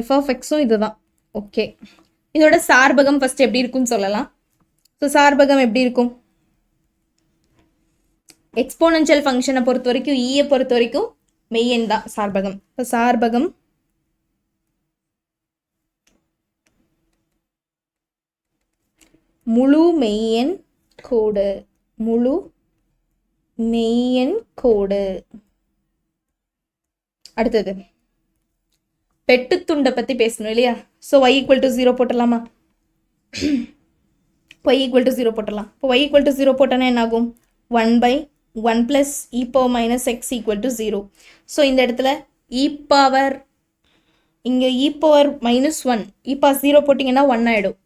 எஃப் ஆஃப் எக்ஸும் இதுதான். ஓகே, இதோட சார்பகம் ஃபர்ஸ்ட் எப்படி இருக்கும்னு சொல்லலாம். ஸோ சார்பகம் எப்படி இருக்கும்? எக்ஸ்போனென்ஷியல் ஃபங்க்ஷனை பொறுத்த வரைக்கும், ஈயை பொறுத்த வரைக்கும் மெய்யெண் தான் சார்பகம். இப்போ சார்பகம் முழு மெய்யெண் கோடு, முழு மெய்யெண் கோடு. அடுத்தது வெட்டுத்துண்டை பற்றி பேசணும் இல்லையா? So y equal to 0 போட்டலாமா? y equal to 0 போட்டலாம். இப்போ y ஈக்குவல் டு 0 போட்டோன்னா என்ன ஆகும்? 1/1 plus E power minus x equal to 0. So இந்த இடத்துல இ பவர், இங்கே இ பவர் மைனஸ் 1, இ பவர் 0 போட்டிங்கன்னா 1 ஆகிடும்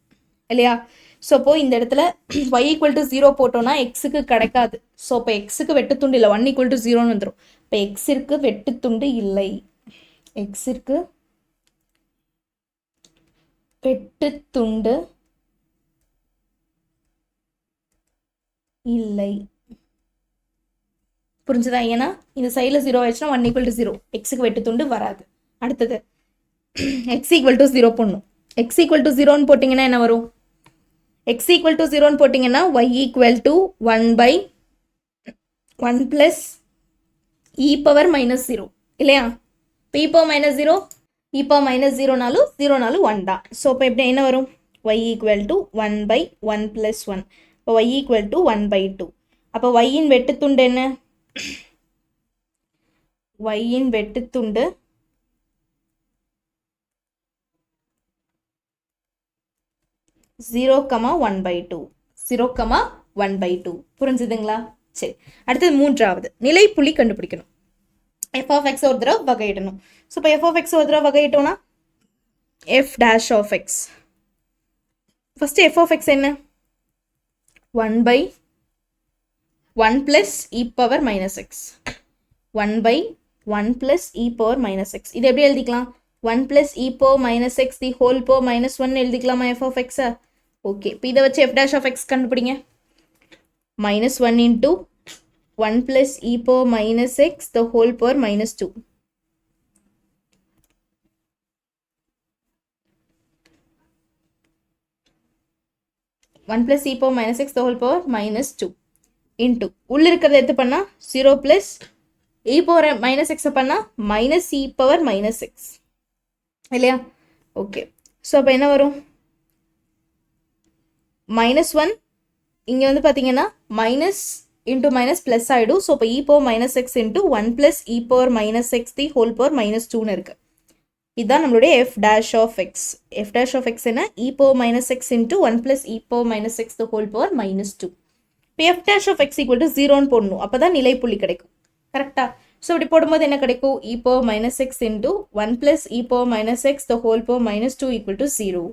இல்லையா? ஸோ அப்போ இந்த இடத்துல y ஈக்குவல் டு 0 போட்டோன்னா எக்ஸுக்கு கிடைக்காது. ஸோ இப்போ எக்ஸுக்கு வெட்டுத்துண்டு இல்லை, 1 ஈக்குவல் டு 0ன்னு வந்துடும். இப்போ எக்ஸிற்கு வெட்டுத்துண்டு இல்லை, எக்ஸிற்கு வெட்டுத்துண்டு இல்லை. புரிஞ்சுதா? ஏன்னா இந்த சைடில் 0 ஆயிடுச்சுன்னா 1 ஈக்குவல் டு 0, எக்ஸுக்கு வெட்டுத்துண்டு வராது. அடுத்தது எக்ஸ் ஈக்குவல் டு 0 போடணும். எக்ஸ் ஈக்குவல் டு 0ன்னு போட்டிங்கன்னா என்ன வரும்? x equal to 0 போட்டிங்கன்னா y equal to 1/1 plus e power minus 0 இல்லையா? e power minus 0, e power minus 0 நாலும் 0 நாலும் 1 தான். ஸோ இப்போ எப்படி என்ன வரும்? y equal to 1/1 plus 1. இப்போ y equal to 1/2. அப்போ y இன் வெட்டுத்துண்டு என்ன? y இன் வெட்டுத்துண்டு 0,1/2, 0,1/2. புரிஞ்சுதுங்களா? சரி, அடுத்தது மூன்றாவது நிலைப்புள்ளி கண்டுபிடிக்கணும். எஃப் ஆஃப் எக்ஸ் ஒரு தடவை வகையிடணும். ஸோ இப்போ எஃப் ஆஃப் எக்ஸ் ஒரு தடவை வகையிட்டோம்னா f dash of x, first f of x என்ன? 1/1 plus e power minus x, 1/1 plus e power minus x. இது எப்படி எழுதிக்கலாம்? 1 plus e power minus x the whole power minus 1 எழுதிக்கலாமா f of x? Okay, இப்போ இதை வச்சு f dash of x கண்டுபிடிங்க. minus 1 into 1 plus e power minus x the whole power minus 2. One plus e power minus x the whole power minus 2 into உள்ள இருக்கிறத எடுத்து பண்ணால் 0 பிளஸ் இ பவர் மைனஸ் எக்ஸை பண்ணால் minus e power minus x இல்லையா? ஓகே, ஸோ அப்போ என்ன வரும்? மைனஸ் 1 இங்கே வந்து பார்த்தீங்கன்னா மைனஸ் இன்ட்டு மைனஸ் ப்ளஸ் ஆகிடும். ஸோ இப்போ e power minus x into 1 plus e power minus x the whole power minus 2ன்னு இருக்குது. இதுதான் நம்மளுடைய f dash of x. F dash of x என்ன? E power minus x into 1 plus e power minus x the whole power minus 2. இப்போ f dash of x equal to 0ன்னு போடணும், அப்போ தான் நிலைப்புள்ளி கிடைக்கும். கரெக்டா? ஸோ இப்படி போடும்போது என்ன கிடைக்கும்? E power minus x into 1 plus e power minus x the whole power minus 2 equal to 0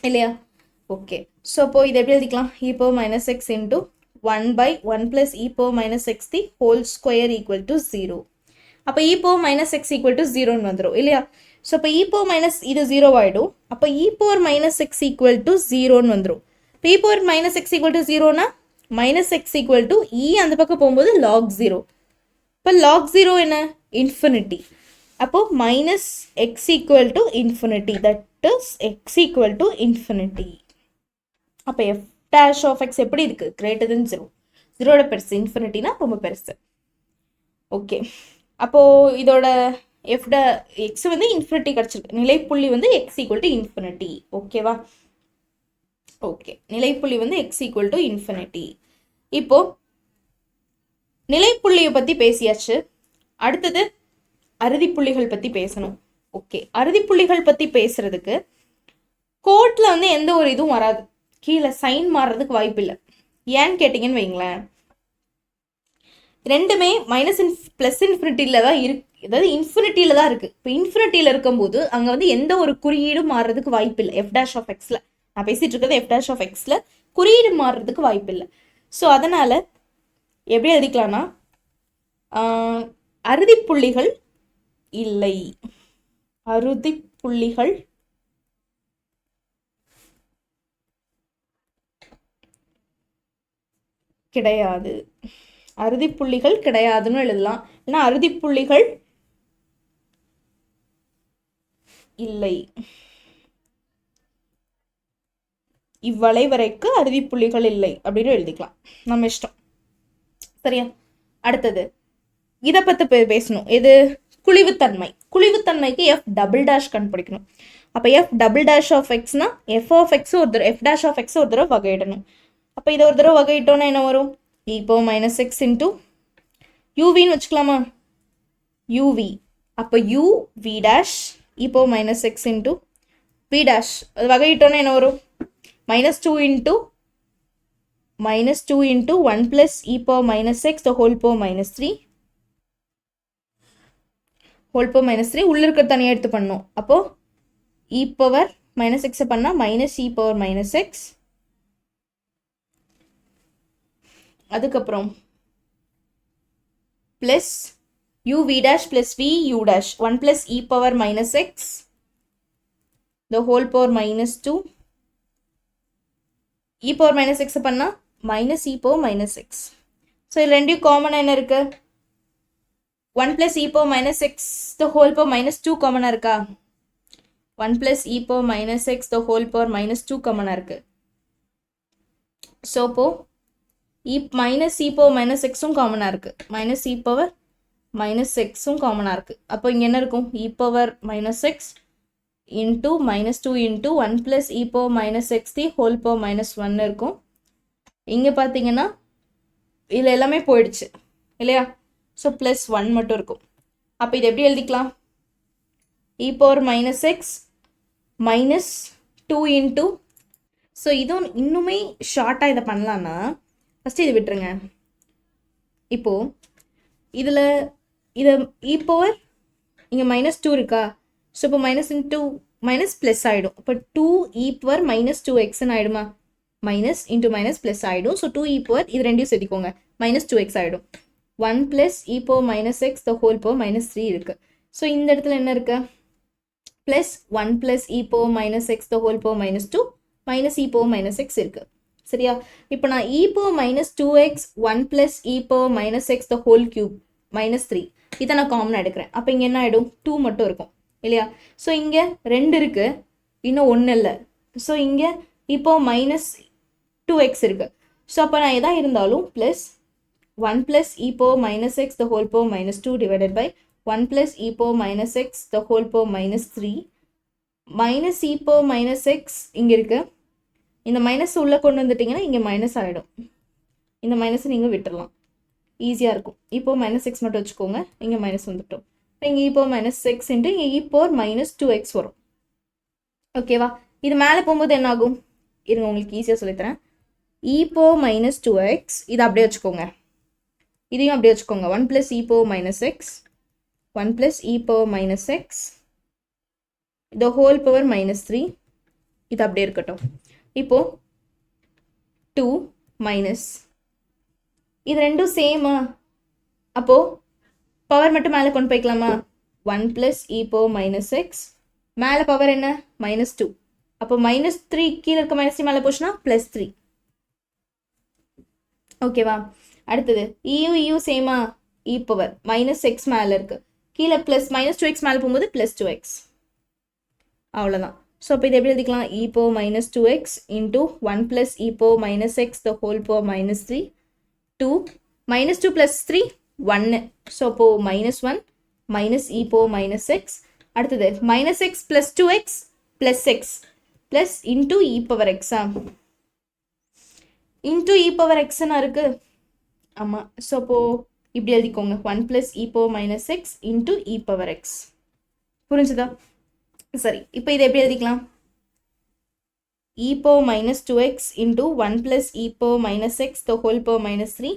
இல்லையா? ஓகே, ஸோ அப்போ இதை எப்படி எழுதிக்கலாம்? E power minus x into 1/1 plus e power minus x the whole square equal to 0. அப்போ e power minus x equal to 0ன்னு வந்துடும் இல்லையா? ஸோ இப்போ இ பவர் மைனஸ் இது 0 ஆகிடும். அப்போ e power minus x equal to 0ன்னு வந்துடும். இப்போ e power minus x equal to 0னா minus x equal to e அந்த பக்கம் போகும்போது லாக் 0. இப்போ லாக் 0 என்ன? இன்ஃபினிட்டி. அப்போ minus x equal to infinity, that is X equal to infinity. அப்போ எஃப் டேஷ் ஆஃப் எக்ஸ் எப்படி இருக்குது? Greater than 0. 0ஓட பெருசு, இன்ஃபினிட்டினா ரொம்ப பெருசு. ஓகே, அப்போது இதோட எக்ஸ் வந்து இன்ஃபினிட்டி கிடச்சிருக்கு. நிலைப்புள்ளி வந்து எக்ஸ் ஈக்குவல் டு இன்ஃபினிட்டி. ஓகேவா? ஓகே, நிலைப்புள்ளி வந்து எக்ஸ் ஈக்குவல் டு இன்ஃபினிட்டி. இப்போ நிலைப்புள்ளியை பற்றி பேசியாச்சு. அடுத்தது அறுதிப்புள்ளிகள் பற்றி பேசணும். ஓகே, அறுதிப்புள்ளிகள் பற்றி பேசுறதுக்கு கோட்டில் வந்து எந்த ஒரு இதுவும் வராது, கீழே சைன் மாறுறதுக்கு வாய்ப்பு இல்லை. ஏன்னு கேட்டிங்கன்னு வைங்களேன், ரெண்டுமே மைனஸ் ப்ளஸ் இன்ஃபினிட்டியில் தான் இருக்கு, அதாவது இன்ஃபினிட்டியில் தான் இருக்குது. இப்போ இன்ஃபினிட்டியில் இருக்கும்போது அங்கே வந்து எந்த ஒரு குறியீடும் மாறுறதுக்கு வாய்ப்பு இல்லை. எஃப் டேஷ் ஆஃப் எக்ஸில் நான் பேசிகிட்டு இருக்கிறது எஃப் டேஷ் ஆஃப் எக்ஸில் குறியீடு மாறுறதுக்கு வாய்ப்பு இல்லை. ஸோ அதனால் எப்படி எழுதிக்கலாம்னா அறுதிப்புள்ளிகள் இல்லை, அறுதிப்புள்ளிகள் கிடையாது, அறுதிப்புள்ளிகள் கிடையாதுன்னு எழுதலாம். இல்லைன்னா அறுதிப்புள்ளிகள் இல்லை. இவ்வளைவரைக்கு அறுதி புள்ளிகள் இல்லை அப்படின்னு எழுதிக்கலாம், நம்ம இஷ்டம். சரியா? அடுத்தது இதை பற்றி பேசணும். எது? குழிவுத்தன்மை. குழிவுத்தன்மைக்கு எஃப் டபுள் டேஷ் கண்டுபிடிக்கணும். அப்போ எஃப் டபுள் டேஷ் ஆஃப் எக்ஸ்னா எஃப் ஆஃப் எக்ஸ் ஒரு தடவை, எஃப் டேஷ் ஆஃப் எக்ஸ் ஒரு தடவை வகையிடணும். அப்போ இதை ஒரு தடவை வகையிட்டோன்னா என்ன வரும்? இப்போ மைனஸ் எக்ஸ் இன்ட்டு யூவின்னு வச்சுக்கலாமா? யூவி. அப்போ யூ வி டேஷ் இப்போ minus x into v dash. அது வகையிட்டோன்னா என்ன வரும்? minus 2 into 1 plus e power minus x the whole power minus 3 உள்ள இருக்க தனியாக எடுத்து பண்ணணும். அப்போ e power minus x பண்ணா minus e power minus x, அதுக்கப்புறம் plus u v dash plus v u dash 1 plus e power minus x the whole power minus 2 e power minus x பண்ணா minus e power minus x. So இது ரெண்டையும் காமனாக என்ன இருக்கு? 1 plus e power minus x the whole power minus 2 காமனாக இருக்கா? 1 plus e power minus x the whole power minus 2 காமனாக இருக்கு. ஸோ இப்போ minus e power minus xும் காமனாக இருக்கு, minus e power minus xும் காமனாக இருக்கு. அப்போ இங்கே என்ன இருக்கும்? e power minus x into minus 2 into 1 plus e power minus x the whole power minus 1 இருக்கும். இங்கே பார்த்தீங்கன்னா இதில் எல்லாமே போயிடுச்சு இல்லையா? ஸோ ப்ளஸ் 1 மட்டும் இருக்கும். அப்போ இது எப்படி எழுதிக்கலாம்? e power minus x minus 2 into, so இதுவும் இன்னுமே ஷார்ட்டாக இதை பண்ணலான்னா ஃபஸ்ட்டு இது விட்டுருங்க. இப்போது இதில் இதை e power இங்கே minus 2 இருக்கா? ஸோ இப்போ மைனஸ் இன்ட்டு மைனஸ் ப்ளஸ் ஆகிடும். இப்போ 2 e power minus 2xன்னு ஆகிடுமா? மைனஸ் இன்ட்டு மைனஸ் ப்ளஸ் ஆகிடும். ஸோ 2 e power இது ரெண்டையும் சேர்த்திக்கோங்க, minus 2x ஆகிடும். 1 plus e power minus x the whole power minus 3 இருக்குது. ஸோ இந்த இடத்துல என்ன இருக்குது? Plus 1 plus e power minus x the whole power minus 2 minus e power minus x இருக்குது. சரியா? இப்போ நான் e power minus 2x 1 plus e power minus x the whole cube minus 3 இதை நான் காமனாக எடுக்கிறேன். அப்போ இங்கே என்ன ஆகிடும்? 2 மட்டும் இருக்கும் இல்லையா? ஸோ இங்கே 2 இருக்குது, இன்னும் 1 இல்லை. ஸோ இங்கே இப்போ மைனஸ் 2x இருக்குது. ஸோ அப்போ நான் எதாக இருந்தாலும் plus 1 plus e power minus x the whole power minus 2 divided by 1 plus e power minus x the whole power minus 3 minus e power minus x இங்கே இருக்குது. இந்த மைனஸ் உள்ளே கொண்டு வந்துட்டிங்கன்னா இங்கே மைனஸ் ஆகிடும். இந்த மைனஸை நீங்கள் விட்டுடலாம், ஈஸியாக இருக்கும். இப்போ மைனஸ் எக்ஸ் மட்டும் வச்சுக்கோங்க, இங்கே மைனஸ் வந்துட்டோம். இங்கே e power minus x into இங்கே e power minus 2x வரும். ஓகேவா? இது மேலே போகும்போது என்ன ஆகும்? இருங்க உங்களுக்கு ஈஸியாக சொல்லித்தரேன். e power minus 2x இது அப்படியே வச்சுக்கோங்க, இதையும் அப்படியே வச்சுக்கோங்க. 1 plus e power minus x 1 plus e power minus x the whole power minus 3 இது அப்படியே இருக்கட்டும். இப்போ 2 மைனஸ் இது ரெண்டும் சேமா? அப்போது பவர் மட்டும் மேலே கொண்டு போய்க்கலாமா? 1 plus e power minus x மேலே பவர் என்ன? minus 2. அப்போ minus 3 கீழே இருக்க minus 3 மேலே போச்சுன்னா plus 3. ஓகேவா? அடுத்தது EU சேமா? e power minus x மேலே இருக்குது, கீழே ப்ளஸ் minus 2x மேலே போகும்போது plus 2x. அவ்வளோதான். ஸோ அப்போ இது எப்படி எழுதிக்கலாம்? e power minus 2x into 1 plus e power minus x the whole power minus 3 2 minus 2 plus 3 1. So அப்போ minus 1 minus e power minus x. அடுத்தது minus x plus 2x plus x plus into e power x into e power xன்னு இருக்குது. ஆமாம். ஸோ அப்போது இப்படி எழுதிக்கோங்க, 1 plus e power minus x into e power x. புரிஞ்சுதா? சரி, இப்போ இதை எப்படி எழுதிக்கலாம்? e power minus 2x into 1 plus e power minus x the whole power minus 3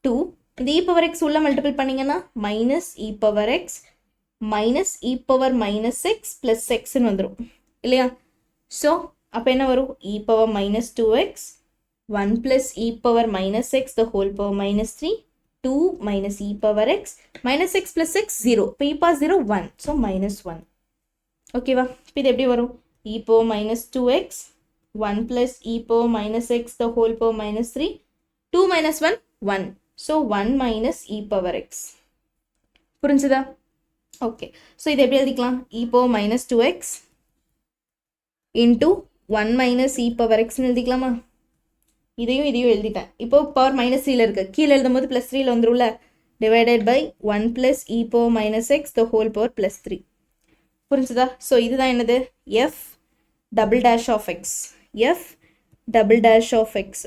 2. இந்த e power x உள்ள மல்டிபிள் பண்ணிங்கன்னா minus e power x minus e power minus x plus xன்னு வந்துடும் இல்லையா? ஸோ அப்போ என்ன வரும்? e power minus 2x 1 plus e power minus x the whole power minus 3 2 minus e power x minus x plus x 0. இப்போ e power 0 1, ஸோ minus 1. ஓகேவா? இப்போ இது எப்படி வரும்? e power minus 2x 1 plus e power minus x the whole power minus 3 2 minus 1 1. So 1 minus e power x. புரிஞ்சுதா? ஓகே, ஸோ இதை எப்படி எழுதிக்கலாம்? E power minus 2x into 1 minus e power எக்ஸ்ன்னு எழுதிக்கலாமா? இதையும் எழுதிட்டேன். இப்போ பவர் மைனஸ் 3ல இருக்கு, கீழே எழுதும் போது ப்ளஸ் 3ல வந்துரும்ல, divided by 1 plus e power minus x the whole power plus 3. புரிஞ்சுதா? ஸோ இதுதான் என்னது? F double dash of x. F double dash of x.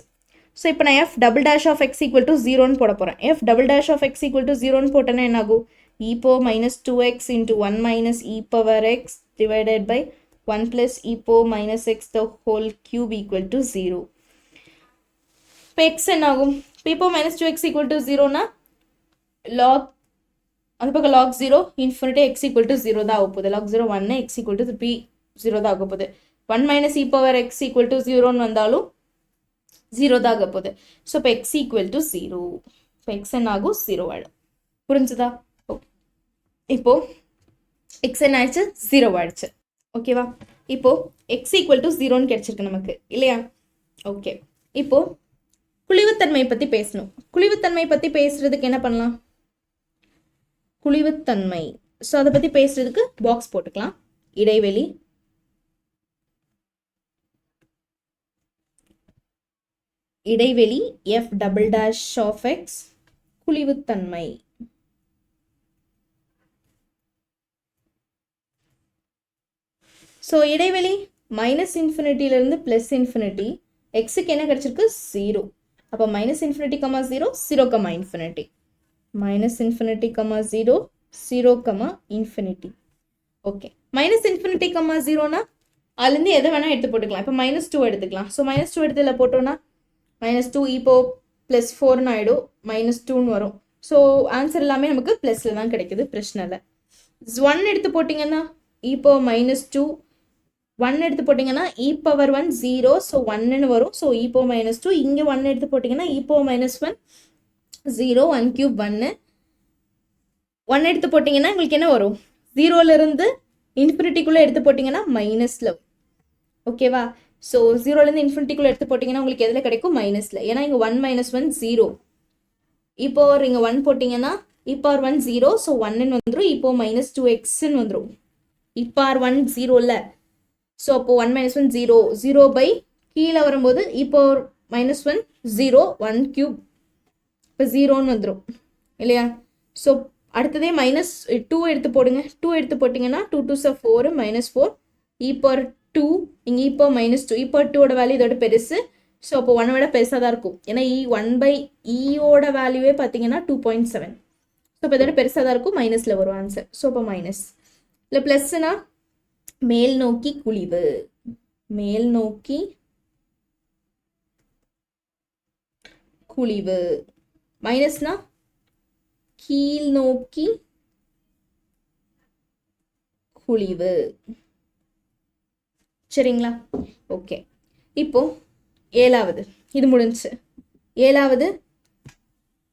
So இப்போ நான் f double dash of x equal to 0ன்னு போட போகிறேன். F double dash of x equal to 0ன்னு போட்டேன்னா என்ன ஆகும்? E power minus 2x into 1 minus e power x divided by 1 plus e power minus x the whole cube equal to 0. இப்போ எக்ஸ் என்ன ஆகும்? B power minus 2x equal to 0னா லாக் அந்த பக்கம் log 0 infinity x equal to 0 தான் ஆக போகுது. லாக் 0 1 எக்ஸ் ஈக்குவல் டு திருப்பி 0 தான் ஆக போகுது. 1 minus e power x equal to 0ன்னு வந்தாலும் 0 தான் ஆக போகுது. ஸோ இப்போ எக்ஸ் ஈக்குவல் டு 0. இப்போ எக்ஸ் என்ன ஆகும்? 0 ஆகிடும். புரிஞ்சுதா? ஓகே, இப்போ எக்ஸ் என்ன ஆயிடுச்சு? 0 ஆயிடுச்சு. ஓகேவா? இப்போ எக்ஸ் ஈக்குவல் டு 0ன்னு கிடைச்சிருக்கு நமக்கு இல்லையா? ஓகே, இப்போ குழிவுத்தன்மையை பற்றி பேசணும். குழிவுத்தன்மையை பற்றி பேசுறதுக்கு என்ன பண்ணலாம்? குழிவுத்தன்மை, ஸோ அதை பற்றி பேசுறதுக்கு பாக்ஸ் போட்டுக்கலாம். இடைவெளி இடைவெளி f double dash of x குழிவுத்தன்மை. ஸோ இடைவெளி மைனஸ் இன்ஃபினிட்டியிலிருந்து பிளஸ் இன்ஃபினிட்டி, எக்ஸுக்கு என்ன கிடைச்சிருக்கு? 0. அப்போ minus infinity comma 0 0 comma infinity, minus infinity comma 0 0 comma infinity. Okay, minus infinity comma 0னா அதுலேருந்து எதை வேணால் எடுத்து போட்டுக்கலாம். இப்போ மைனஸ் 2 எடுத்துக்கலாம். ஸோ மைனஸ் 2 எடுத்து இதில் போட்டோன்னா மைனஸ் 2 இப்போ ப்ளஸ் 4ன்னு ஆகிடும், மைனஸ் 2ன்னு வரும். ஸோ ஆன்சர் எல்லாமே நமக்கு ப்ளஸில் தான் கிடைக்குது, பிரச்சனை இல்லை. 1 எடுத்து போட்டிங்கன்னா இப்போ மைனஸ் 2, 1 எடுத்து போட்டிங்கன்னா இ பவர் 1 0, ஸோ 1ன்னு வரும். ஸோ இ பவர் மைனஸ் 2, இங்கே 1 எடுத்து போட்டிங்கன்னா இ பவர் மைனஸ் 1 0, 1 கியூப் 1. 1 எடுத்து போட்டிங்கன்னா உங்களுக்கு என்ன வரும்? 0லேருந்து இன்ஃபினிட்டிக்குள்ளே எடுத்து போட்டிங்கன்னா மைனஸில். ஓகேவா? ஸோ 0லேருந்து இன்ஃபினிட்டிக்குள்ளே எடுத்து போட்டிங்கன்னா உங்களுக்கு எதில் கிடைக்கும்? மைனஸில். ஏன்னா இங்கே 1 மைனஸ் 1 0, இப்போ இங்கே 1 போட்டிங்கன்னா இ பவர் 1 0, ஸோ 1ன்னு வந்துடும். இப்போ மைனஸ் 2xன்னு வந்துடும். இ பவர் 1 0 இல்லை, ஸோ அப்போ 1 மைனஸ் 1 0, 0 பை கீழே வரும்போது இ பவர் மைனஸ் 1 0, 1 கியூப், இப்போ 0ன்னு வந்துடும் இல்லையா? ஸோ அடுத்ததே மைனஸ் 2 எடுத்து போடுங்க. 2 எடுத்து போட்டிங்கன்னா 2 2s 4, மைனஸ் 4 இ பவர் 2, இங்கே இ power minus 2, e power 2ஓட value இதோட பெருசு. ஸோ அப்போ 1 விட பெருசாக தான் இருக்கும். ஏன்னா இ 1 பை இயோட வேல்யூவே பார்த்தீங்கன்னா 2.7. ஸோ இப்போ இதோட பெருசாக தான் இருக்கும், மைனஸில் வரும் ஆன்சர். ஸோ இப்போ மைனஸ் இல்லை, ப்ளஸ்னா மேல் நோக்கி குழிவு, மேல் நோக்கி குழிவு. மைனஸ்னா கீழ் நோக்கி குழிவு. சரிங்களா? ஓகே, இப்போ 7வது இது முடிஞ்சு. 7வது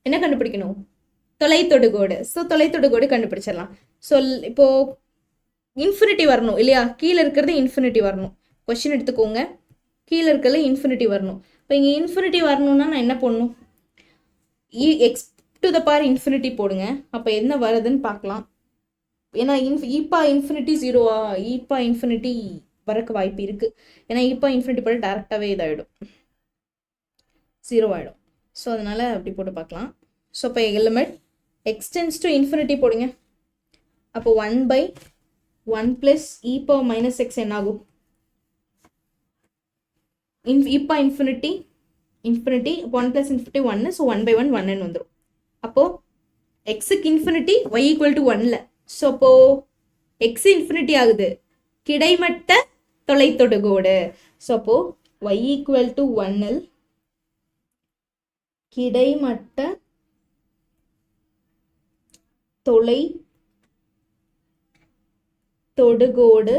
என்ன கண்டுபிடிக்கணும்? தொலைத்தொடுகோடு. ஸோ தொலைத்தொடுகோடு கண்டுபிடிச்சிடலாம். ஸோ இப்போ இன்ஃபினிட்டி வரணும் இல்லையா? கீழே இருக்கிறது இன்ஃபினிட்டி வரணும். கொஸ்டின் எடுத்துக்கோங்க, கீழே இருக்கிறது இன்ஃபினிட்டி வரணும். இப்போ இங்கே இன்ஃபினிட்டி வரணும்னா நான் என்ன பண்ணணும்? X to the power infinity போடுங்க. அப்போ என்ன வருதுன்னு பார்க்கலாம். ஏன்னா ஈப்பா இன்ஃபினிட்டி 0வா? ஈப்பா இன்ஃபினிட்டி வரக்கு வாய்ப்பு இருக்குது. ஏன்னா ஈப்பா இன்ஃபினிட்டி போட டேரெக்டாகவே இதாகிடும், 0 ஆகிடும். ஸோ அதனால் அப்படி போட்டு பார்க்கலாம். ஸோ இப்போ எலிமெண்ட் எக்ஸ்டென்ஸ் டு இன்ஃபினிட்டி போடுங்க. அப்போ 1 by 1 plus e power minus x என்ன ஆகும்? ஈப்பா infinity 1 plus infinity 1, so 1 by 1 1ன்னு வந்துடும். அப்போது எக்ஸுக்கு இன்ஃபினிட்டி ஒய் ஈக்குவல் டு 1ல். ஸோ அப்போது எக்ஸ் இன்ஃபினிட்டி ஆகுது, கிடைமட்ட தொலைத்தொடுகோடு. ஸோ அப்போது ஒய் ஈக்குவல் டு 1ல் கிடைமட்ட தொலை தொடுகோடு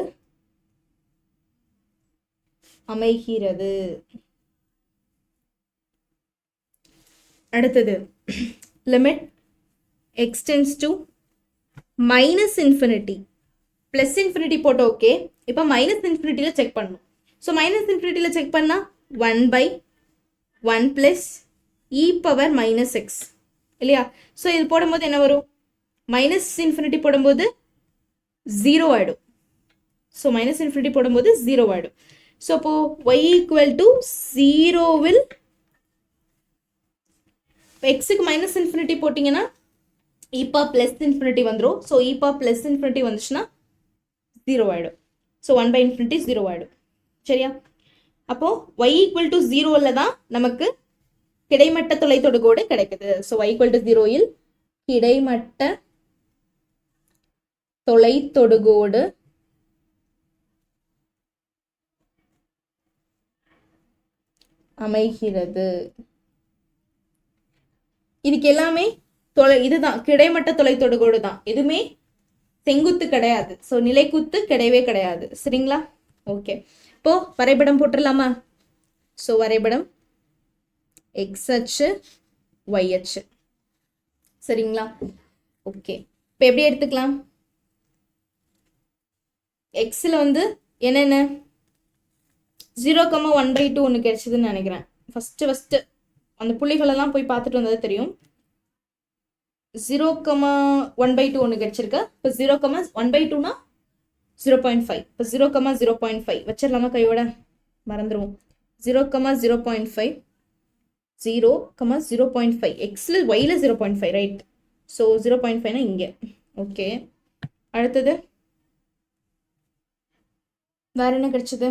அமைகிறது. அடுத்தது limit x tends to minus infinity, plus infinity போட்டு ஓகே. இப்போ மைனஸ் இன்ஃபினிட்டியில் செக் பண்ணணும். ஸோ மைனஸ் இன்ஃபினிட்டியில் செக் பண்ணால் 1 by 1 plus e power minus x இல்லையா? ஸோ இது போடும்போது என்ன வரும்? மைனஸ் இன்ஃபினிட்டி போடும்போது 0 ஆகிடும். ஸோ மைனஸ் இன்ஃபினிட்டி போடும்போது 0 ஆகிடும். ஸோ அப்போது y ஈக்குவல் டு 0வில் எக்ஸுக்கு மைனஸ் இன்ஃபினிட்டி போட்டிங்கன்னா ஈப்பா ப்ளஸ் இன்ஃபினிட்டி வந்துடும். ஸோ ஈப்பா ப்ளஸ் இன்ஃபினிட்டி வந்துச்சுன்னா 0 ஆகிடும். ஸோ 1/∞ 0 ஆகிடும். சரியா? அப்போது y ஈக்குவல் டு 0வில் தான் நமக்கு கிடைமட்ட தொலைத்தொடுகோடு கிடைக்குது. ஸோ y ஈக்குவல் டு 0ல் கிடைமட்ட தொலைத்தொடுகோடு அமைகிறது. இதுக்கு எல்லாமே இதுதான் கிடைமட்ட தொலைத்தொடுகோடு தான், எதுவுமே செங்குத்து கிடையாது. ஸோ நிலைக்குத்து கிடையவே கிடையாது. சரிங்களா? ஓகே, இப்போ வரைபடம் போட்டுடலாமா? ஸோ வரைபடம் எக்ஸ் அச்சு ஒய் அச்சு. சரிங்களா? ஓகே, இப்போ எப்படி எடுத்துக்கலாம்? எக்ஸில் வந்து என்னென்ன 0,1/2 ஒன்று கிடைச்சதுன்னு நினைக்கிறேன். ஃபஸ்ட்டு அந்த புள்ளிகளெல்லாம் போய் பார்த்துட்டு வந்தது தெரியும். 0,1/2 ஒன்று கிடைச்சிருக்கு. இப்போ 0,1/2னா 0.5. இப்போ 0,0.5 வச்சிடலாமா? கையோட மறந்துடுவோம். 0,0.5 0,0.5 எக்ஸில் ஒயில் 0.5 ரைட். ஸோ 0.5னா இங்கே. ஓகே, அடுத்தது வேற என்ன கிடைச்சது?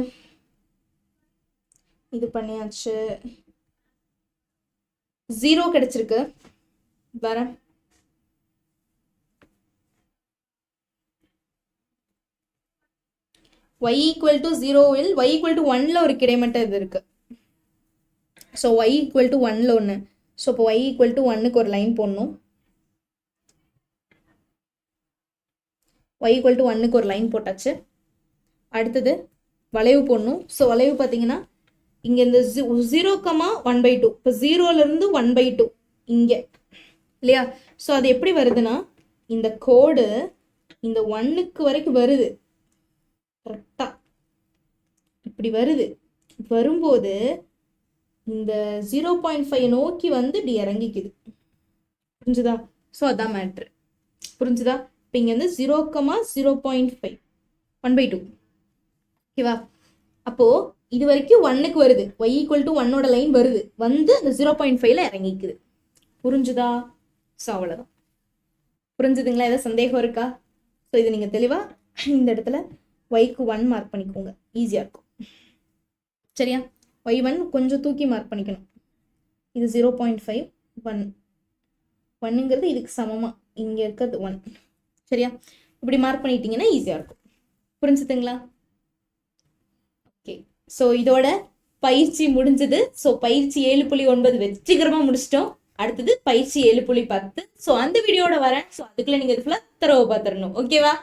இது பண்ணியாச்சு. 0 கிடைச்சிருக்கு. வேற y ஈக்குவல் டு 0வில் y ஈக்குவல் டு 1ல் ஒரு கிடைமட்ட இது இருக்கு. ஸோ y ஈக்குவல் டு 1ல் ஒன்று. ஸோ இப்போ y ஈக்குவல் டு 1க்கு ஒரு லைன் போடணும். y ஈக்குவல் டு 1க்கு ஒரு லைன் போட்டாச்சு. அடுத்தது வளைவு போடணும். ஸோ வளைவு பார்த்தீங்கன்னா இங்கே இந்த 0,1/2 இப்போ 0லேருந்து 1/2 இங்கே இல்லையா? ஸோ அது எப்படி வருதுன்னா இந்த கோடு இந்த 1க்கு வரைக்கும் வருது. கரெக்டாக இப்படி வருது. வரும்போது இந்த 0.5 நோக்கி வந்து இப்படி இறங்கிக்குது. புரிஞ்சுதா? ஸோ அதான் மேட்ரு. புரிஞ்சுதா? இப்போ இங்கே வந்து 0,0.5 1/2. ஓகேவா? அப்போது இது வரைக்கும் 1க்கு வருது. y ஈக்குவல் டு 1ஓட லைன் வருது. வந்து அந்த 0.5ல இறங்கிக்குது. புரிஞ்சுதா? ஸோ அவ்வளோதான். புரிஞ்சுதுங்களா? ஏதாவது சந்தேகம் இருக்கா? ஸோ இது நீங்கள் தெளிவாக இந்த இடத்துல ஒய்க்கு 1 மார்க் பண்ணிக்கோங்க, ஈஸியாக இருக்கும். சரியா? y1 கொஞ்சம் தூக்கி மார்க் பண்ணிக்கணும். இது 0.5 1ங்கிறது இதுக்கு சமமாக இங்கே இருக்கிறது 1. சரியா? இப்படி மார்க் பண்ணிட்டீங்கன்னா ஈஸியாக இருக்கும். புரிஞ்சுதுங்களா? ஓகே, ஸோ இதோட பயிற்சி முடிஞ்சது. ஸோ பயிற்சி 7.9 வெற்றிகரமாக முடிச்சிட்டோம். அடுத்தது பயிற்சி 7.10. ஸோ அந்த வீடியோட வரேன். ஸோ அதுக்குள்ளே நீங்கள் இது ஃபுல்லாக தரவை பார்த்துடணும். ஓகேவா?